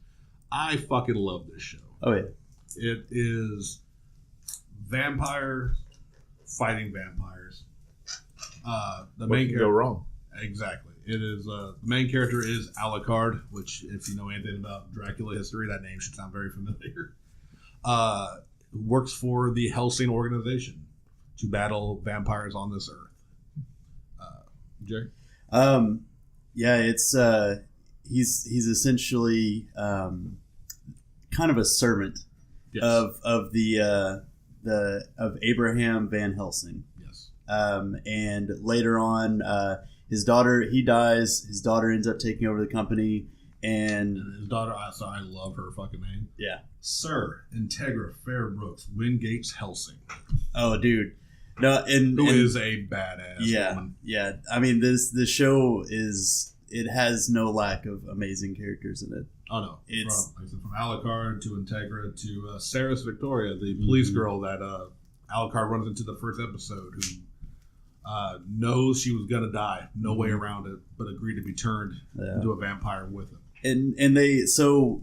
I fucking love this show. Oh, yeah. It is vampire fighting vampires. The main can go wrong? Exactly. It is the main character is Alucard, which, if you know anything about Dracula history, that name should sound very familiar. Works for the Hellsing organization to battle vampires on this earth. Jerry? Yeah, it's he's essentially kind of a servant Yes. of Abraham Van Helsing. Yes. And later on, his daughter, he dies. His daughter ends up taking over the company. And his daughter, I love her fucking name. Yeah. Sir Integra Fairbrooks Wingate's Hellsing. Oh, dude. No, who is a badass woman. Yeah. I mean, this show it has no lack of amazing characters in it. Oh, no. From Alucard to Integra to Saris Victoria, the police girl that Alucard runs into the first episode, who knows she was going to die. No way around it, but agreed to be turned into a vampire with him. And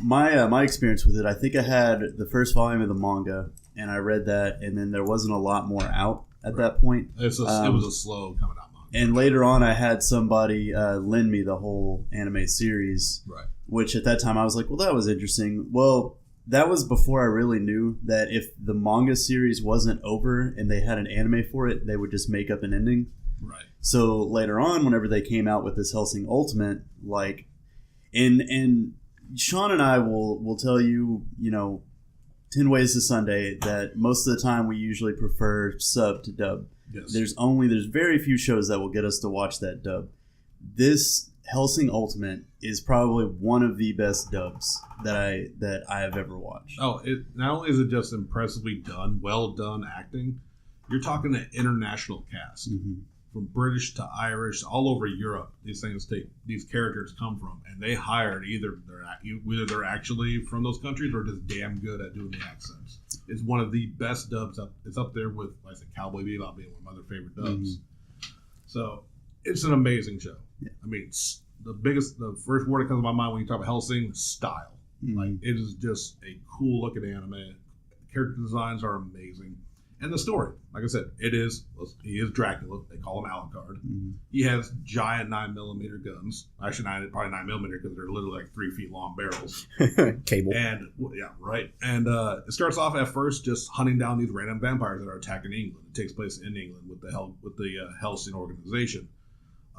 my experience with it, I think I had the first volume of the manga, and I read that, and then there wasn't a lot more out at that point. It was a slow coming out manga. And later on, I had somebody lend me the whole anime series, which at that time I was like, well, that was interesting. Well, that was before I really knew that if the manga series wasn't over and they had an anime for it, they would just make up an ending. Right. So later on, whenever they came out with this Hellsing Ultimate, like, and Sean and I will tell you, 10 Ways to Sunday, that most of the time we usually prefer sub to dub. Yes. There's very few shows that will get us to watch that dub. This Hellsing Ultimate is probably one of the best dubs that I have ever watched. Oh, it not only is it just impressively done, well done acting, you're talking an international cast. Mm-hmm. From British to Irish, all over Europe, these characters come from, and they hired either they're actually from those countries or just damn good at doing the accents. It's one of the best dubs up. It's up there with, like I said, Cowboy Bebop being one of my other favorite dubs. Mm-hmm. So it's an amazing show. Yeah. I mean, the first word that comes to my mind when you talk about Hellsing is style. Mm-hmm. Like, it is just a cool looking anime. Character designs are amazing. And the story, like I said, he is Dracula. They call him Alucard. Mm-hmm. He has giant 9mm guns. Actually, probably 9mm because they're literally like 3 feet long barrels. Cable. And, yeah, right. And it starts off at first just hunting down these random vampires that are attacking England. It takes place in England with the Hellsing organization.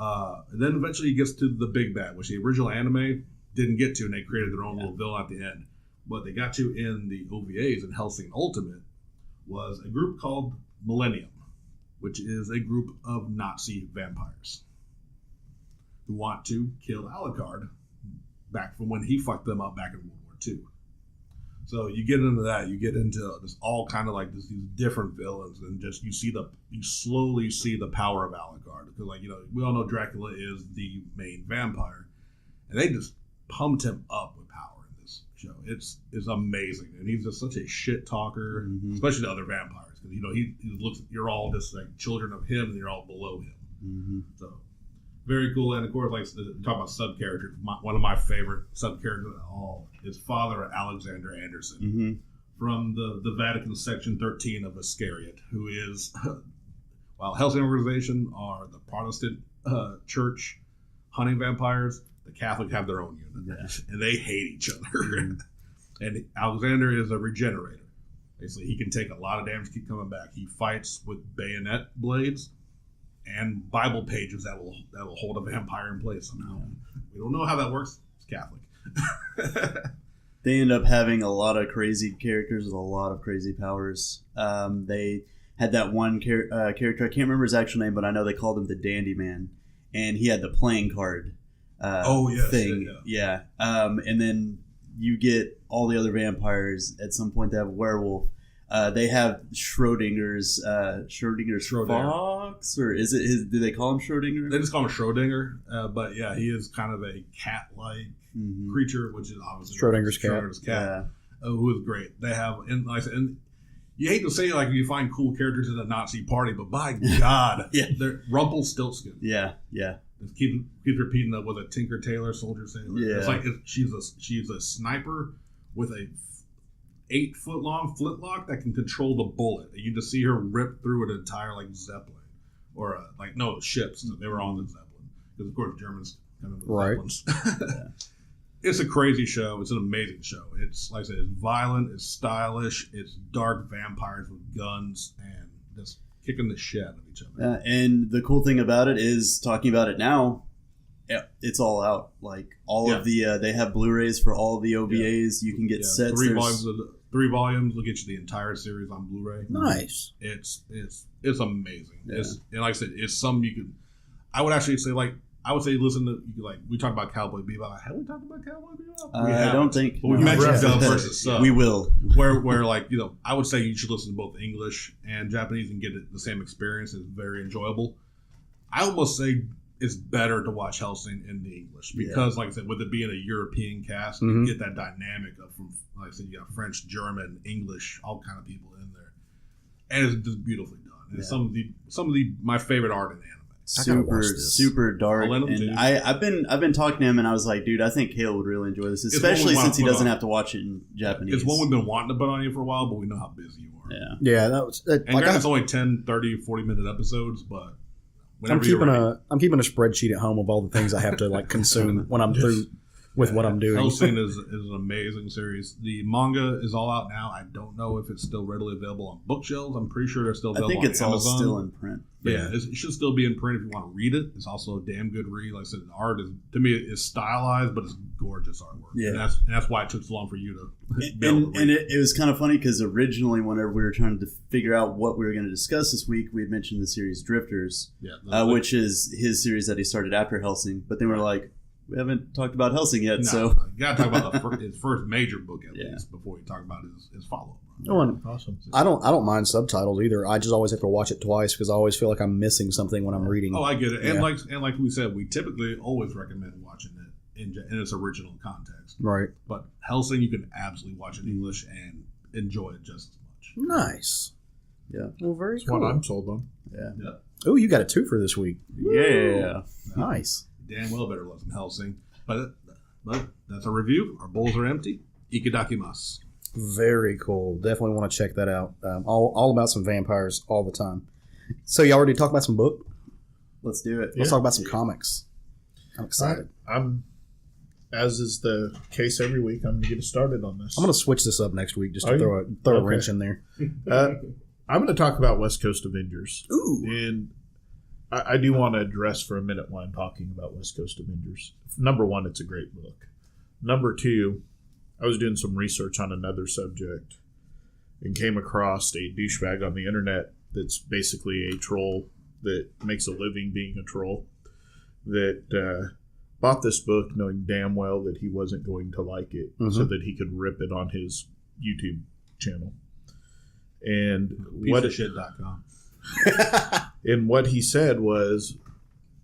And then eventually he gets to the big bad, which the original anime didn't get to, and they created their own little villain at the end. What they got to in the OVAs in Hellsing Ultimate was a group called Millennium, which is a group of Nazi vampires who want to kill Alucard back from when he fucked them up back in World War II. So you get into that, you get into this all kind of like these different villains, and just you slowly see the power of Alucard, because we all know Dracula is the main vampire, and they just pumped him up with power. Show. It's amazing, and he's just such a shit talker, especially to other vampires, because he looks. You're all just like children of him, and you're all below him. Mm-hmm. So very cool, and of course, like talk about sub characters. One of my favorite sub characters at all is Father Alexander Anderson from the Vatican Section 13 of Iscariot, who is while Hellsing organization are the Protestant church hunting vampires. The Catholics have their own unit, and they hate each other. And Alexander is a regenerator. Basically, he can take a lot of damage, keep coming back. He fights with bayonet blades and Bible pages that will hold a vampire in place somehow. We don't know how that works. It's Catholic. They end up having a lot of crazy characters with a lot of crazy powers. They had that one character, I can't remember his actual name, but I know they called him the Dandy Man, and he had the playing card. Thing. Yeah. And then you get all the other vampires. At some point, they have a werewolf. They have Schrodinger's fox, or is it his? Do they call him Schrodinger? They just call him Schrodinger. But yeah, he is kind of a cat-like creature, which is obviously Schrodinger's cat. Yeah. Who is great. They have, and like I said, and you hate to say like you find cool characters in a Nazi party, but by God, they're Rumpelstiltskin. Yeah. Keep repeating that with a Tinker Tailor Soldier Sailor. Yeah. It's like she's a sniper with a 8-foot long flintlock that can control the bullet. And you just see her rip through an entire like Zeppelin or ships. They were on the Zeppelin because of course Germans kind of Zeppelins. It's a crazy show. It's an amazing show. It's like I said, it's violent, it's stylish, it's dark vampires with guns and just kicking the shit out of each other. And the cool thing about it is, talking about it now, it's all out. Like all of the, they have Blu-rays for all of the OVAs. You can get sets. 3 volumes of 3 volumes. They'll get you the entire series on Blu-ray. Nice. It's amazing. Yeah. And like I said, it's something you could. I would actually say listen to we talked about Cowboy Bebop. Have we talked about Cowboy Bebop? I don't think. But we mentioned Dub versus Sub. We will. where I would say you should listen to both English and Japanese and get the same experience. It's very enjoyable. I almost say it's better to watch Hellsing in the English because, like I said, with it being a European cast, you get that dynamic of from, like I said, you got French, German, English, all kind of people in there, and it's just beautifully done. And it's some of the my favorite art in anime. Super dark. And I've been talking to him, and I was like, dude, I think Kale would really enjoy this, especially since he doesn't have to watch it in Japanese. It's one we've been wanting to put on you for a while, but we know how busy you are. Yeah, that was. And it's only 10, 30, 40-minute episodes, but I'm keeping a spreadsheet at home of all the things I have to consume when I'm through with what I'm doing. Hellsing is an amazing series. The manga is all out now. I don't know if it's still readily available on bookshelves. I'm pretty sure they're still available on Amazon. I think it's all still in print. Yeah, it should still be in print if you want to read it. It's also a damn good read. Like I said, the art is, to me, is stylized, but it's gorgeous artwork. Yeah, and that's why it took so long for you to be able to read it. It was kind of funny because originally, whenever we were trying to figure out what we were going to discuss this week, we had mentioned the series Drifters, which is his series that he started after Hellsing. But then we're like, we haven't talked about Hellsing yet, so you got to talk about his first major book at least before you talk about his follow-up. Awesome. I don't mind subtitles either. I just always have to watch it twice because I always feel like I'm missing something when I'm reading. Oh, I get it. And like we said, we typically always recommend watching it in its original context. Right. But Hellsing, you can absolutely watch it in English and enjoy it just as much. Nice. Yeah. Well, very That's cool. what I'm sold on. Yeah. Oh, you got a 2 for this week. Yeah. Nice. Damn well better love some Hellsing. But that's a review. Our bowls are empty. Ikadakimasu. Very cool. Definitely want to check that out. All about some vampires all the time. So y'all already talked about some book? Let's do it. Let's talk about some comics. I'm excited. As is the case every week, I'm going to get us started on this. I'm going to switch this up next week just to throw a wrench in there. I'm going to talk about West Coast Avengers. Ooh. And I do want to address for a minute why I'm talking about West Coast Avengers. Number 1, it's a great book. Number 2, I was doing some research on another subject and came across a douchebag on the internet that's basically a troll that makes a living being a troll that bought this book knowing damn well that he wasn't going to like it so that he could rip it on his YouTube channel. And pieceofshit.com. And what he said was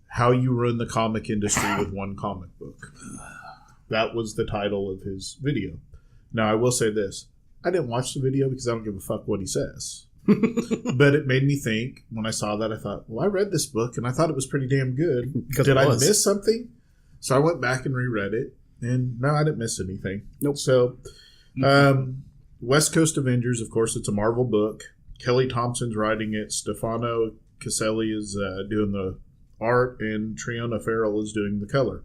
how you ruin the comic industry with one comic book. That was the title of his video. Now, I will say this. I didn't watch the video because I don't give a fuck what he says. But it made me think. When I saw that, I thought, well, I read this book and I thought it was pretty damn good. Did I miss something? So I went back and reread it. And no, I didn't miss anything. Nope. So, West Coast Avengers, of course, it's a Marvel book. Kelly Thompson's writing it. Stefano Caselli is doing the art. And Triona Farrell is doing the color.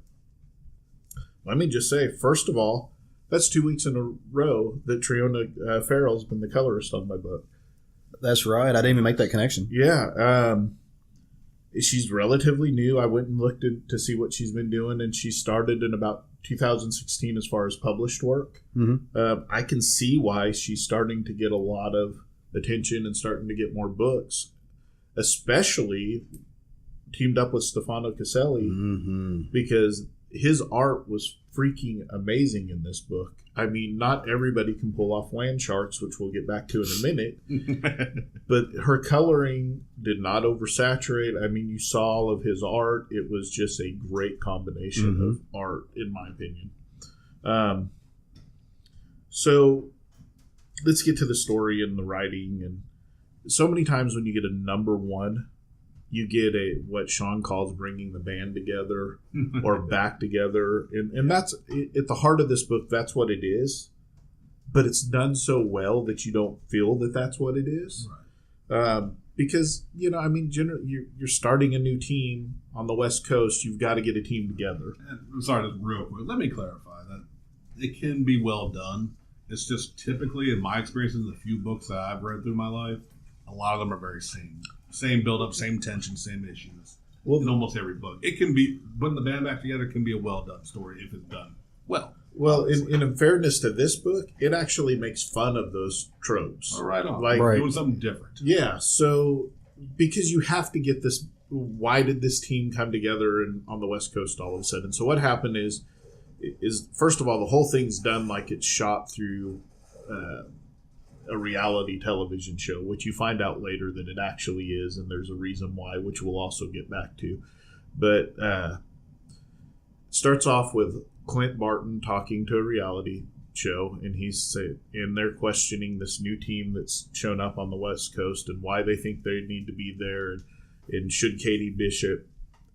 Let me just say, first of all, that's 2 weeks in a row that Triona Farrell's been the colorist on my book. That's right. I didn't even make that connection. Yeah. She's relatively new. I went and looked to see what she's been doing, and she started in about 2016 as far as published work. Mm-hmm. I can see why she's starting to get a lot of attention and starting to get more books, especially teamed up with Stefano Caselli, because his art was freaking amazing in this book. I mean, not everybody can pull off land charts, which we'll get back to in a minute. But her coloring did not oversaturate. I mean, you saw all of his art. It was just a great combination of art, in my opinion. So let's get to the story and the writing. And so many times when you get a number 1, you get what Sean calls bringing the band together or back together. And that's at the heart of this book. That's what it is. But it's done so well that you don't feel that that's what it is. Right. Because, I mean, you're starting a new team on the West Coast. You've got to get a team together. And sorry, real quick. Let me clarify that it can be well done. It's just typically, in my experience, in the few books that I've read through my life, a lot of them are very same build-up, same tension, same issues. Well, in almost every book. It can be, putting the band back together can be a well-done story if it's done well. Well, obviously. in fairness to this book, it actually makes fun of those tropes. All right on. Like, Right. Doing something different. Yeah, so because you have to get this, why did this team come together on the West Coast all of a sudden? So what happened is first of all, the whole thing's done like it's shot through a reality television show, which you find out later that it actually is, and there's a reason why, which we'll also get back to. But starts off with Clint Barton talking to a reality show, and they're questioning this new team that's shown up on the West Coast and why they think they need to be there, and should Katie Bishop,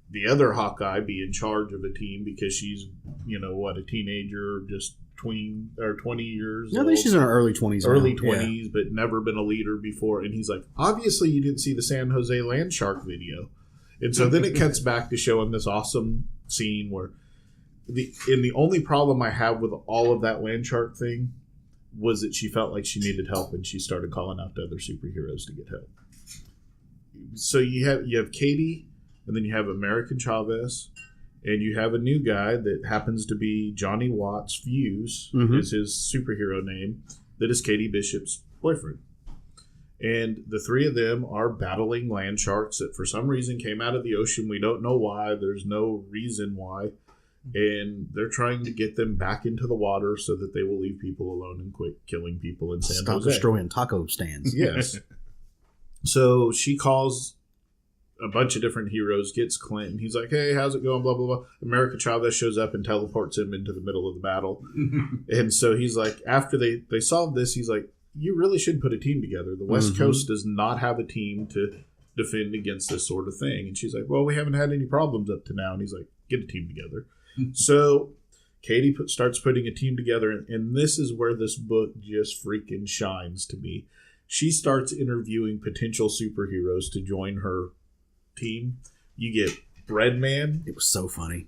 the other Hawkeye, be in charge of a team because she's a teenager, just 20 years I old. think she's in her early 20s. Early now. 20s, but never been a leader before. And he's like, obviously you didn't see the San Jose Land Shark video. And so then it cuts back to showing this awesome scene where the only problem I have with all of that land shark thing was that she felt like she needed help, and she started calling out to other superheroes to get help. So you have Katie, and then you have American Chavez, and you have a new guy that happens to be Johnny Watts Fuse, is his superhero name, that is Katie Bishop's boyfriend. And the three of them are battling land sharks that for some reason came out of the ocean. We don't know why. There's no reason why. And they're trying to get them back into the water so that they will leave people alone and quit killing people in San Stop Jose. destroying taco stands. Yes. So she calls a bunch of different heroes, gets Clint, and he's like, hey, how's it going, blah, blah, blah. America Chavez shows up and teleports him into the middle of the battle. And so he's like, after they solve this, he's like, you really should put a team together. The West Coast does not have a team to defend against this sort of thing. And she's like, well, we haven't had any problems up to now. And he's like, get a team together. So Katie starts putting a team together, and this is where this book just freaking shines to me. She starts interviewing potential superheroes to join her team. You get Breadman. It was so funny.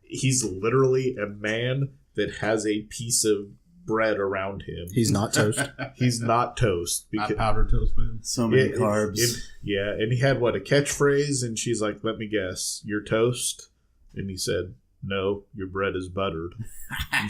He's literally a man that has a piece of bread around him. He's not toast. He's not toast. Not powdered toast, man. So many carbs. Yeah, and he had a catchphrase, and she's like, let me guess, you're toast? And he said, no, your bread is buttered. And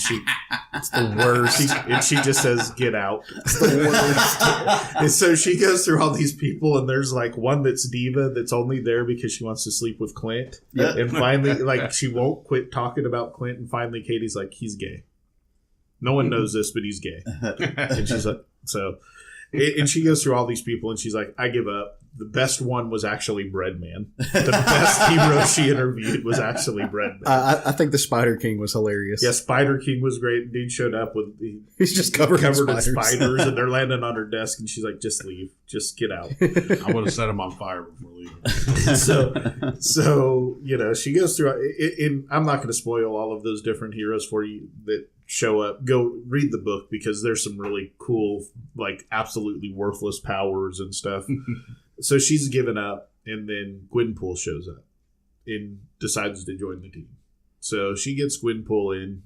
It's the worst. she just says, get out. It's the worst. And so she goes through all these people, and there's like one that's diva that's only there because she wants to sleep with Clint. Yeah. And finally, like, she won't quit talking about Clint, and finally Katie's like, he's gay. No one knows this, but he's gay. And she's like, and she goes through all these people, and she's like, I give up. The best one was actually Breadman. The best hero she interviewed was actually Breadman. I think the Spider King was hilarious. Yeah, Spider King was great. Dude showed up with He's just covered in in spiders. spiders, and they're landing on her desk, and she's like, "Just leave, just get out." I would have set him on fire before leaving. So she goes through. And I'm not going to spoil all of those different heroes for you that show up. Go read the book because there's some really cool, like absolutely worthless powers and stuff. So she's given up, and then Gwenpool shows up and decides to join the team. So she gets Gwenpool in,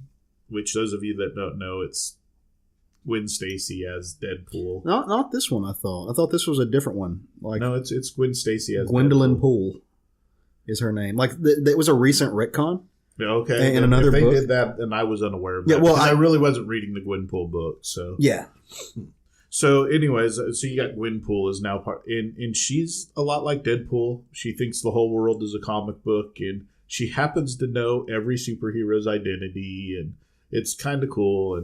which those of you that don't know, it's Gwen Stacy as Deadpool. Not this one. I thought this was a different one. Like No, it's Gwen Stacy as Gwendolyn Deadpool. Poole is her name. Like that was a recent retcon. Okay, In another if they book? did that, then I was unaware of Yeah, that. well, because I I really wasn't reading the Gwenpool book. So Yeah. So, anyways, so you got Gwenpool is now part, and she's a lot like Deadpool. She thinks the whole world is a comic book, and she happens to know every superhero's identity, and it's kind of cool.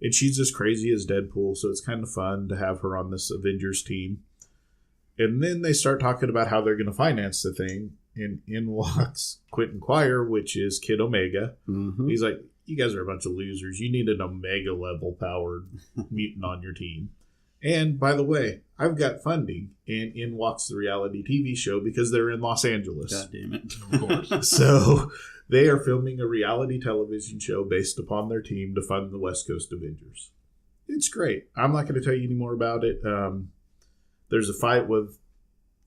And she's as crazy as Deadpool, so it's kind of fun to have her on this Avengers team. And then they start talking about how they're going to finance the thing, and in walks Quentin Quire, which is Kid Omega. Mhm. He's like, you guys are a bunch of losers. You need an Omega level powered mutant on your team. And by the way, I've got funding, and in walks the reality TV show because they're in Los Angeles. God damn it. Of course. So they are filming a reality television show based upon their team to fund the West Coast Avengers. It's great. I'm not going to tell you any more about it. There's a fight with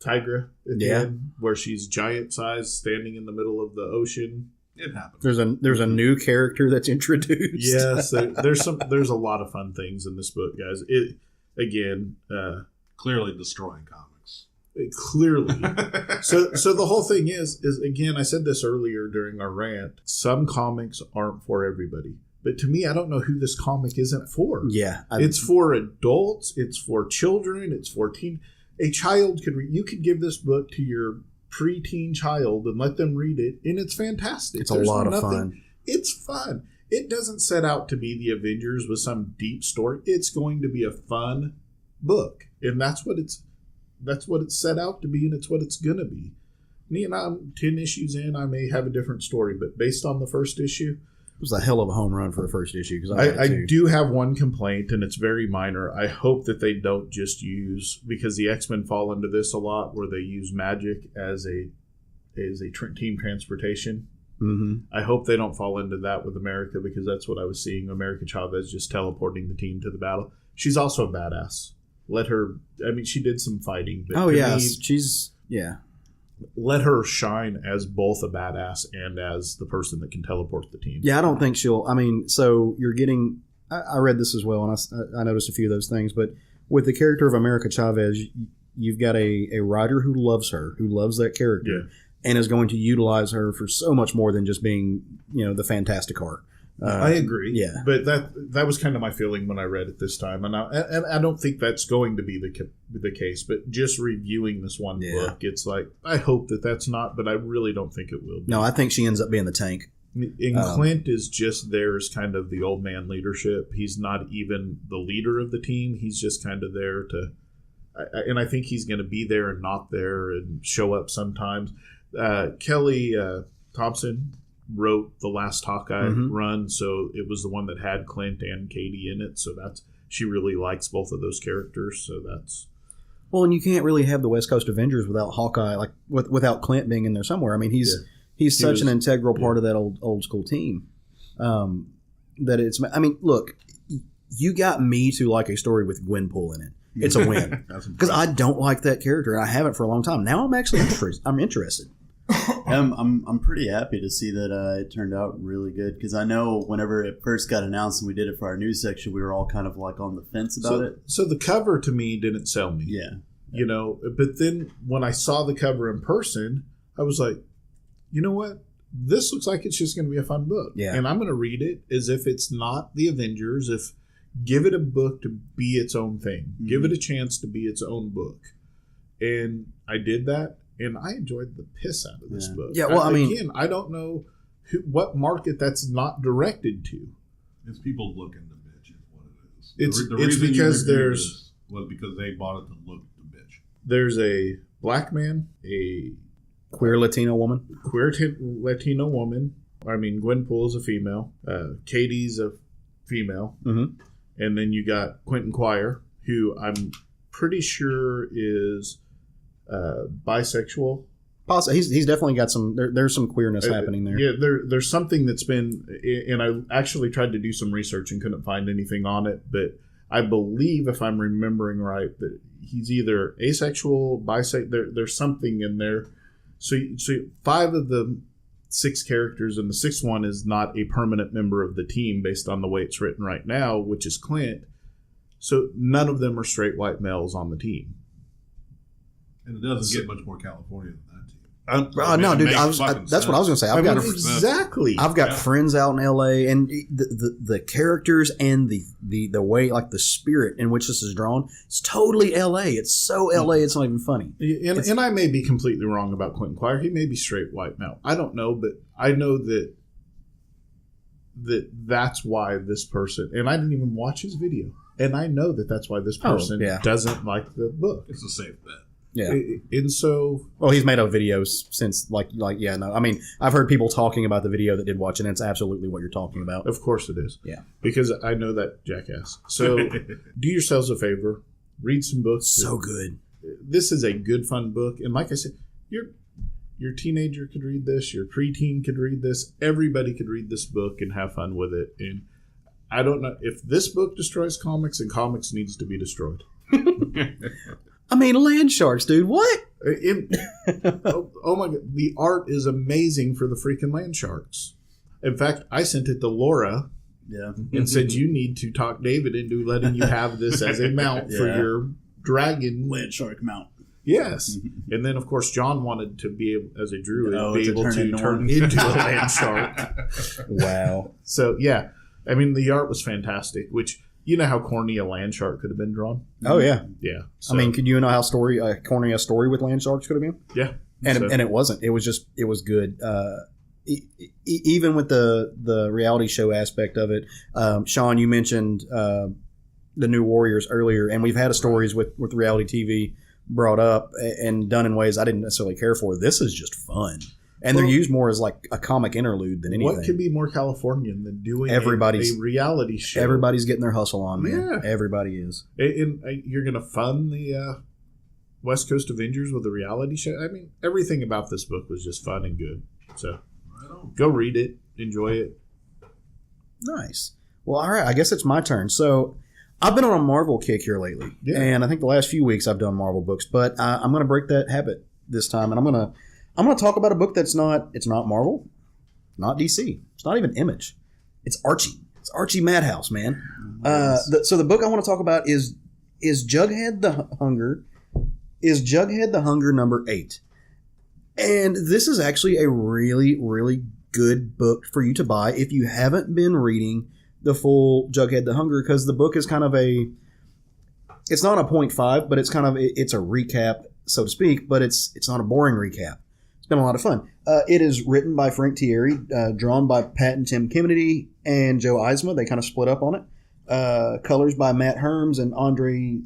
Tigra at the end where she's giant size standing in the middle of the ocean. It happens. There's a new character that's introduced. Yes, there's a lot of fun things in this book, guys. It again, Clearly destroying comics. clearly. So the whole thing is again, I said this earlier during our rant. Some comics aren't for everybody. But to me, I don't know who this comic isn't for. Yeah. It's for adults. It's for children. It's for teen. A child you could give this book to your preteen child and let them read it, and it's fantastic. It's a lot of fun. It's fun. It doesn't set out to be the Avengers with some deep story. It's going to be a fun book, and that's what it's set out to be, and it's what it's going to be. Me and I'm 10 issues in. I may have a different story, but based on the first issue, it was a hell of a home run for a first issue. Because I do have one complaint, and it's very minor. I hope that they don't just use, because the X-Men fall into this a lot, where they use magic as a team transportation. Mm-hmm. I hope they don't fall into that with America, because that's what I was seeing. America Chavez just teleporting the team to the battle. She's also a badass. Let her. I mean, she did some fighting. But she's. Let her shine as both a badass and as the person that can teleport the team. Yeah, I don't think she'll. I mean, so you're getting. I read this as well, and I noticed a few of those things. But with the character of America Chavez, you've got a writer who loves her, who loves that character, and is going to utilize her for so much more than just being, the Fantasticar. I agree. Yeah, but that was kind of my feeling when I read it this time, and I don't think that's going to be the case. But just reviewing this one book, it's like I hope that's not, but I really don't think it will be. No, I think she ends up being the tank. And Clint is just there as kind of the old man leadership. He's not even the leader of the team. He's just kind of there to, and I think he's going to be there and not there and show up sometimes. Kelly Thompson wrote the last Hawkeye run, so it was the one that had Clint and Katie in it. So she really likes both of those characters. So that's well, and you can't really have the West Coast Avengers without Hawkeye, like without Clint being in there somewhere. I mean, he's such an integral part of that old school team. That it's. I mean, look, you got me to like a story with Gwenpool in it. It's a win because I don't like that character, and I haven't for a long time. Now I'm actually interested. I'm pretty happy to see that it turned out really good, because I know whenever it first got announced and we did it for our news section, we were all kind of like on the fence about it. So the cover to me didn't sell me. Yeah. But then when I saw the cover in person, I was like, you know what? This looks like it's just going to be a fun book. Yeah. And I'm going to read it as if it's not the Avengers. Give it a book to be its own thing. Mm-hmm. Give it a chance to be its own book. And I did that. And I enjoyed the piss out of this book. Yeah, well, again, I don't know what market that's not directed to. It's people looking to bitch is what it is. It's because was because they bought it to look to bitch. There's a black man, a queer Latino woman. Latino woman. I mean, Gwenpool is a female. Katie's a female. Mm-hmm. And then you got Quentin Quire, who I'm pretty sure is bisexual. He's definitely got some. There's some queerness happening there. Yeah, there's something that's been, and I actually tried to do some research and couldn't find anything on it. But I believe, if I'm remembering right, that he's either asexual, bisexual. There's something in there. So 5 of the 6 characters, and the 6th one is not a permanent member of the team based on the way it's written right now, which is Clint. So none of them are straight white males on the team. And it doesn't get much more California than that team. No, dude, that's what I was going to say. I've got friends out in LA, and the characters and the way, like the spirit in which this is drawn, it's totally LA. It's so LA, it's not even funny. And I may be completely wrong about Quentin Quire. He may be straight white male. I don't know, but I know that's why this person, and I didn't even watch his video, and I know that's why this person doesn't like the book. It's a safe bet. Yeah, and so he's made up videos since I mean, I've heard people talking about the video that did watch it, and it's absolutely what you're talking about. Of course it is. Yeah, because I know that jackass. So do yourselves a favor, read some books. So good. This is a good, fun book, and like I said, your teenager could read this, your preteen could read this, everybody could read this book and have fun with it. And I don't know if this book destroys comics, and comics needs to be destroyed. I mean, land sharks, dude. What? Oh my God. The art is amazing for the freaking land sharks. In fact, I sent it to Laura and said, you need to talk David into letting you have this as a mount for your dragon. Land shark mount. Yes. And then, of course, John wanted to be able, as a druid, be able to turn into a land shark. Wow. So, yeah. I mean, the art was fantastic, which, you know how corny a land shark could have been drawn? Oh, yeah. Yeah. I mean, could you know how corny a story with land sharks could have been? Yeah. And it wasn't. It was good. Even with the reality show aspect of it. Sean, you mentioned the New Warriors earlier, and we've had stories with reality TV brought up and done in ways I didn't necessarily care for. This is just fun. And they're used more as like a comic interlude than anything. What could be more Californian than doing a reality show? Everybody's getting their hustle on, man. Yeah. Everybody is. And you're going to fund the West Coast Avengers with a reality show? I mean, everything about this book was just fun and good. So go read it. Enjoy it. Nice. Well, all right. I guess it's my turn. So I've been on a Marvel kick here lately. Yeah. And I think the last few weeks I've done Marvel books. But I'm going to break that habit this time. And I'm going to talk about a book it's not Marvel, not DC. It's not even Image. It's Archie. It's Archie Madhouse, man. Nice. So the book I want to talk about is Jughead the Hunger. Is Jughead the Hunger number 8. And this is actually a really, really good book for you to buy if you haven't been reading the full Jughead the Hunger, because the book is kind of it's not a 0.5, but it's a recap, so to speak, but it's not a boring recap. It's been a lot of fun. It is written by Frank Thierry, drawn by Pat and Tim Kennedy and Joe Eisma. They kind of split up on it. Colors by Matt Herms and Andre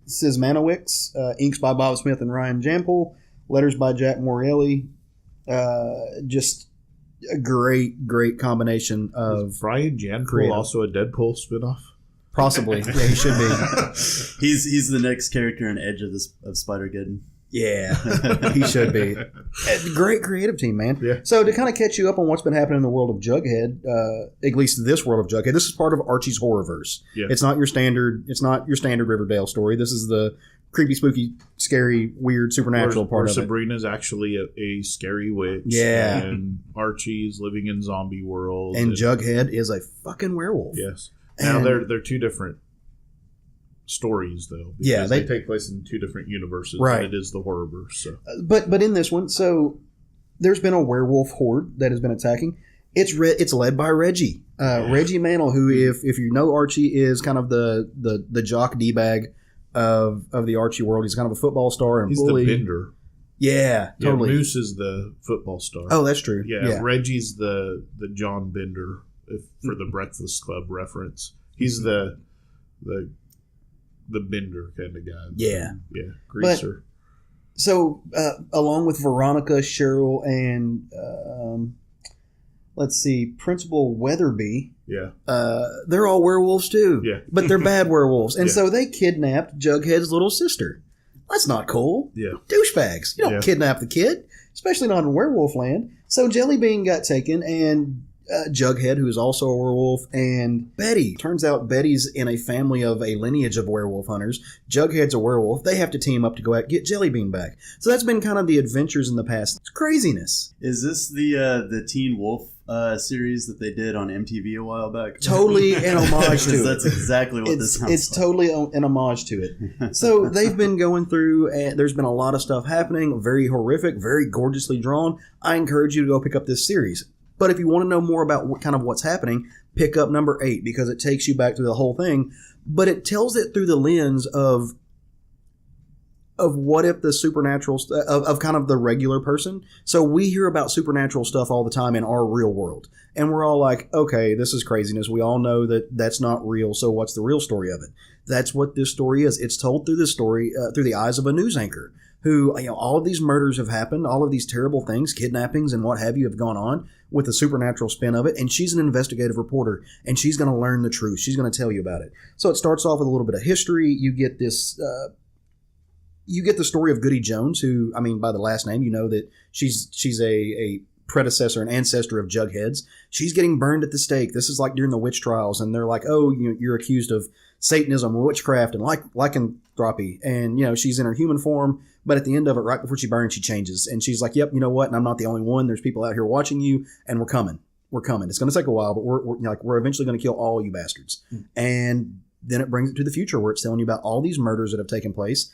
Szymanowicz. Inks by Bob Smith and Ryan Jampel. Letters by Jack Morelli. Just a great, great combination of Brian Jampel, also a Deadpool spinoff. Possibly. Yeah, he should be. He's the next character in Edge of Spidergeddon. Yeah, he should be. Great creative team, man. Yeah. So to kind of catch you up on what's been happening in the world of Jughead, at least this world of Jughead, this is part of Archie's Horrorverse. Yeah. It's not your standard Riverdale story. This is the creepy, spooky, scary, weird, supernatural part of it. Sabrina's actually a scary witch. Yeah. And Archie's living in zombie world. And Jughead is a fucking werewolf. Yes. Now they're two different stories, though. Yeah, they take place in two different universes. Right. It is the Horrorverse. So. But in this one, so there's been a werewolf horde that has been attacking. It's led by Reggie. Reggie Mantle, who, if you know Archie, is kind of the jock D-bag of the Archie world. He's kind of a football star and he's bully. The Bender. Yeah, totally. Yeah, Moose is the football star. Oh, that's true. Yeah. Reggie's the John Bender, for the Breakfast Club reference. He's the Bender kind of guy. Yeah. Yeah. Greaser. But, so, along with Veronica, Cheryl, and let's see, Principal Weatherby. Yeah. They're all werewolves too. Yeah. But they're bad werewolves. And so they kidnapped Jughead's little sister. That's not cool. Yeah. Douchebags. You don't kidnap the kid, especially not in werewolf land. So Jellybean got taken, and Jughead, who is also a werewolf, and Betty. Turns out Betty's in a family of a lineage of werewolf hunters. Jughead's a werewolf. They have to team up to go out and get Jellybean back. So that's been kind of the adventures in the past. It's craziness. Is this the Teen Wolf series that they did on MTV a while back? Totally an homage to it. That's exactly what this sounds It's totally an homage to it. So they've been going through, and there's been a lot of stuff happening. Very horrific, very gorgeously drawn. I encourage you to go pick up this series. But if you want to know more about what's happening, pick up number 8, because it takes you back through the whole thing. But it tells it through the lens of what if the supernatural of kind of the regular person. So we hear about supernatural stuff all the time in our real world, and we're all like, okay, this is craziness. We all know that that's not real. So what's the real story of it? That's what this story is. It's told through this story through the eyes of a news anchor who, all of these murders have happened, all of these terrible things, kidnappings and what have you, have gone on with the supernatural spin of it, and she's an investigative reporter, and she's going to learn the truth. She's going to tell you about it. So it starts off with a little bit of history. You get this. You get the story of Goody Jones, who, by the last name, you know that she's a predecessor, an ancestor of Jughead's. She's getting burned at the stake. This is like during the witch trials, and they're like, oh, you're accused of Satanism, witchcraft, and lycanthropy. And, she's in her human form, but at the end of it, right before she burns, she changes. And she's like, yep, you know what? And I'm not the only one. There's people out here watching you, and we're coming. We're coming. It's going to take a while, but we're eventually going to kill all you bastards. And then it brings it to the future, where it's telling you about all these murders that have taken place,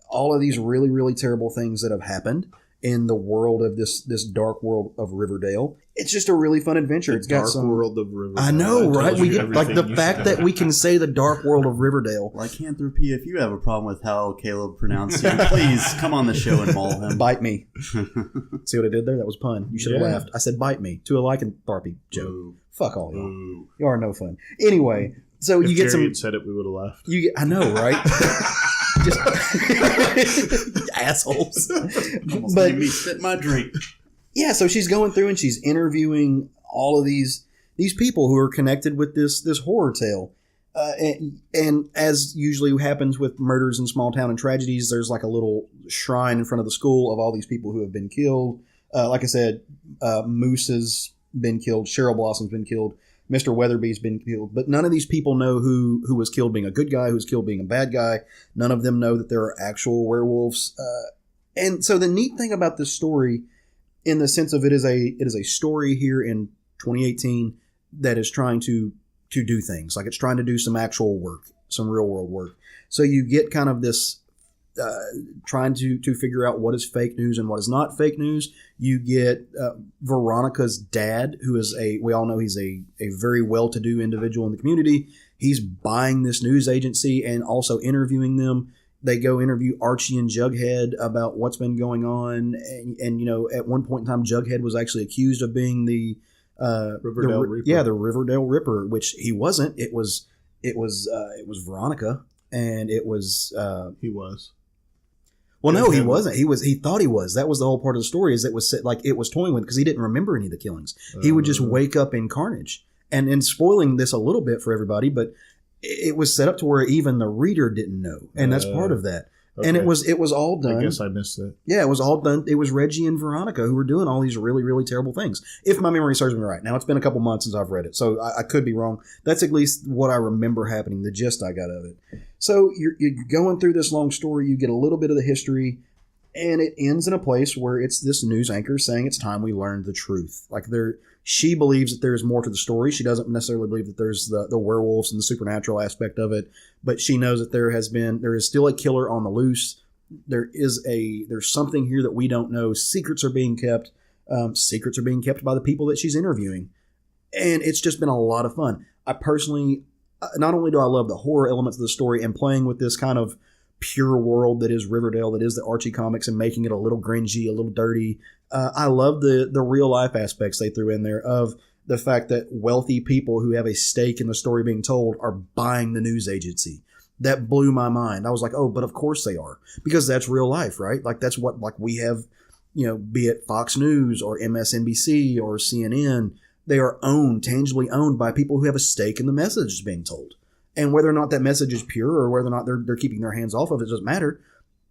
all of these really, really terrible things that have happened. in the world of this dark world of Riverdale. It's just a really fun adventure. It's got dark some world of Riverdale. I know, right? Tells We you get like the everything you fact should that know. we can say the dark world of Riverdale. Lycanthropy, if you have a problem with how Caleb pronounced you, please come on the show and maul him. Bite me. See what I did there? That was pun. You should have Yeah. laughed. I said bite me to a lycanthropy joke. Boo. Fuck all y'all. Boo. You are no fun. Anyway, so If you get Jerry some. had said it, we would have laughed. You get. I know, right? Just assholes. Almost But made me spit my drink. yeah, so she's going through and she's interviewing all of these people who are connected with this horror tale. And as usually happens with murders in small town and tragedies, there's like a little shrine in front of the school of all these people who have been killed. Like I said, Moose has been killed. Cheryl Blossom's been killed. Mr. Weatherby's been killed. But none of these people know who was killed being a good guy, who was killed being a bad guy. None of them know that there are actual werewolves. And so the neat thing about this story, in the sense of it is a story here in 2018 that is trying to do things. Like it's trying to do some actual work, some real world work. So you get kind of this trying to figure out what is fake news and what is not fake news. You get Veronica's dad, who is we all know he's a very well-to-do individual in the community. He's buying this news agency and also interviewing them. They go interview Archie and Jughead about what's been going on. And you know, at one point in time, Jughead was actually accused of being the Riverdale Reaper. Yeah, the Riverdale Ripper, which he wasn't. It was Veronica, and it was He was. well, no, he wasn't. He thought he was. That was the whole part of the story, is it was like it was toying with, because he didn't remember any of the killings. He would just wake up in carnage, and spoiling this a little bit for everybody, but it was set up to where even the reader didn't know, and that's part of that. And it Okay. was all done. I guess I missed it. Yeah, it was all done. It was Reggie and Veronica who were doing all these really, really terrible things. If my memory serves me right. Now, it's been a couple months since I've read it, so I could be wrong. That's at least what I remember happening, the gist I got of it. So you're going through this long story. You get a little bit of the history, and it ends in a place where it's this news anchor saying it's time we learned the truth. Like she believes that there's more to the story. She doesn't necessarily believe that there's the werewolves and the supernatural aspect of it, but she knows that there is still a killer on the loose. There's something here that we don't know. Secrets are being kept. Secrets are being kept by the people that she's interviewing. And it's just been a lot of fun. I personally, not only do I love the horror elements of the story and playing with this kind of pure world that is Riverdale, that is the Archie comics, and making it a little gringy, a little dirty. I love the real life aspects they threw in there of the fact that wealthy people who have a stake in the story being told are buying the news agency. That blew my mind. I was like, oh, but of course they are, because that's real life, right? Like that's what, like we have, you know, be it Fox News or MSNBC or CNN, they are tangibly owned by people who have a stake in the message being told. And whether or not that message is pure or whether or not they're keeping their hands off of it, doesn't matter.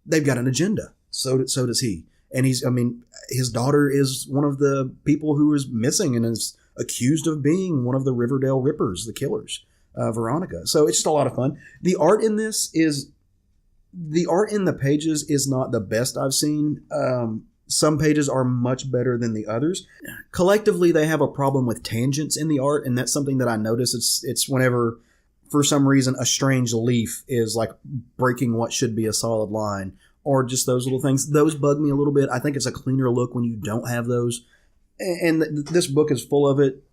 They've got an agenda. So does he. And his daughter is one of the people who is missing and is accused of being one of the Riverdale Rippers, the killers. Veronica. So it's just a lot of fun. The art in the pages is not the best I've seen. Some pages are much better than the others. Collectively, they have a problem with tangents in the art, and that's something that I notice. It's whenever, for some reason, a strange leaf is like breaking what should be a solid line, or just those little things. Those bug me a little bit. I think it's a cleaner look when you don't have those. And this book is full of it.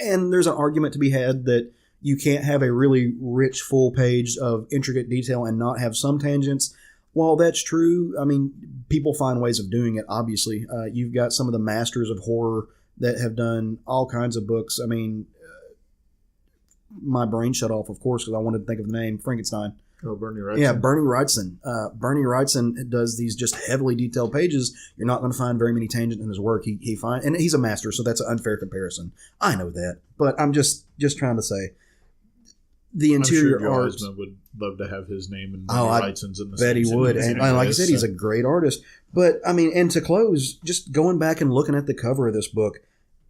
And there's an argument to be had that you can't have a really rich, full page of intricate detail and not have some tangents. While that's true, I mean, people find ways of doing it, obviously. You've got some of the masters of horror that have done all kinds of books. I mean, my brain shut off, of course, because I wanted to think of the name, Frankenstein. Oh, Bernie Wrightson. Yeah, Bernie Wrightson. Bernie Wrightson does these just heavily detailed pages. You're not going to find very many tangents in his work. And he's a master, so that's an unfair comparison. I know that, but I'm just trying to say the interior Joe art. Eisman would love to have his name and Oh, I Wrightson's in the bet he same would, sentence and like I as, said, he's a great artist. But I mean, and to close, just going back and looking at the cover of this book,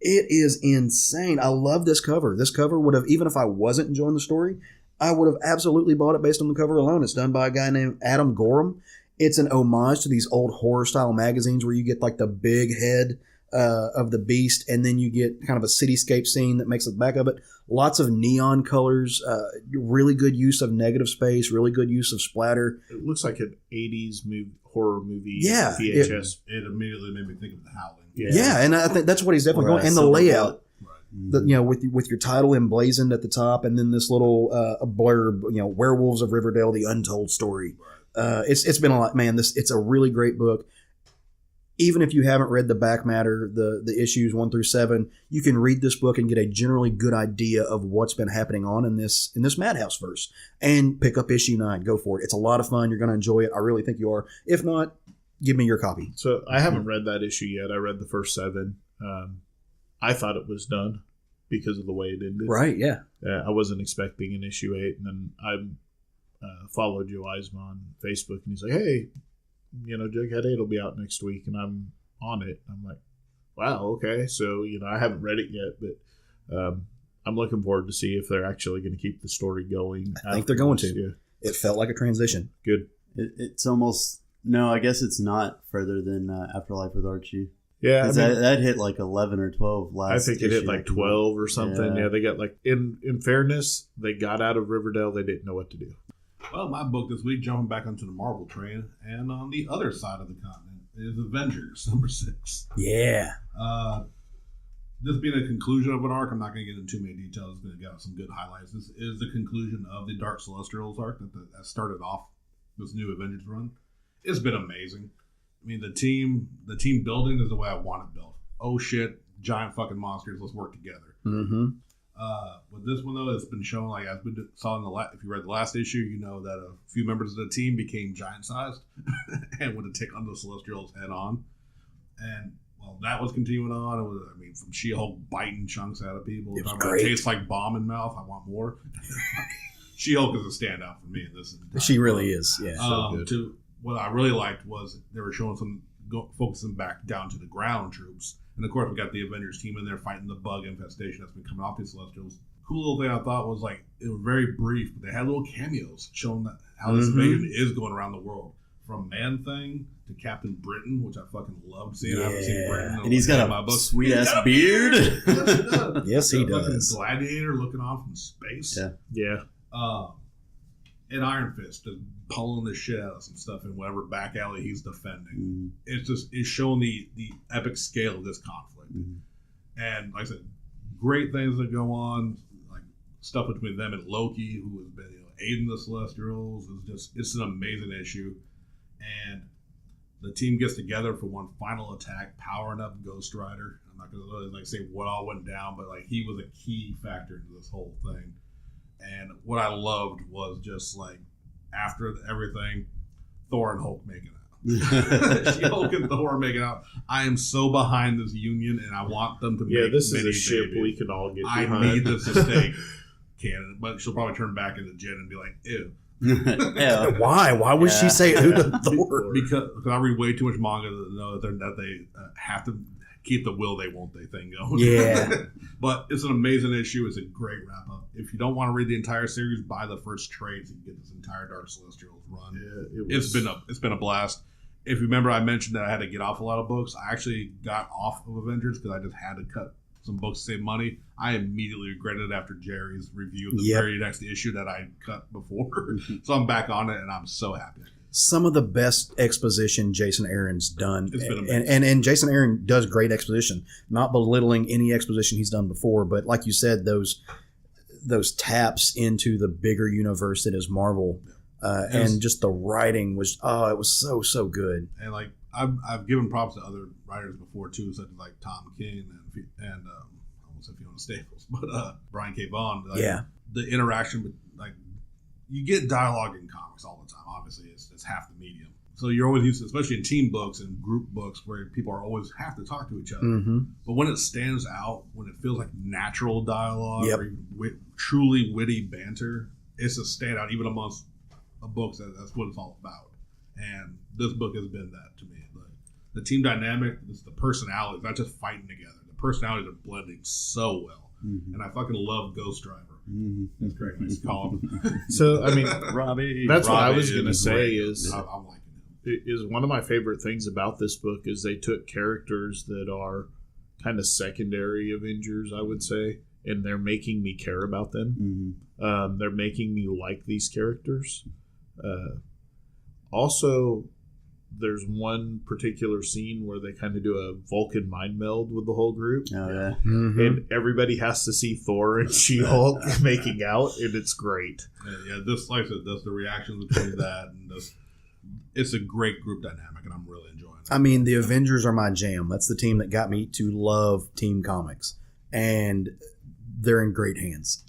it is insane. I love this cover. This cover would have, even if I wasn't enjoying the story, I would have absolutely bought it based on the cover alone. It's done by a guy named Adam Gorham. It's an homage to these old horror style magazines where you get like the big head of the beast, and then you get kind of a cityscape scene that makes the back of it. Lots of neon colors, really good use of negative space, really good use of splatter. It looks like an 80s horror movie. Yeah, VHS. It immediately made me think of The Howling. Yeah, and I think that's what he's definitely going. And the layout, with your title emblazoned at the top, and then this little blurb, Werewolves of Riverdale: The Untold Story. It's been a lot, man. It's a really great book. Even if you haven't read the back matter, the issues 1 through 7, you can read this book and get a generally good idea of what's been happening on in this Madhouse verse, and pick up issue 9. Go for it. It's a lot of fun. You're going to enjoy it. I really think you are. If not, give me your copy. So I haven't read that issue yet. I read the first 7. I thought it was done because of the way it ended. Right? Yeah. I wasn't expecting an issue 8, and then I followed Joe Eisma on Facebook, and he's like, "Hey, Jughead 8 will be out next week," and I'm on it. I'm like, wow, okay. So, I haven't read it yet, but I'm looking forward to see if they're actually going to keep the story going. I think they're going to. Yeah. It felt like a transition. Good. It's almost, no, I guess it's not further than Afterlife with Archie. Yeah. That hit like 11 or 12 last I think it hit like 12 or something. Yeah, they got like, in fairness, they got out of Riverdale. They didn't know what to do. Well, my book this week, jumping back onto the Marvel train, and on the other side of the continent is Avengers #6. Yeah. This being a conclusion of an arc, I'm not going to get into too many details. It's going to get some good highlights. This is the conclusion of the Dark Celestials arc that started off this new Avengers run. It's been amazing. I mean, the team building is the way I want it built. Oh shit, giant fucking monsters. Let's work together. Mm-hmm. With this one though, it's been shown, like as we saw if you read the last issue, you know that a few members of the team became giant sized and would take on the Celestials head on. And well, that was continuing on. It was, from She-Hulk biting chunks out of people. It was great. It tastes like bomb in mouth. I want more. She-Hulk is a standout for me in this. She really is. Yeah. So good. What I really liked was they were showing focusing back down to the ground troops. And of course, we got the Avengers team in there fighting the bug infestation that's been coming off these Celestials. Cool little thing I thought was it was very brief, but they had little cameos showing how this invasion is going around the world. From Man-Thing to Captain Britain, which I fucking loved seeing. I haven't seen Britain. And he's got a sweet ass beard. Yes, he does. Gladiator looking off in space. Yeah. And Iron Fist pulling the shit out of some stuff in whatever back alley he's defending. It's showing the epic scale of this conflict. And like I said, great things that go on, like stuff between them and Loki, who has been aiding the Celestials. It's an amazing issue. And the team gets together for one final attack, powering up Ghost Rider. I'm not going to say what all went down, but he was a key factor into this whole thing. And what I loved was just after everything, Thor and Hulk making out. She-Hulk and Thor making out. I am so behind this union, and I want them to make this is many a ship babies. we can all get behind. I need this to stay canon, but she'll probably turn back into Jen and be like, ew. Why? Why would she say ew to Thor? Because I read way too much manga to know that they have to keep the will they won't they thing going. Yeah. But it's an amazing issue. It's a great wrap up. If you don't want to read the entire series, buy the first trade so you can get this entire Dark Celestials run. Yeah, it's been a blast. If you remember, I mentioned that I had to get off a lot of books. I actually got off of Avengers because I just had to cut some books to save money. I immediately regretted it after Jerry's review of the very next issue that I cut before. So I'm back on it, and I'm so happy. Some of the best exposition Jason Aaron's done. It's been amazing. And Jason Aaron does great exposition, not belittling any exposition he's done before, but like you said, those taps into the bigger universe that is Marvel, and just the writing was it was so good. And I've given props to other writers before too, such as Tom King and I almost said Fiona Staples, but Brian K. Vaughan. The interaction with you get dialogue in comics all the time. Obviously, it's half the medium. So you're always used to, especially in team books and group books, where people are always have to talk to each other. Mm-hmm. But when it stands out, when it feels like natural dialogue, or truly witty banter, it's a standout even amongst books. That's what it's all about. And this book has been that to me. The team dynamic, the personalities, not just fighting together. The personalities are blending so well. Mm-hmm. And I fucking love Ghost Driver. Mm-hmm. That's great. Nice call him. So, I mean, Robbie. That's what I was going to say is... I'm liking him. is one of my favorite things about this book is they took characters that are kind of secondary Avengers, I would say, and they're making me care about them. Mm-hmm. They're making me like these characters. Also, there's one particular scene where they kind of do a Vulcan mind meld with the whole group. Oh, yeah. Mm-hmm. And everybody has to see Thor and She-Hulk making out, and it's great. Yeah, this, like I said, that's the reactions between that and this. It's a great group dynamic, and I'm really enjoying it. I mean, the Avengers are my jam. That's the team that got me to love Team Comics, and they're in great hands.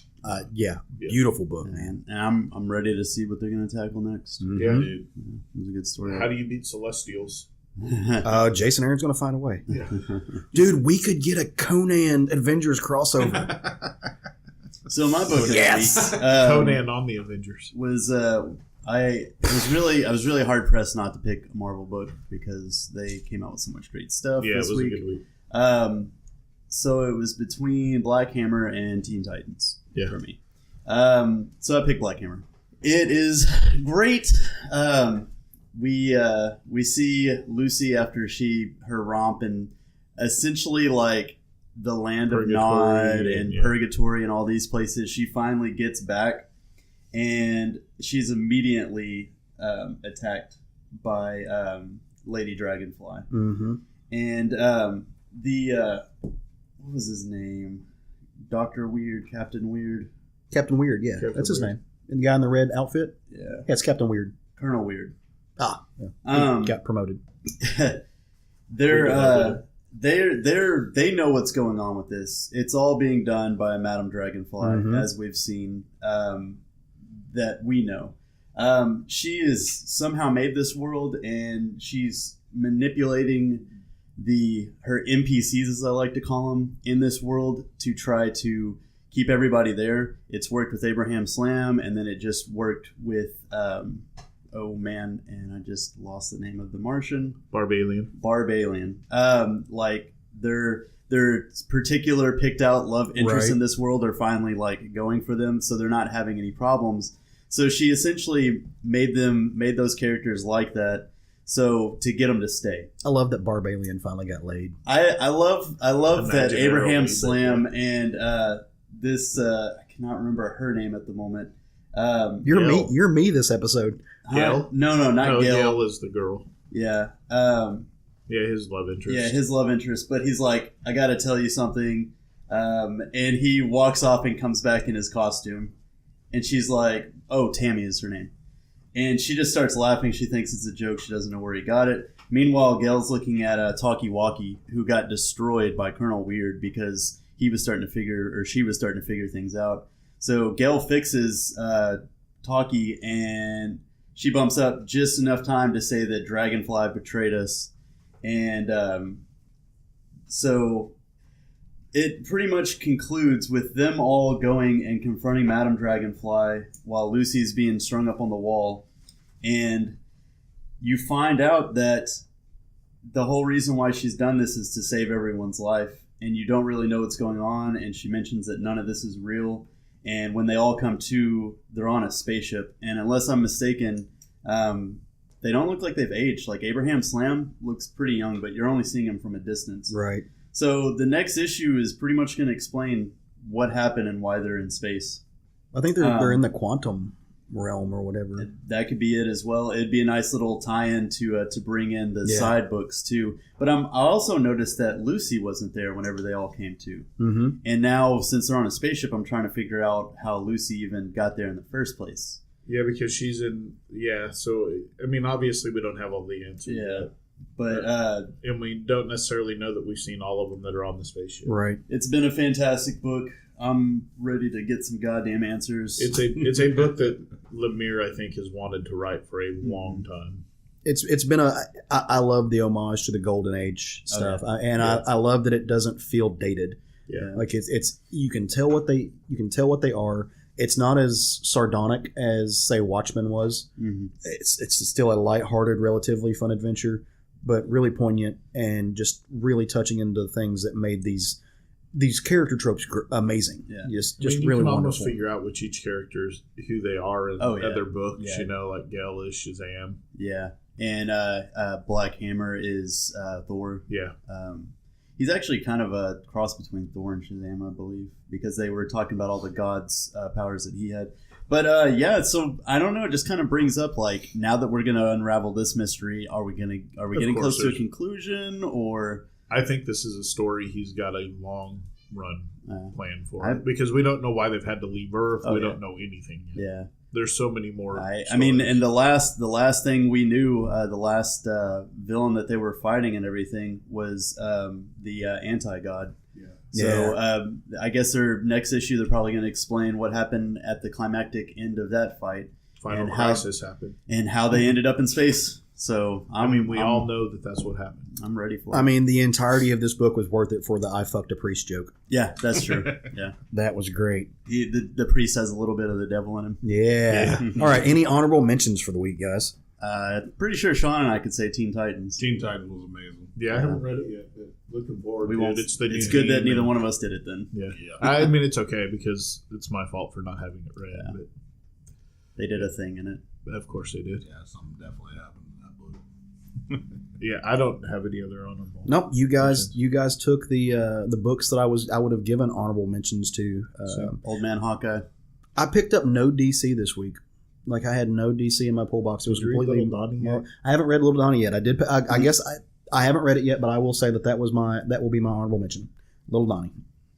Yeah, beautiful book, man. And I'm ready to see what they're going to tackle next. Mm-hmm. Yeah, dude. It was a good story. How do you beat Celestials? Jason Aaron's going to find a way. Yeah. Dude, we could get a Conan Avengers crossover. So my book Yes! this week, Conan on the Avengers. was I was really hard pressed not to pick a Marvel book because they came out with so much great stuff Yeah, this it was week. a good week. So it was between Black Hammer and Teen Titans for me. So I picked Black Hammer. It is great. We see Lucy after her romp in essentially like the land of Nod and Purgatory and all these places. She finally gets back, and she's immediately attacked by Lady Dragonfly. Mm-hmm. And what was his name? Dr. Weird, Captain Weird. Captain Weird, yeah. Captain That's his Weird. name. And the guy in the red outfit? Yeah. Yeah, it's Captain Weird. Colonel Weird. Yeah. He got promoted. They know what's going on with this. It's all being done by Madame Dragonfly, as we've seen, that we know. She has somehow made this world, and she's manipulating her NPCs, as I like to call them, in this world to try to keep everybody there. It's worked with Abraham Slam, and then it just worked with and I just lost the name of the Martian. Barbalian. Like their particular picked out love interests in this world are finally like going for them, so they're not having any problems. So she essentially made those characters like that, so to get them to stay. I love that Barbalian finally got laid. I love that Abraham Imaginary Slam and this I cannot remember her name at the moment. You're me this episode. Gail? No, not Gail. Gail is the girl. Yeah. Yeah, his love interest. Yeah, his love interest. But he's like, I got to tell you something. And he walks off and comes back in his costume. And she's like, oh, Tammy is her name. And she just starts laughing. She thinks it's a joke. She doesn't know where he got it. Meanwhile, Gail's looking at Talkie Walkie, who got destroyed by Colonel Weird because she was starting to figure things out. So Gail fixes Talkie, and she bumps up just enough time to say that Dragonfly betrayed us. And so it pretty much concludes with them all going and confronting Madame Dragonfly while Lucy's being strung up on the wall. And you find out that the whole reason why she's done this is to save everyone's life. And you don't really know what's going on. And she mentions that none of this is real. And when they all come to, they're on a spaceship. And unless I'm mistaken, they don't look like they've aged. Like Abraham Slam looks pretty young, but you're only seeing him from a distance. Right. So the next issue is pretty much going to explain what happened and why they're in space. I think they're in the quantum realm or whatever. That could be it as well. It'd be a nice little tie-in to bring in the side books too. But I also noticed that Lucy wasn't there whenever they all came to. Mm-hmm. And now, since they're on a spaceship, I'm trying to figure out how Lucy even got there in the first place. Yeah, because she's in. Yeah, so I mean, obviously we don't have all the answers. Yeah, but and we don't necessarily know that we've seen all of them that are on the spaceship. Right. It's been a fantastic book. I'm ready to get some goddamn answers. It's a book that Lemire, I think, has wanted to write for a long time. It's been I love the homage to the Golden Age stuff, I love that it doesn't feel dated. Yeah, like it's you can tell what they are. It's not as sardonic as say Watchmen was. Mm-hmm. It's still a lighthearted, relatively fun adventure, but really poignant and just really touching into things that made these character tropes amazing. Yeah. Just you really can wonderful. almost figure out with each character who they are in other books. Yeah. Like Gale is Shazam. Yeah. And Black Hammer is Thor. Yeah. He's actually kind of a cross between Thor and Shazam, I believe, because they were talking about all the gods' powers that he had. But yeah, so I don't know. It just kind of brings up like, now that we're gonna unravel this mystery, are we getting close to a conclusion, or? I think this is a story he's got a long run plan for, because we don't know why they've had to leave Earth. We don't know anything yet. Yeah. There's so many more. I mean, and the last thing we knew, the last villain that they were fighting and everything was the anti-god. Yeah. So I guess their next issue, they're probably going to explain what happened at the climactic end of that fight. Final crisis happened. And how they ended up in space. So, we all know that that's what happened. I'm ready for it. I mean, the entirety of this book was worth it for the I fucked a priest joke. Yeah, that's true. Yeah. That was great. The priest has a little bit of the devil in him. Yeah. All right, any honorable mentions for the week, guys? Pretty sure Sean and I could say Teen Titans. Teen Titans was amazing. Yeah, I haven't read it yet. Looking forward to it. It's good that neither one of us did it then. Yeah. I mean, it's okay because it's my fault for not having it read. Yeah. But they did a thing in it. Of course they did. Yeah, something definitely happened in that book. Yeah, I don't have any other honorable. Nope, you guys took the books that I would have given honorable mentions to. Old Man Hawkeye. I picked up no DC this week. Like, I had no DC in my pull box. It was completely. I haven't read Little Donnie yet. I did. I guess I haven't read it yet, but I will say that will be my honorable mention, Little Donnie.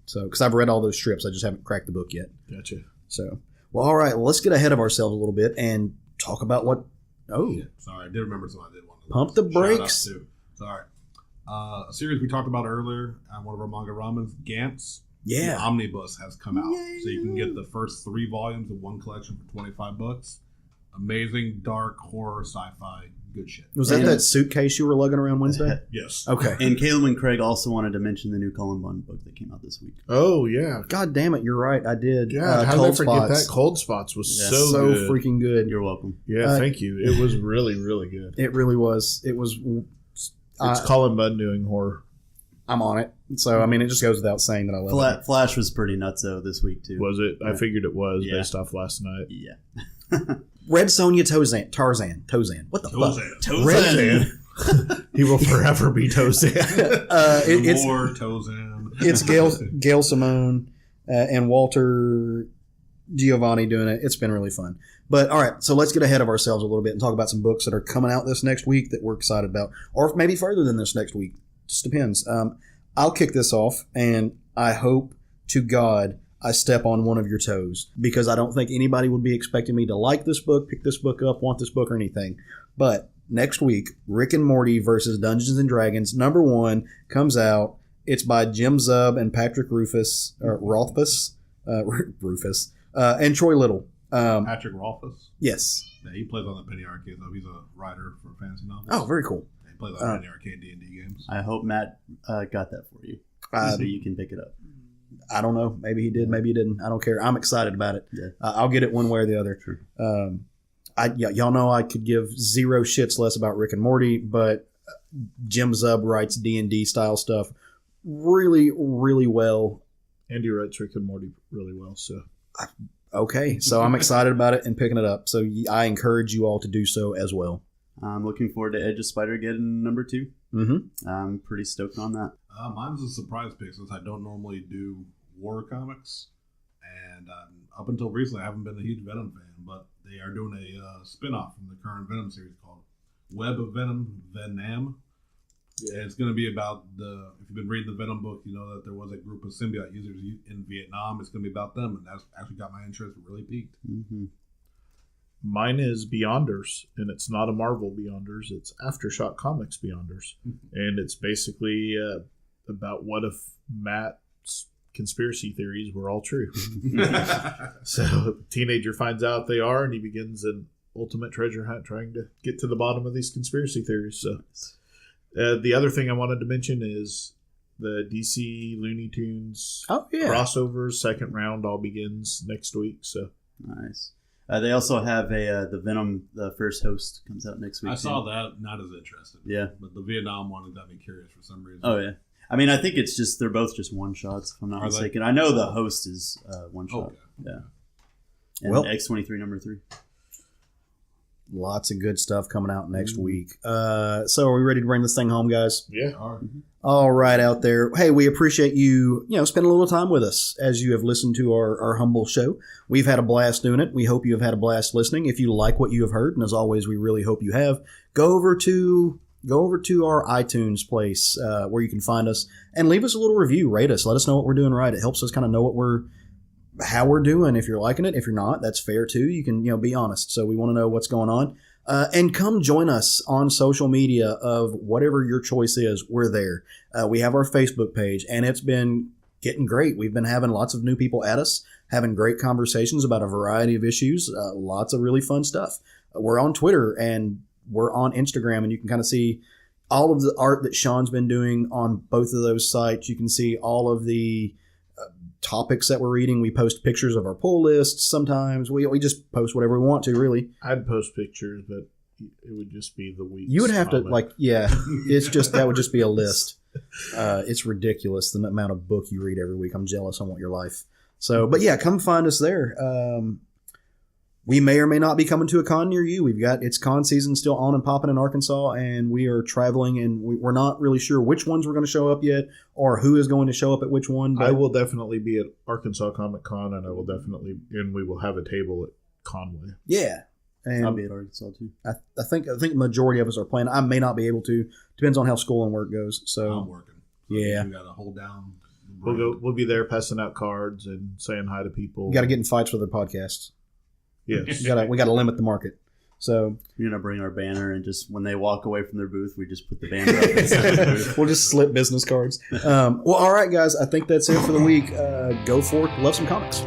So, because I've read all those strips, I just haven't cracked the book yet. Gotcha. So, well, all right. Well, let's get ahead of ourselves a little bit and talk about what. Oh, yeah, sorry, I did remember something I did want to pump the brakes. Too. Sorry, a series we talked about earlier on one of our MangaRamans, Gantz. Yeah, the omnibus has come out, so you can get the first 3 volumes of one collection for $25. Amazing, dark horror, sci-fi, good shit. Was that suitcase you were lugging around Wednesday? Yes. Okay. And Caleb and Craig also wanted to mention the new Cullen Bunn book that came out this week. Oh yeah. God damn it, you're right. I did. Yeah. How did I forget that? Cold Spots was so good. Freaking good. You're welcome. Yeah. Thank you. It was really, really good. It really was. It was. It's Cullen Bunn doing horror. I'm on it. So, I mean, it just goes without saying that I love it. Flash was pretty nutso this week, too. Was it? I figured it was based off last night. Yeah. Red Sonja Tarzan. What the fuck? Tarzan. He will forever be Tarzan. It's more Tarzan. It's Gail Simone and Walter Giovanni doing it. It's been really fun. But all right, so let's get ahead of ourselves a little bit and talk about some books that are coming out this next week that we're excited about, or maybe further than this next week. Just depends. I'll kick this off, and I hope to God I step on one of your toes, because I don't think anybody would be expecting me to like this book, pick this book up, want this book, or anything. But next week, Rick and Morty versus Dungeons and Dragons #1 comes out. It's by Jim Zub and Patrick Rothfuss, and Troy Little. Patrick Rothfuss? Yes. Yeah, he plays on the Penny Arcade, though. He's a writer for fantasy novels. Oh, very cool. Yeah, he plays on Penny Arcade D&D games. I hope Matt got that for you, so you can pick it up. I don't know. Maybe he did. Maybe he didn't. I don't care. I'm excited about it. Yeah. I'll get it one way or the other. True. Y'all know I could give 0 shits less about Rick and Morty, but Jim Zub writes D&D style stuff really, really well. And he writes Rick and Morty really well. So okay, so I'm excited about it and picking it up. So I encourage you all to do so as well. I'm looking forward to Edge of Spidergeddon #2. Mm-hmm. I'm pretty stoked on that. Mine's a surprise pick since I don't normally do war comics, and up until recently I haven't been a huge Venom fan, but they are doing a spin-off from the current Venom series called Web of Venom, Ven-Am. Yeah. It's going to be about if you've been reading the Venom book, you know that there was a group of symbiote users in Vietnam. It's going to be about them, and that's actually got my interest really peaked. Mm-hmm. Mine is Beyonders, and it's not a Marvel Beyonders. It's Aftershock Comics Beyonders. And it's basically about what if Matt's conspiracy theories were all true. So the teenager finds out they are, and he begins an ultimate treasure hunt trying to get to the bottom of these conspiracy theories. So the other thing I wanted to mention is the DC Looney Tunes crossovers. Second round all begins next week. So nice. They also have the Venom, the first host, comes out next week. I saw that, not as interested. Yeah. But the Vietnam one got me curious for some reason. Oh, yeah. I mean, I think it's just, they're both just one-shots, if I'm not mistaken. I know the host is one-shot. Okay. Yeah. And well, X-23 #3. Lots of good stuff coming out next week. So are we ready to bring this thing home, guys? Yeah. All right, out there. Hey, we appreciate you, spending a little time with us as you have listened to our humble show. We've had a blast doing it. We hope you have had a blast listening. If you like what you have heard, and as always, we really hope you have, go over to our iTunes place where you can find us and leave us a little review. Rate us. Let us know what we're doing right. It helps us kind of know how we're doing. If you're liking it, if you're not, that's fair too. You can be honest. So we want to know what's going on. And come join us on social media of whatever your choice is. We're there. We have our Facebook page, and it's been getting great. We've been having lots of new people at us, having great conversations about a variety of issues. Lots of really fun stuff. We're on Twitter and we're on Instagram, and you can kind of see all of the art that Sean's been doing on both of those sites. You can see all of the topics that we're reading. We post pictures of our pull lists sometimes. We just post whatever we want to, really. I'd post pictures, but it would just be the week. You would have to, it's just, that would just be a list. It's ridiculous the amount of book you read every week. I'm jealous. I want your life. So, but yeah, come find us there. We may or may not be coming to a con near you. It's con season still on and popping in Arkansas, and we are traveling, and we're not really sure which ones we're going to show up yet or who is going to show up at which one. But I will definitely be at Arkansas Comic Con, and we will have a table at Conway. Yeah. And I'll be at Arkansas too. I think the majority of us are playing. I may not be able to. Depends on how school and work goes. So I'm working. Yeah. You got to hold down. We'll be there passing out cards and saying hi to people. You got to get in fights for their podcasts. Yes. we got to limit the market. So we're gonna bring our banner, and just when they walk away from their booth, we just put the banner up inside the booth. We'll just slip business cards. Well, all right, guys. I think that's it for the week. Go forth, love some comics.